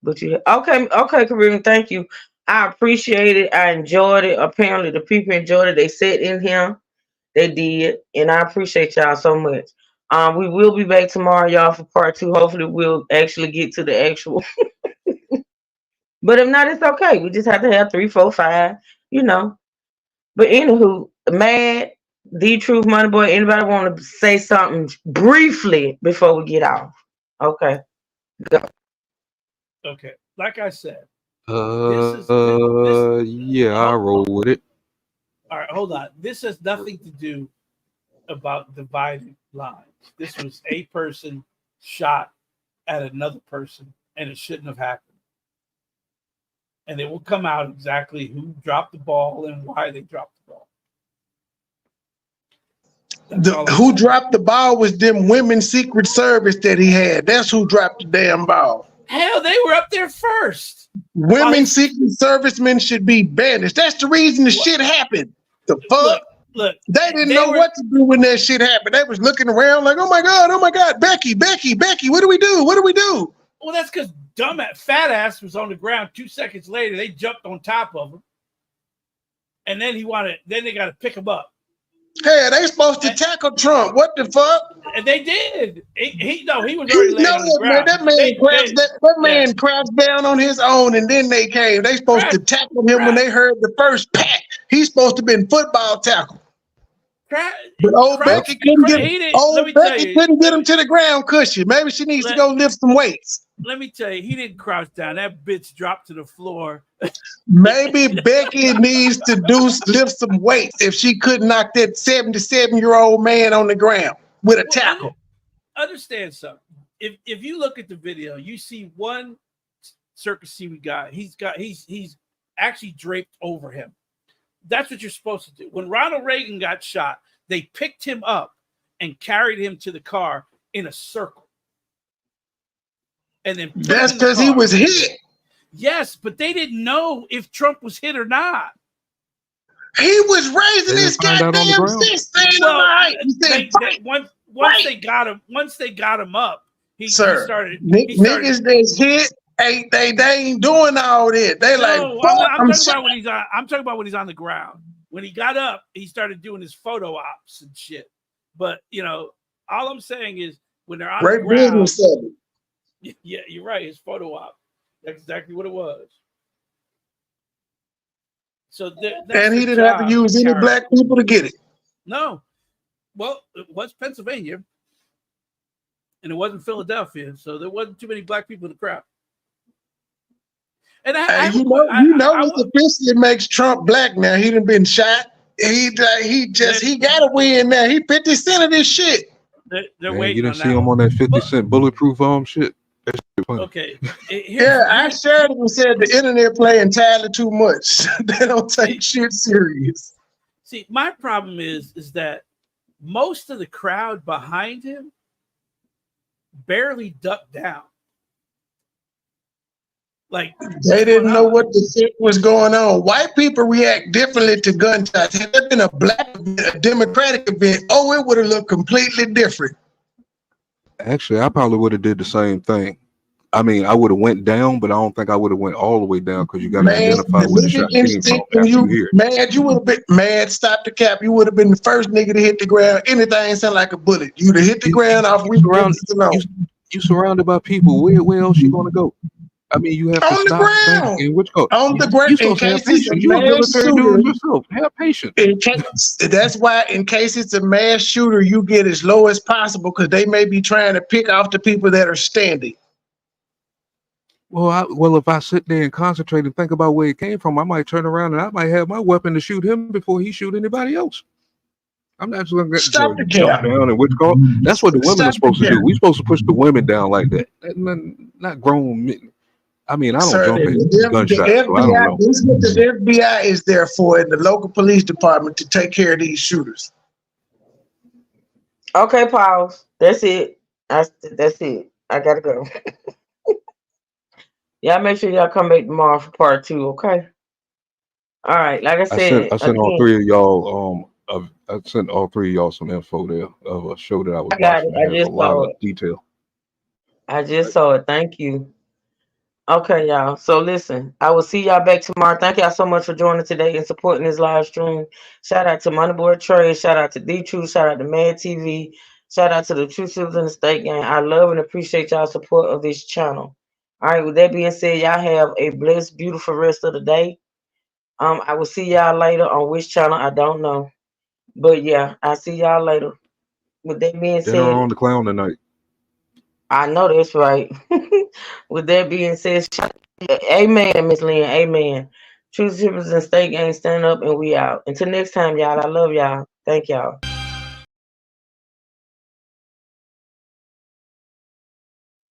S6: But you okay, Kareem, thank you. I appreciate it. I enjoyed it. Apparently the people enjoyed it. They sat in here. They did. And I appreciate y'all so much. We will be back tomorrow, y'all, for part 2. Hopefully we'll actually get to the actual. But if not, it's okay. We just have to have 3, 4, 5, you know. But anywho, Mad, The Truth, Money Boy, anybody want to say something briefly before we get off? Okay. Go.
S8: Okay. Like I said,
S10: Yeah, I roll with it.
S8: all right, hold on. This has nothing to do about dividing lines. This was a person shot at another person, and it shouldn't have happened. And it will come out exactly who dropped the ball and why they dropped the ball.
S7: Who dropped the ball was them women's Secret Service that he had. That's who dropped the damn ball.
S8: Hell, they were up there first.
S7: Women Secret Servicemen should be banished. That's the reason the shit happened. The fuck?
S8: Look,
S7: they didn't know what to do when that shit happened. They was looking around like, oh my God, Becky, what do we do? What do we do?
S8: Well, that's because fat ass was on the ground. 2 seconds later, they jumped on top of him. And then they got to pick him up.
S7: Hey, they supposed to tackle Trump. What the fuck?
S8: And they did. He was already laying on the ground.
S7: That man crouched down on his own, and then they came. They supposed to tackle him when they heard the first pack. He's supposed to have been football tackle. But old Becky couldn't get him to the ground cushion. Maybe she needs to go lift some weights.
S8: Let me tell you, he didn't crouch down. That bitch dropped to the floor.
S7: Maybe Becky needs to lift some weights if she couldn't knock that 77-year-old man on the ground with a tackle.
S8: Understand something. If you look at the video, you see one Circus Seaweed guy. He's actually draped over him. That's what you're supposed to do. When Ronald Reagan got shot, they picked him up and carried him to the car in a circle. And then
S7: that's because he was hit.
S8: Yes, but they didn't know if Trump was hit or not.
S7: He was raising his goddamn fist.
S8: Once they got him up, he started.
S7: Niggas that's hit, they ain't doing all that. They
S8: I'm talking about when he's on the ground. When he got up, he started doing his photo ops and shit. But all I'm saying is when they're on the ground. Yeah, you're right. His photo op. That's exactly what it was. So
S7: and he didn't have to use any black people to get it.
S8: No. Well, it was Pennsylvania. And it wasn't Philadelphia. So there wasn't too many black people in the crowd. And
S7: it officially makes Trump black now. He done been shot. He got to win now. He 50 Cent of this shit.
S8: They're waiting.
S10: You didn't see him on that 50 Cent bulletproof shit?
S8: Okay.
S7: I shared it and said the internet play entirely too much. They don't take shit serious.
S8: See, my problem is that most of the crowd behind him barely ducked down. Like
S7: they didn't know what the shit was going on. White people react differently to gunshots. Had it been a black event, a Democratic event, it would have looked completely different.
S10: Actually, I probably would have did the same thing. I mean, I would have went down, but I don't think I would have went all the way down because you got to identify where the shot came from after you hear it.
S7: You would have been mad. Stop the cap. You would have been the first nigga to hit the ground. Anything sound like a bullet. You'd have hit the ground off.
S10: You surrounded by people. Where else you gonna go? I mean, you have to
S7: on
S10: stop
S7: the ground.
S10: In which go?
S7: On the ground.
S10: You have patience. You a military dude yourself. Have patience.
S7: That's why, in case it's a mass shooter, you get as low as possible because they may be trying to pick off the people that are standing.
S10: Well, if I sit there and concentrate and think about where it came from, I might turn around and I might have my weapon to shoot him before he shoot anybody else. I'm not just going to jump down and that's what the women are supposed to do. We're supposed to push the women down like that. Not grown men. I mean, I don't jump at gunshots. So I don't know.
S7: This is what the FBI is there for in the local police department to take care of these shooters.
S6: Okay, pause. That's it. That's it. I gotta go. Y'all make sure y'all come back tomorrow for part 2, okay? All right, like I said,
S10: I sent all three of y'all. I sent all three of y'all some info there of a show that I was watching.
S6: I just
S10: a lot of detail.
S6: I just saw it. Thank you. Okay, y'all. So listen, I will see y'all back tomorrow. Thank y'all so much for joining today and supporting this live stream. Shout out to Moneyboard Trade. Shout out to D True. Shout out to Mad TV. Shout out to the True Citizens in the State Gang. I love and appreciate y'all support of this channel. All right. With that being said, y'all have a blessed, beautiful rest of the day. I will see y'all later on which channel I don't know, but yeah, I'll see y'all later. With that being
S10: Dinner
S6: said,
S10: on the clown tonight.
S6: I know that's right. With that being said, amen, Miss Lynn, amen. True Citizens and State Gang, stand up and we out. Until next time, y'all, I love y'all. Thank y'all.